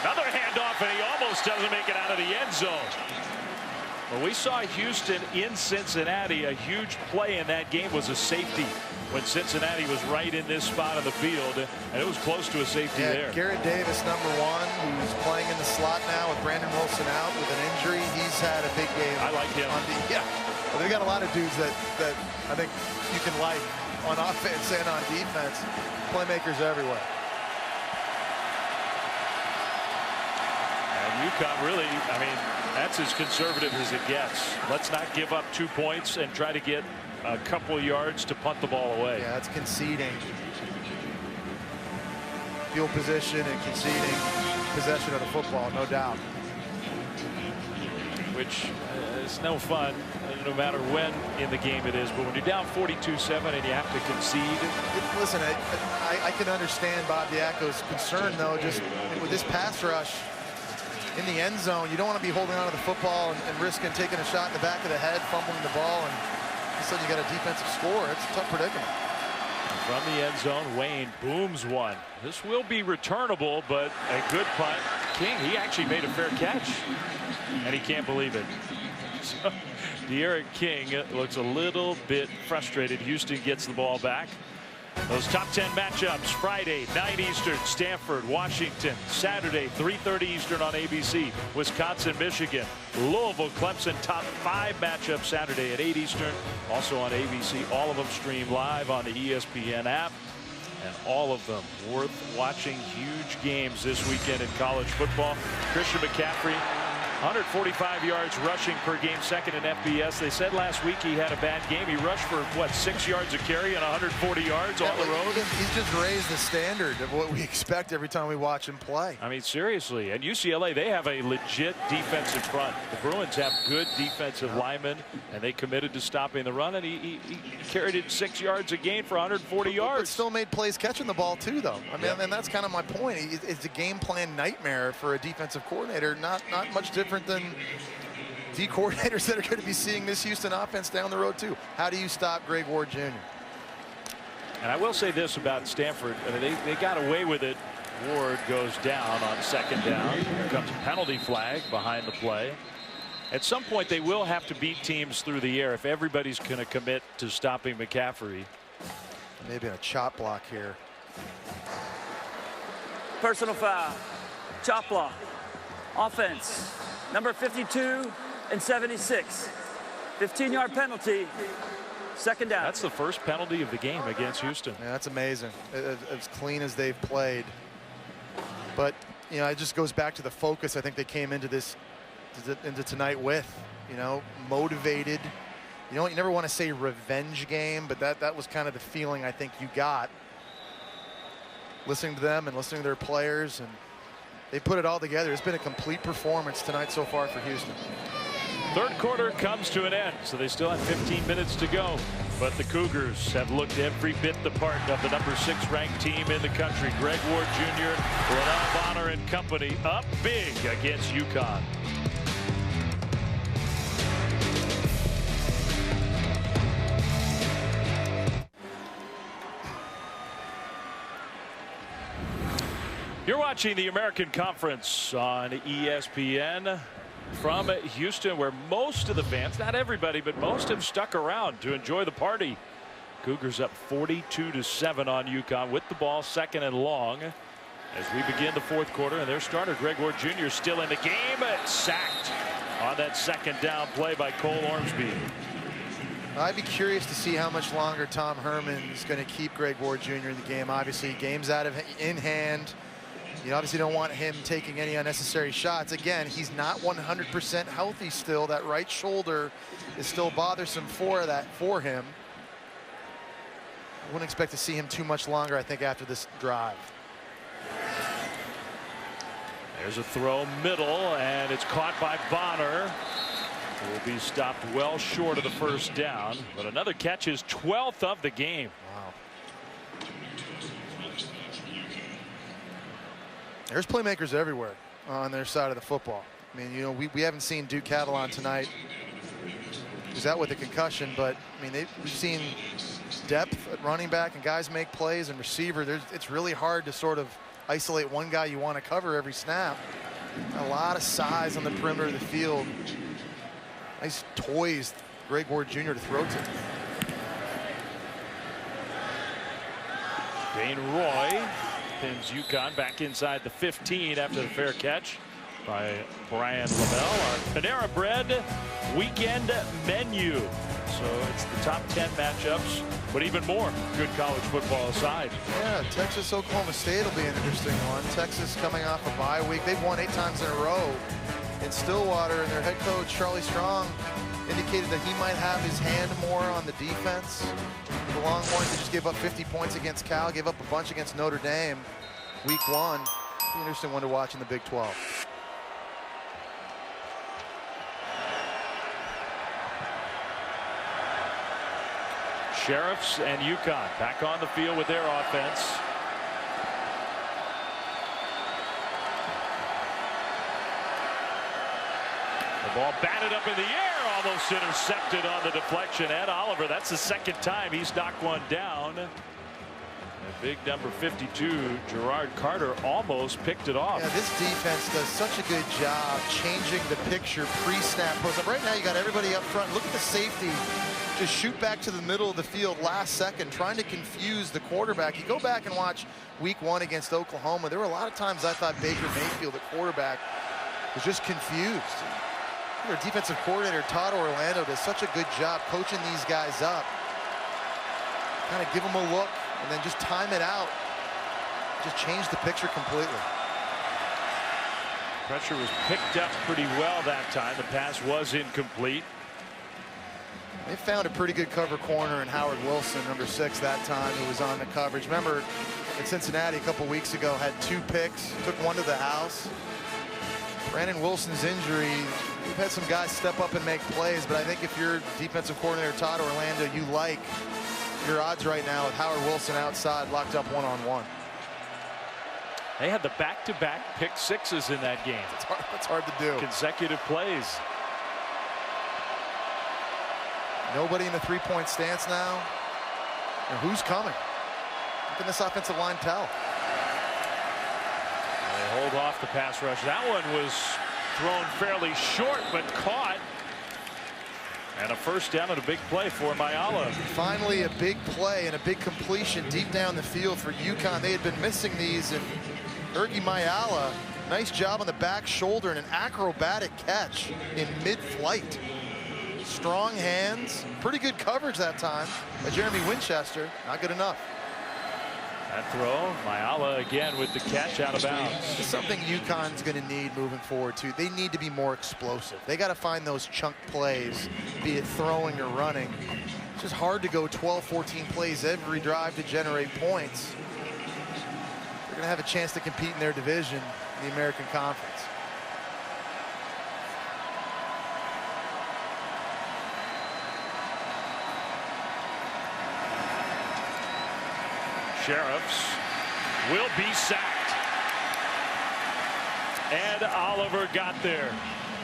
Another handoff, and he almost doesn't make it out of the end zone. Well, we saw Houston in Cincinnati. A huge play in that game was a safety when Cincinnati was right in this spot of the field, and it was close to a safety there. Garrett Davis, #1, who's playing in the slot now with Brandon Wilson out with an injury. He's had a big game. I like him. Well, they've got a lot of dudes that I think you can like on offense and on defense. Playmakers everywhere. And UConn really, I mean, that's as conservative as it gets. Let's not give up 2 points and try to get a couple yards to punt the ball away. Yeah, that's conceding field position and conceding possession of the football, no doubt. Which is no fun, no matter when in the game it is. But when you're down 42-7 and you have to concede. Listen, I can understand Bob Diaco's concern, though, just with this pass rush in the end zone. You don't want to be holding on to the football and risking taking a shot in the back of the head, fumbling the ball, and all of a sudden you got a defensive score. It's a tough predicament. From the end zone, Wayne booms one. This will be returnable, but a good punt. King, he actually made a fair catch, and he can't believe it. So, De'Aaron King looks a little bit frustrated. Houston gets the ball back. Those top 10 matchups Friday 9 Eastern, Stanford, Washington. Saturday 3:30 Eastern on ABC, Wisconsin, Michigan. Louisville, Clemson. Top 5 matchups Saturday at 8 Eastern, also on ABC. All of them stream live on the ESPN app, and all of them worth watching. Huge games this weekend in college football. Christian McCaffrey, 145 yards rushing per game, second in FBS. They said last week he had a bad game. He rushed for, what, 6 yards a carry and 140 yards on the road? He's just raised the standard of what we expect every time we watch him play. I mean, seriously. And UCLA, they have a legit defensive front. The Bruins have good defensive linemen, and they committed to stopping the run, and he carried it 6 yards a gain for 140 yards. But still made plays catching the ball, too, though. I mean, and that's kind of my point. It's a game plan nightmare for a defensive coordinator. Not much different than D coordinators that are going to be seeing this Houston offense down the road too. How do you stop Greg Ward Jr.? And I will say this about Stanford. I mean, they got away with it. Ward goes down on second down. Here comes a penalty flag behind the play. At some point, they will have to beat teams through the air if everybody's going to commit to stopping McCaffrey. Maybe a chop block here. Personal foul. Chop block. Offense. Number 52 and 76. 15-yard penalty. Second down. That's the first penalty of the game against Houston. Yeah, that's amazing. As clean as they've played. But, you know, it just goes back to the focus I think they came into tonight with, you know, motivated. You never want to say revenge game, but that was kind of the feeling I think you got listening to them and listening to their players, and they put it all together. It's been a complete performance tonight so far for Houston. Third quarter comes to an end, so they still have 15 minutes to go. But the Cougars have looked every bit the part of the number 6 ranked team in the country. Greg Ward Jr., Lenal Bonner and company up big against UConn. You're watching the American Conference on ESPN from Houston, where most of the fans, not everybody, but most have stuck around to enjoy the party. Cougars up 42-7 on UConn with the ball second and long as we begin the fourth quarter, and their starter Greg Ward Jr. still in the game, sacked on that second down play by Cole Ormsby. I'd be curious to see how much longer Tom Herman is going to keep Greg Ward Jr. in the game. Obviously, game's in hand. You obviously don't want him taking any unnecessary shots. Again, he's not 100% healthy still. That right shoulder is still bothersome for him. I wouldn't expect to see him too much longer, I think, after this drive. There's a throw middle, and it's caught by Bonner. Will be stopped well short of the first down, but another catch, his 12th of the game. Wow. There's playmakers everywhere on their side of the football. I mean, you know, we haven't seen Duke Catalon tonight. He's out with a concussion, but I mean, we've seen depth at running back and guys make plays, and receiver. It's really hard to sort of isolate one guy you want to cover every snap. A lot of size on the perimeter of the field. Nice toys, Greg Ward Jr. to throw to. Dane Roy pins UConn back inside the 15 after the fair catch by Brian Lavelle. Our Panera Bread weekend menu. So it's the top 10 matchups, but even more good college football aside. Yeah, Texas-Oklahoma State will be an interesting one. Texas coming off a bye week. They've won 8 times in a row in Stillwater, and their head coach, Charlie Strong, indicated that he might have his hand more on the defense. The Longhorns, they just gave up 50 points against Cal, gave up a bunch against Notre Dame week 1. Be an interesting one to watch in the Big 12. Sheriffs and UConn back on the field with their offense. The ball batted up in the air, almost intercepted on the deflection. Ed Oliver, that's the second time he's knocked one down. And big number 52, Gerard Carter, almost picked it off. Yeah, this defense does such a good job changing the picture pre-snap post-up. Right now you got everybody up front. Look at the safety. Just shoot back to the middle of the field last second, trying to confuse the quarterback. You go back and watch week 1 against Oklahoma. There were a lot of times I thought Baker Mayfield, at quarterback, was just confused. Their defensive coordinator, Todd Orlando, does such a good job coaching these guys up. Kind of give them a look and then just time it out. Just change the picture completely. Pressure was picked up pretty well that time. The pass was incomplete. They found a pretty good cover corner in Howard Wilson, number 6 that time, who was on the coverage. Remember, in Cincinnati a couple weeks ago, had 2 picks, took 1 to the house. Brandon Wilson's injury, we've had some guys step up and make plays, but I think if you're defensive coordinator Todd Orlando, you like your odds right now with Howard Wilson outside, locked up one-on-one. They had the back-to-back pick sixes in that game. That's hard to do. Consecutive plays. Nobody in the three-point stance now. And who's coming? How can this offensive line tell? They hold off the pass rush. That one was thrown fairly short, but caught. And a first down and a big play for Mayala. Finally a big play and a big completion deep down the field for UConn. They had been missing these, and Ergi Mayala, nice job on the back shoulder and an acrobatic catch in mid-flight. Strong hands, pretty good coverage that time by Jeremy Winchester. Not good enough. That throw, Mayala again with the catch out of bounds. It's something UConn's going to need moving forward too. They need to be more explosive. They got to find those chunk plays, be it throwing or running. It's just hard to go 12, 14 plays every drive to generate points. They're going to have a chance to compete in their division in the American Conference. Sheriffs will be sacked. And Oliver got there.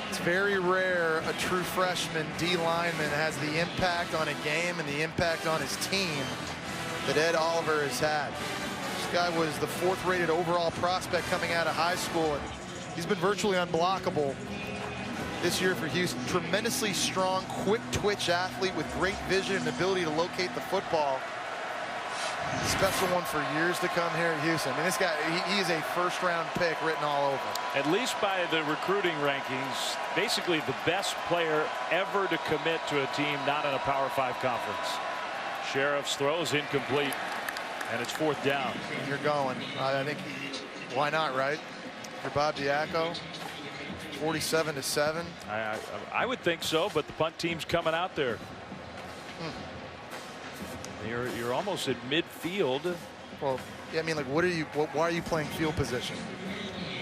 It's very rare a true freshman D lineman has the impact on a game and the impact on his team that Ed Oliver has had. This guy was the 4th rated overall prospect coming out of high school, and he's been virtually unblockable this year for Houston. Tremendously strong, quick twitch athlete with great vision and ability to locate the football. Special one for years to come here at Houston. I mean, this guy, he is a first-round pick written all over. At least by the recruiting rankings, basically the best player ever to commit to a team not in a Power 5 conference. Sheriff's throw is incomplete, and it's 4th down. You're going. I think, why not, right? For Bob Diaco, 47-7. I would think so, but the punt team's coming out there. You're almost at midfield. Well, yeah, I mean, like, why are you playing field position?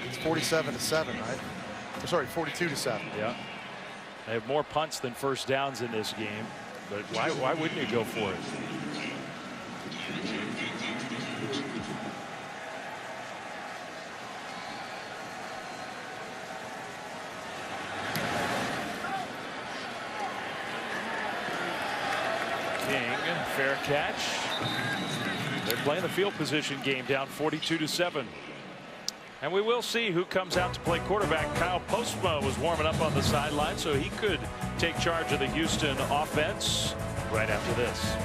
It's 47-7, right? Or sorry, 42-7. Yeah. They have more punts than first downs in this game, but why wouldn't you go for it? Fair catch. They're playing the field position game down 42-7. And we will see who comes out to play quarterback. Kyle Postma was warming up on the sideline, so he could take charge of the Houston offense right after this.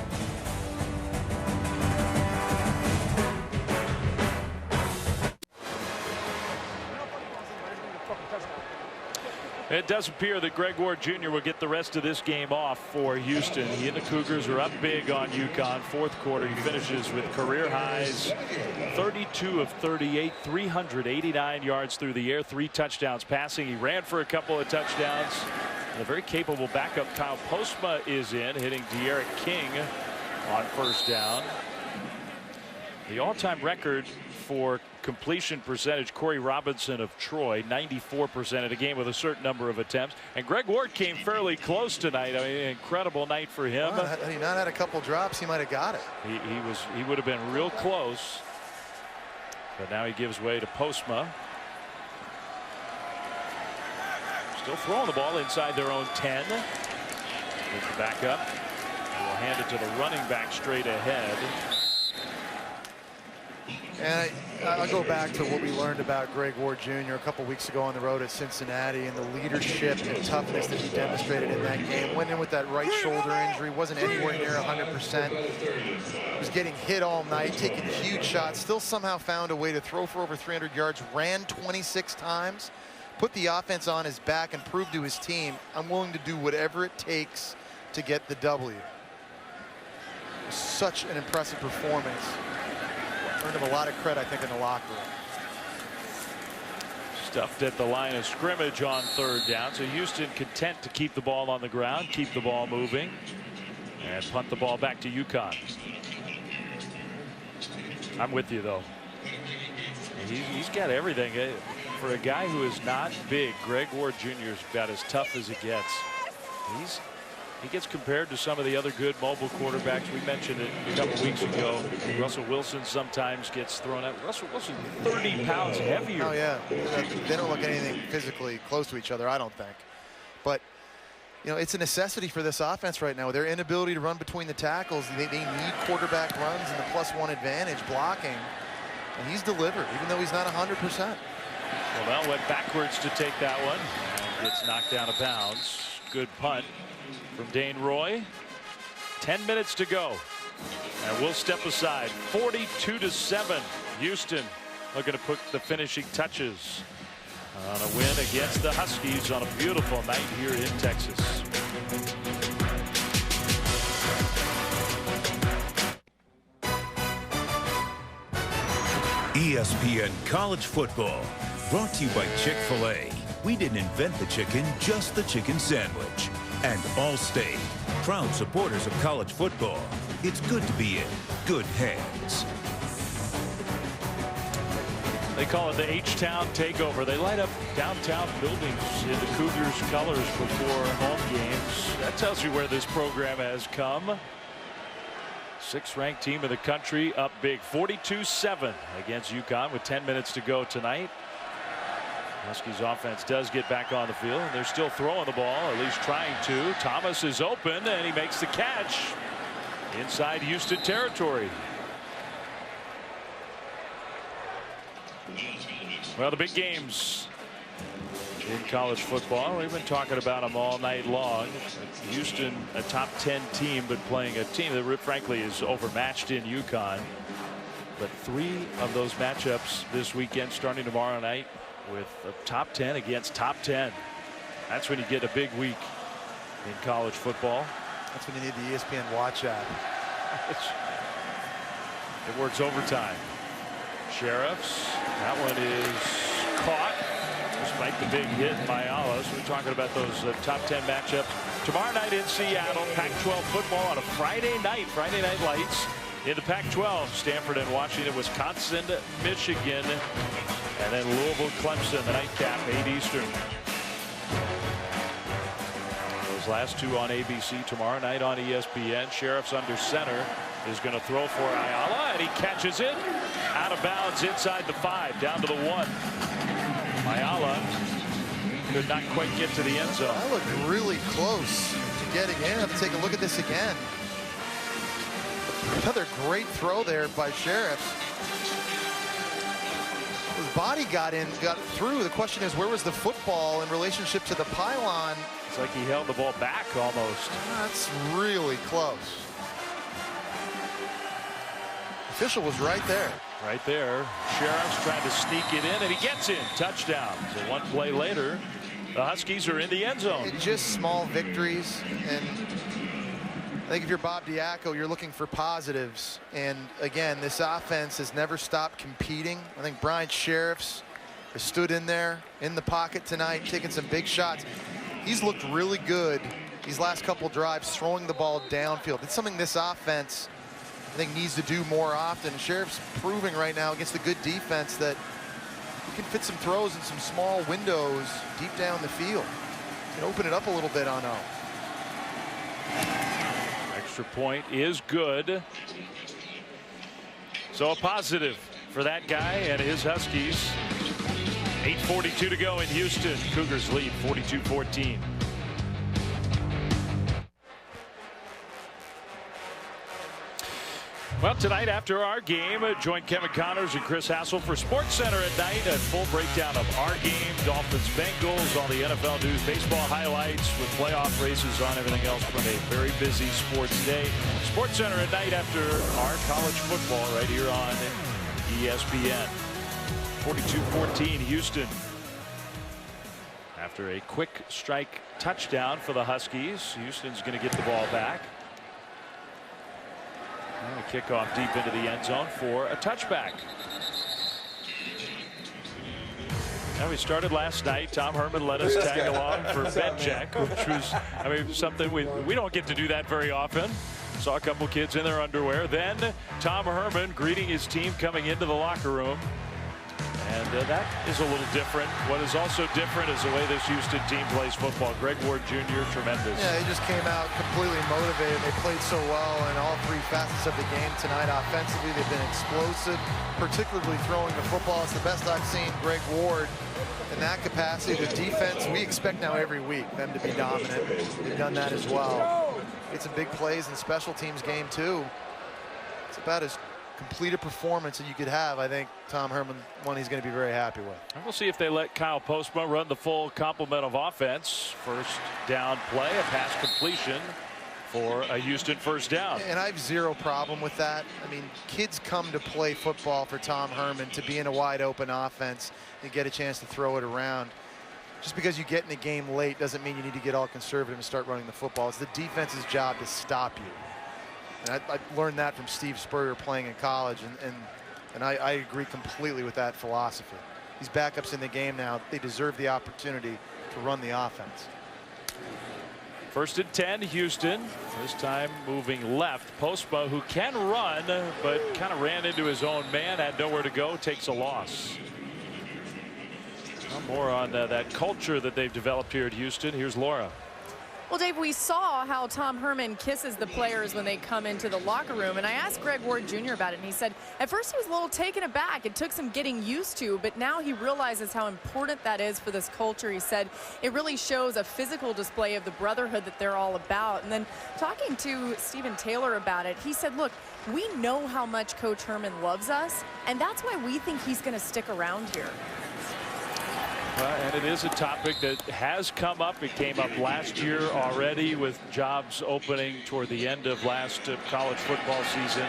It does appear that Greg Ward Jr. will get the rest of this game off for Houston. He and the Cougars are up big on UConn. 4th quarter, he finishes with career highs, 32 of 38, 389 yards through the air, 3 touchdowns passing. He ran for a couple of touchdowns. And a very capable backup, Kyle Postma, is in, hitting De'Aaron King on first down. The all-time record for completion percentage, Corey Robinson of Troy, 94% of the game with a certain number of attempts. And Greg Ward came fairly close tonight. I mean, an incredible night for him. Well, had he not had a couple drops, he might have got it. He would have been real close. But now he gives way to Postma. Still throwing the ball inside their own 10. With the backup. We'll hand it to the running back straight ahead. And I'll go back to what we learned about Greg Ward Jr. a couple weeks ago on the road at Cincinnati, and the leadership and toughness that he demonstrated in that game. Went in with that right shoulder injury, wasn't anywhere near 100%. Was getting hit all night, taking huge shots, still somehow found a way to throw for over 300 yards, ran 26 times, put the offense on his back, and proved to his team, I'm willing to do whatever it takes to get the W. Such an impressive performance. Earned him a lot of credit, I think, in the locker room. Stuffed at the line of scrimmage on 3rd down. So Houston content to keep the ball on the ground, keep the ball moving, and punt the ball back to UConn. I'm with you, though. He's got everything. For a guy who is not big, Greg Ward Jr. is about as tough as it gets. He gets compared to some of the other good mobile quarterbacks. We mentioned it a couple weeks ago. Russell Wilson sometimes gets thrown out. Russell Wilson 30 pounds heavier. Oh, yeah. They don't look anything physically close to each other, I don't think. But you know, it's a necessity for this offense right now. Their inability to run between the tackles, they need quarterback runs and the +1 advantage blocking. And he's delivered, even though he's not 100%. Well, Bell went backwards to take that one. And gets knocked out of bounds. Good punt from Dane Roy. 10 minutes to go. And we'll step aside. 42-7. Houston looking to put the finishing touches on a win against the Huskies on a beautiful night here in Texas. ESPN College Football, brought to you by Chick-fil-A. We didn't invent the chicken, just the chicken sandwich. And Allstate, proud supporters of college football. It's good to be in good hands. They call it the H-Town takeover. They light up downtown buildings in the Cougars colors before home games. That tells you where this program has come. 6th ranked team in the country, up big 42-7 against UConn with 10 minutes to go tonight. Huskies offense does get back on the field, and they're still throwing the ball, at least trying to. Thomas is open, and he makes the catch inside Houston territory. Well, the big games in college football, we've been talking about them all night long. Houston, a top 10 team, but playing a team that frankly is overmatched in UConn. But 3 of those matchups this weekend, starting tomorrow night, with a top 10 against top 10. That's when you get a big week in college football. That's when you need the ESPN Watch app. It works overtime. Sheriffs, that one is caught despite the big hit by Ayala. So we're talking about those top 10 matchups tomorrow night in Seattle. Pac-12 football on a Friday night lights in the Pac-12. Stanford and Washington, Wisconsin, Michigan, and then Louisville, Clemson, the nightcap, 8 Eastern. Those last 2 on ABC tomorrow night on ESPN. Sheriffs under center is going to throw for Ayala, and he catches it out of bounds inside the 5, down to the 1. Ayala could not quite get to the end zone. I looked really close to getting in. Let's take a look at this again. Another great throw there by Sheriffs. His body got through. The question is, where was the football in relationship to the pylon? It's like he held the ball back almost. That's really close. Official was right there. Right there. Sheriffs trying to sneak it in, and he gets in. Touchdown. So 1 play later, the Huskies are in the end zone. Just small victories, and I think if you're Bob Diaco, you're looking for positives. And again, this offense has never stopped competing. I think Bryant Sheriffs has stood in there in the pocket tonight, taking some big shots. He's looked really good these last couple drives, throwing the ball downfield. It's something this offense, I think, needs to do more often. Sheriff's proving right now against a good defense that you can fit some throws in some small windows deep down the field. You can open it up a little bit on O. Extra point is good. So a positive for that guy and his Huskies. 8:42 to go in Houston. Cougars lead 42-14. Well, tonight after our game, join Kevin Connors and Chris Hassel for SportsCenter at night. A full breakdown of our game, Dolphins, Bengals, all the NFL news, baseball highlights with playoff races on, everything else from a very busy sports day. SportsCenter at night after our college football right here on ESPN. 42-14 Houston. After a quick strike touchdown for the Huskies, Houston's going to get the ball back. And a kickoff deep into the end zone for a touchback. Now, we started last night. Tom Herman let us tag along for bed check, which was, I mean, something we don't get to do that very often. Saw a couple kids in their underwear. Then Tom Herman greeting his team coming into the locker room. And that is a little different. What is also different is the way this Houston team plays football. Greg Ward Jr., tremendous. Yeah, they just came out completely motivated. They played so well in all three facets of the game tonight. Offensively, they've been explosive, particularly throwing the football. It's the best I've seen Greg Ward in that capacity. The defense, we expect now every week them to be dominant. They've done that as well. Get some big plays in the special teams game, too. It's about as complete a performance that you could have. I think Tom Herman, one he's going to be very happy with. And we'll see if they let Kyle Postma run the full complement of offense. First down play, a pass completion for a Houston first down. And I have zero problem with that. I mean, kids come to play football for Tom Herman to be in a wide open offense and get a chance to throw it around. Just because you get in the game late doesn't mean you need to get all conservative and start running the football. It's the defense's job to stop you. And I learned that from Steve Spurrier playing in college, and I agree completely with that philosophy. These backups in the game now, they deserve the opportunity to run the offense. First and 10, Houston. This time moving left. Postma, who can run, but kind of ran into his own man, had nowhere to go, takes a loss. More on that culture that they've developed here at Houston. Here's Laura. Well, Dave, we saw how Tom Herman kisses the players when they come into the locker room, and I asked Greg Ward Jr. about it, and he said at first he was a little taken aback. It took some getting used to, but now he realizes how important that is for this culture. He said it really shows a physical display of the brotherhood that they're all about. And then talking to Stephen Taylor about it, he said, look, we know how much Coach Herman loves us, and that's why we think he's going to stick around here. And it is a topic that has come up. It came up last year already with jobs opening toward the end of last college football season.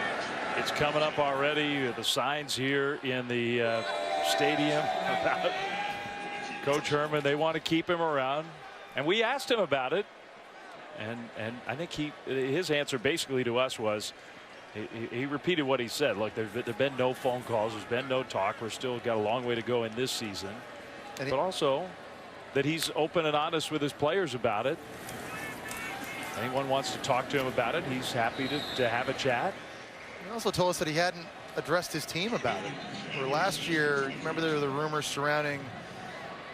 It's coming up already. The signs here in the stadium about Coach Herman. They want to keep him around. And we asked him about it. And I think his answer basically to us was he repeated what he said. Look, there've been no phone calls. There's been no talk. We're still got a long way to go in this season. But also that he's open and honest with his players about it. Anyone wants to talk to him about it, he's happy to have a chat. He also told us that he hadn't addressed his team about it. Where last year, remember there were the rumors surrounding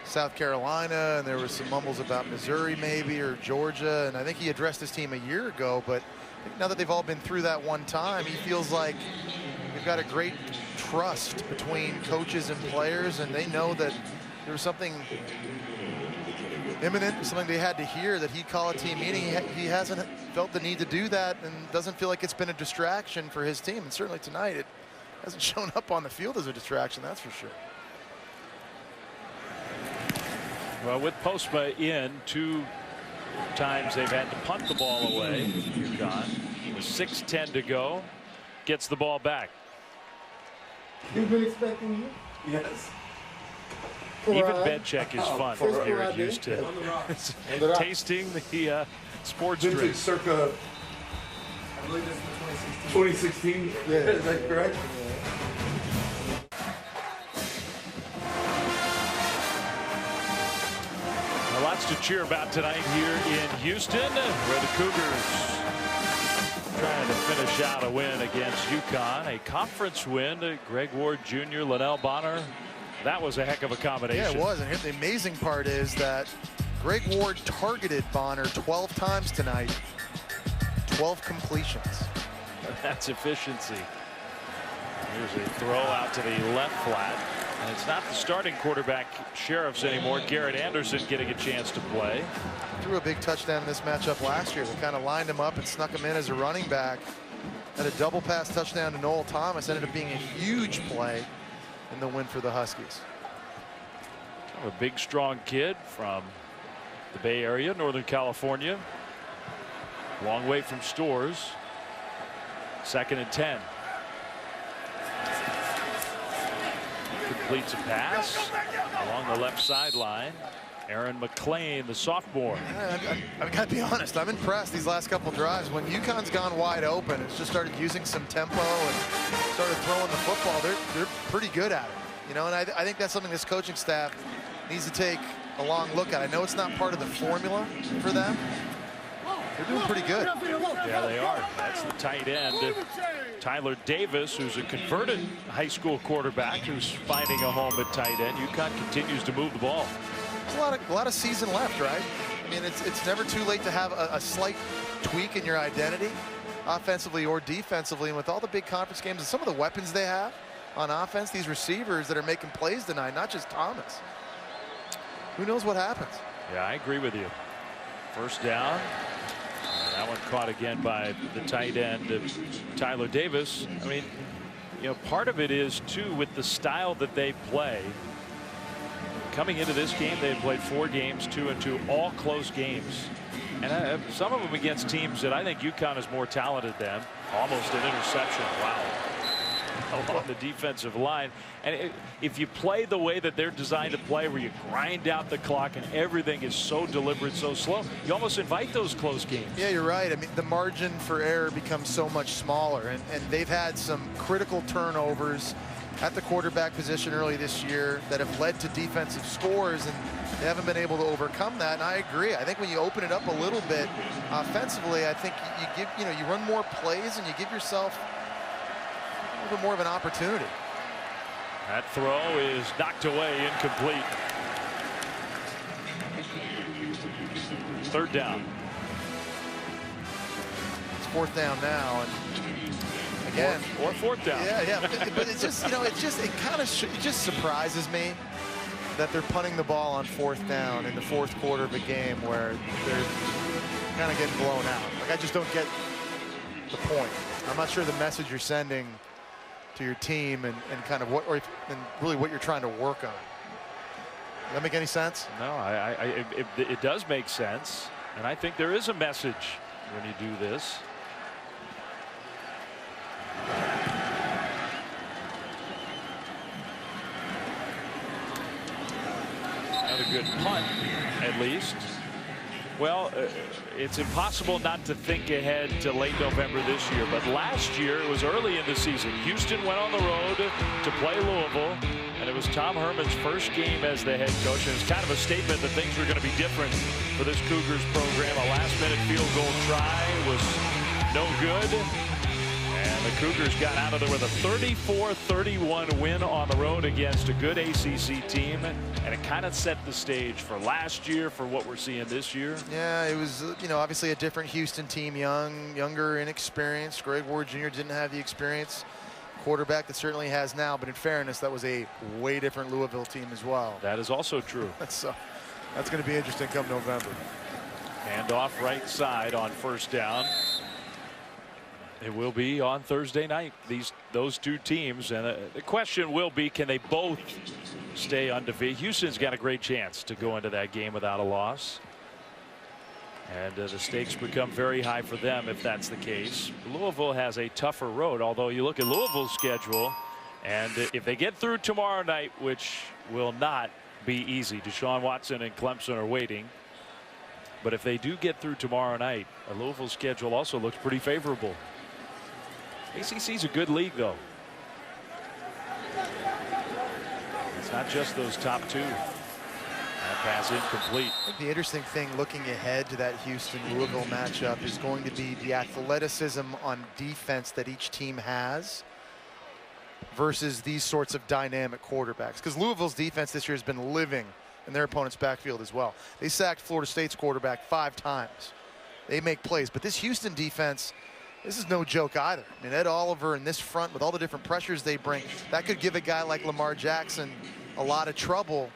South Carolina, and there was some mumbles about Missouri maybe, or Georgia, and I think he addressed his team a year ago. But I think now that they've all been through that one time, he feels like they've got a great trust between coaches and players, and they know that there was something imminent, something they had to hear, that he'd call a team meeting. He hasn't felt the need to do that and doesn't feel like it's been a distraction for his team. And certainly tonight it hasn't shown up on the field as a distraction, that's for sure. Well, with Postma in, 2 times they've had to punt the ball away. UConn with 6:10 to go, gets the ball back. You've been expecting you? Yes. Even bed check is fun here at Houston. Tasting the sports drink. Circa, I believe this is 2016. Yeah, is that correct? Well, lots to cheer about tonight here in Houston, where the Cougars trying to finish out a win against UConn, a conference win. Greg Ward Jr., Linnell Bonner. That was a heck of a combination. Yeah, it was. And the amazing part is that Greg Ward targeted Bonner 12 times tonight. 12 completions. That's efficiency. Here's a throw out to the left flat. And it's not the starting quarterback Sheriffs anymore. Garrett Anderson getting a chance to play. Threw a big touchdown in this matchup last year. They kind of lined him up and snuck him in as a running back. Had a double pass touchdown to Noel Thomas. Ended up being a huge play in the win for the Huskies. A big, strong kid from the Bay Area, Northern California. Long way from Stores. 2nd and 10. Completes a pass along the left sideline. Aaron McLean, the sophomore. I've got to be honest, I'm impressed these last couple drives. When UConn's gone wide open, it's just started using some tempo and started throwing the football. They're pretty good at it, you know, and I think that's something this coaching staff needs to take a long look at. I know it's not part of the formula for them, They're doing pretty good. Yeah, they are. That's the tight end, Tyler Davis, who's a converted high school quarterback who's finding a home at tight end. UConn continues to move the ball. There's a lot of season left, right? I mean, it's never too late to have a slight tweak in your identity, offensively or defensively. And with all the big conference games and some of the weapons they have on offense, these receivers that are making plays tonight, not just Thomas. Who knows what happens? Yeah, I agree with you. First down. That one caught again by the tight end, Tyler Davis. I mean, you know, part of it is, too, with the style that they play. Coming into this game, they had played 4 games, 2-2, all close games. And some of them against teams that I think UConn is more talented than. Almost an interception. Wow. Along the defensive line. And if you play the way that they're designed to play, where you grind out the clock and everything is so deliberate, so slow, you almost invite those close games. Yeah, you're right. I mean, the margin for error becomes so much smaller, and they've had some critical turnovers at the quarterback position early this year that have led to defensive scores, and they haven't been able to overcome that. And I agree. I think when you open it up a little bit offensively, I think you run more plays and you give yourself a little bit more of an opportunity. That throw is knocked away, incomplete. Third down. It's fourth down now, and again, or fourth down. Yeah, but it's just, it just surprises me that they're punting the ball on fourth down in the fourth quarter of a game where they're kind of getting blown out. Like, I just don't get the point. I'm not sure the message you're sending to your team and kind of and really what you're trying to work on. Does that make any sense? No, it does make sense, and I think there is a message when you do this. Another good punt, at least. Well, it's impossible not to think ahead to late November this year, but last year it was early in the season. Houston went on the road to play Louisville, and it was Tom Herman's first game as the head coach, and it's kind of a statement that things were going to be different for this Cougars program. A last-minute field goal try was no good, and the Cougars got out of there with a 34-31 win on the road against a good ACC team, and it kind of set the stage for last year, for what we're seeing this year. Yeah, it was, obviously a different Houston team, younger, inexperienced. Greg Ward Jr. didn't have the experience quarterback that certainly has now, but in fairness, that was a way different Louisville team as well. That is also true. That's going to be interesting come November. Hand off right side on first down. It will be on Thursday night, those two teams, and the question will be, can they both stay undefeated? Houston's got a great chance to go into that game without a loss, and the stakes become very high for them if that's the case. Louisville has a tougher road, although you look at Louisville's schedule, and if they get through tomorrow night, which will not be easy, Deshaun Watson and Clemson are waiting, but if they do get through tomorrow night, Louisville's schedule also looks pretty favorable. ACC's a good league, though. It's not just those top two. That pass incomplete. I think the interesting thing looking ahead to that Houston-Louisville matchup is going to be the athleticism on defense that each team has versus these sorts of dynamic quarterbacks. Because Louisville's defense this year has been living in their opponent's backfield as well. They sacked Florida State's quarterback 5 times. They make plays. But this Houston defense, this is no joke either. I mean, Ed Oliver in this front with all the different pressures they bring, that could give a guy like Lamar Jackson a lot of trouble.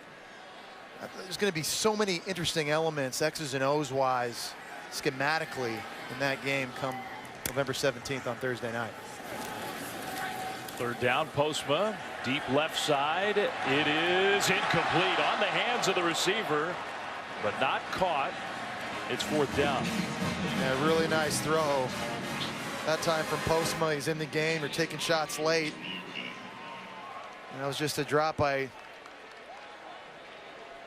There's going to be so many interesting elements, X's and O's wise, schematically, in that game come November 17th on Thursday night. Third down, Postma, deep left side. It is incomplete, on the hands of the receiver, but not caught. It's fourth down. Yeah, really nice throw. That time from Postma. He's in the game. They're taking shots late. And that was just a drop by,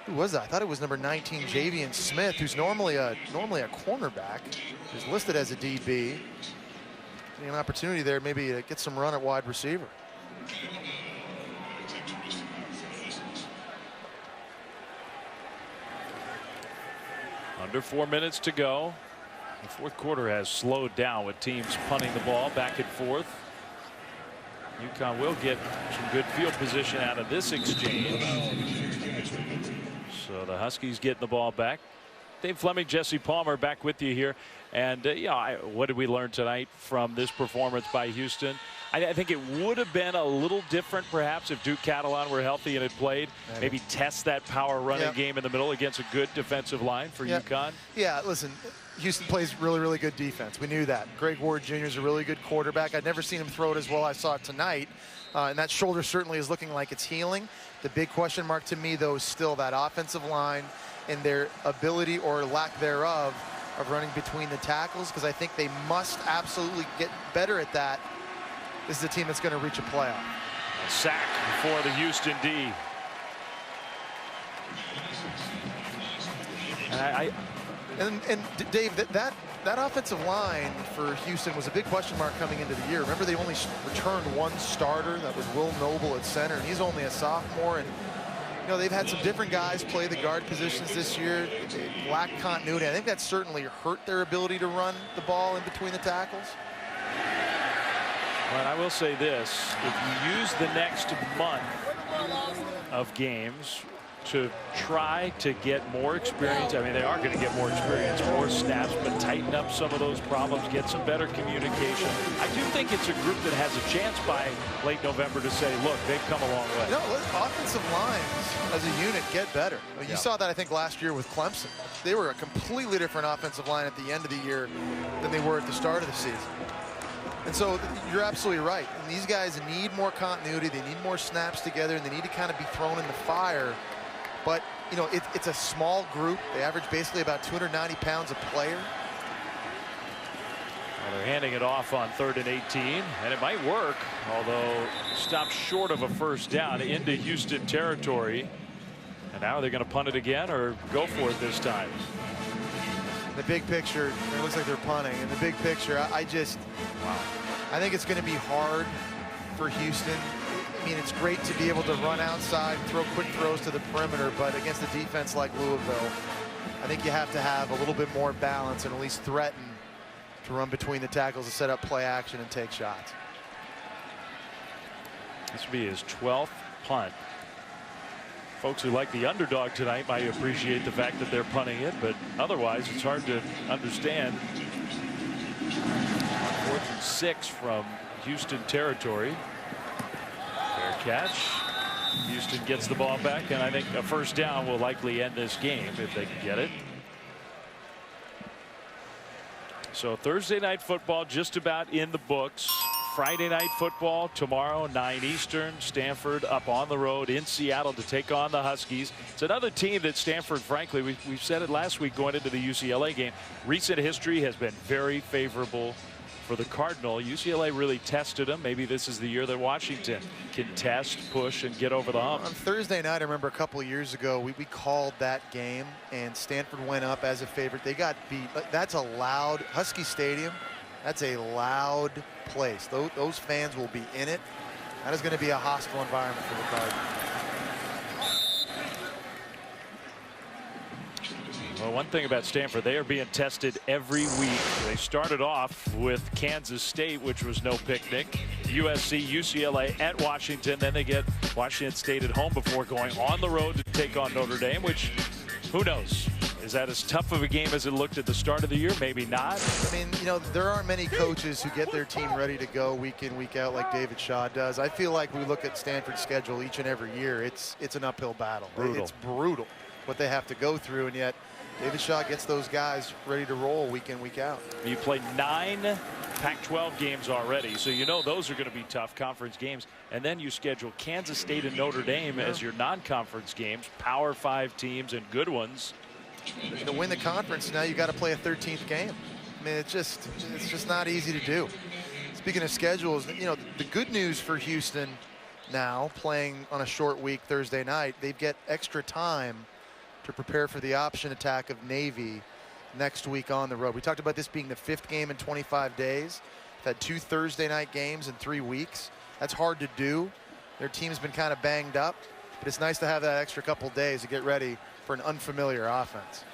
who was that? I thought it was number 19, Javian Smith, who's normally a cornerback. He's listed as a DB. Getting an opportunity there maybe to get some run at wide receiver. Under 4 minutes to go. The fourth quarter has slowed down with teams punting the ball back and forth. UConn will get some good field position out of this exchange. So the Huskies getting the ball back. Dave Fleming, Jesse Palmer back with you here. And what did we learn tonight from this performance by Houston? I think it would have been a little different perhaps if Duke Catalan were healthy and had played. Maybe test that power running game in the middle against a good defensive line for UConn. Yeah, listen, Houston plays really, really good defense. We knew that. Greg Ward Jr. is a really good quarterback. I'd never seen him throw it as well as I saw it tonight. And that shoulder certainly is looking like it's healing. The big question mark to me, though, is still that offensive line and their ability or lack thereof of running between the tackles, because I think they must absolutely get better at that. This is a team that's going to reach a playoff. A sack for the Houston D. And Dave, that offensive line for Houston was a big question mark coming into the year. Remember, they only returned one starter. That was Will Noble at center, and he's only a sophomore. And you know, they've had some different guys play the guard positions this year. They lack continuity. I think that certainly hurt their ability to run the ball in between the tackles. Well, I will say this, if you use the next month of games to try to get more experience, I mean, they are going to get more experience, more snaps, but tighten up some of those problems, get some better communication. I do think it's a group that has a chance by late November to say, look, they've come a long way. You know, offensive lines as a unit get better. You saw that, I think, last year with Clemson. They were a completely different offensive line at the end of the year than they were at the start of the season. And so you're absolutely right. And these guys need more continuity. They need more snaps together, and they need to kind of be thrown in the fire. But, you know, it's a small group. They average basically about 290 pounds a player. Well, they're handing it off on 3rd and 18, and it might work, although stopped short of a first down into Houston territory. And now they're going to punt it again or go for it this time. The big picture, it looks like they're punting. In the big picture, I think it's going to be hard for Houston. I mean, it's great to be able to run outside, throw quick throws to the perimeter, but against a defense like Louisville, I think you have to have a little bit more balance and at least threaten to run between the tackles to set up play action and take shots. This will be his 12th punt. Folks who like the underdog tonight might appreciate the fact that they're punting it, but otherwise it's hard to understand. 4th and 6 from Houston territory. Fair catch. Houston gets the ball back, and I think a first down will likely end this game if they can get it. So Thursday night football just about in the books. Friday night football tomorrow, 9 Eastern. Stanford up on the road in Seattle to take on the Huskies. It's another team that Stanford, frankly, we've said it last week going into the UCLA game. Recent history has been very favorable for the Cardinal. UCLA really tested them. Maybe this is the year that Washington can test, push, and get over the hump. On Thursday night, I remember a couple of years ago, we called that game, and Stanford went up as a favorite. They got beat. That's a loud Husky Stadium. That's a loud place. Those fans will be in it. That is going to be a hostile environment for the Cardinals. Well, one thing about Stanford, they are being tested every week. They started off with Kansas State, which was no picnic. USC, UCLA at Washington. Then they get Washington State at home before going on the road to take on Notre Dame, which, who knows? Is that as tough of a game as it looked at the start of the year? Maybe not. I mean, you know, there aren't many coaches who get their team ready to go week in, week out like David Shaw does. I feel like we look at Stanford's schedule each and every year. It's an uphill battle. Brutal. It's brutal what they have to go through, and yet David Shaw gets those guys ready to roll week in, week out. You played 9 Pac-12 games already, so you know those are going to be tough conference games. And then you schedule Kansas State and Notre Dame as your non-conference games, Power 5 teams and good ones. To win the conference, now you got to play a 13th game. I mean, it's just not easy to do. Speaking of schedules, you know, the good news for Houston now, playing on a short week Thursday night, they get extra time to prepare for the option attack of Navy next week on the road. We talked about this being the 5th game in 25 days. They've had 2 Thursday night games in 3 weeks. That's hard to do. Their team's been kind of banged up, but it's nice to have that extra couple days to get ready for an unfamiliar offense.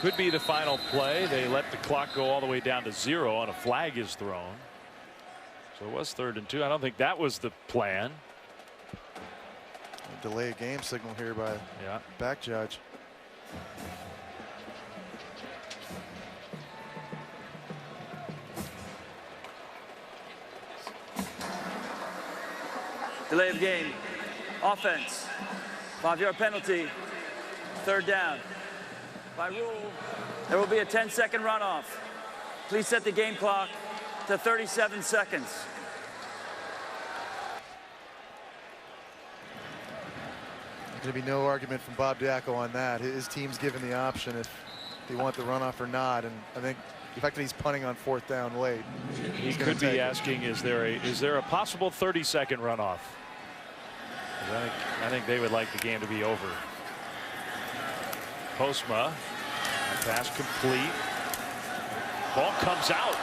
could be the final play. They let the clock go all the way down to 0 and a flag is thrown. So it was 3rd and 2. I don't think that was the plan. A delay a game signal here by back judge. Delay of game. Offense. 5-yard penalty. 3rd down. By rule, there will be a 10-second runoff. Please set the game clock to 37 seconds. There's going to be no argument from Bob Diaco on that. His team's given the option if they want the runoff or not. And I think the fact that he's punting on 4th down late, he could be asking, is there a possible 30-second runoff? I think they would like the game to be over. Postma, pass complete. Ball comes out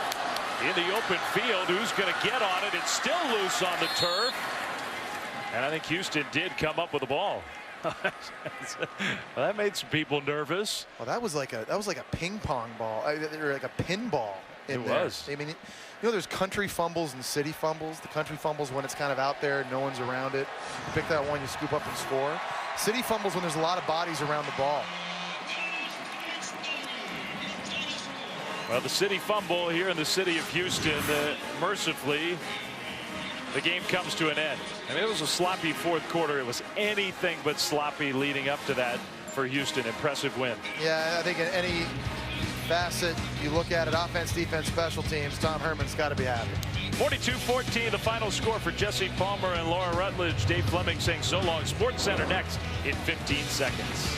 in the open field. Who's going to get on it? It's still loose on the turf. And I think Houston did come up with the ball. That made some people nervous. Well, that was like a ping pong ball, or like a pinball. It was. I mean, you know, there's country fumbles and city fumbles. The country fumbles when it's kind of out there, no one's around it. You pick that one, you scoop up and score. City fumbles when there's a lot of bodies around the ball. Well, the city fumble here in the city of Houston, mercifully, the game comes to an end. I mean, it was a sloppy 4th quarter. It was anything but sloppy leading up to that for Houston. Impressive win. Yeah, I think in any facet you look at it, offense, defense, special teams, Tom Herman's got to be happy. 42-14, the final score for Jesse Palmer and Laura Rutledge. Dave Fleming saying so long. Sports Center next in 15 seconds.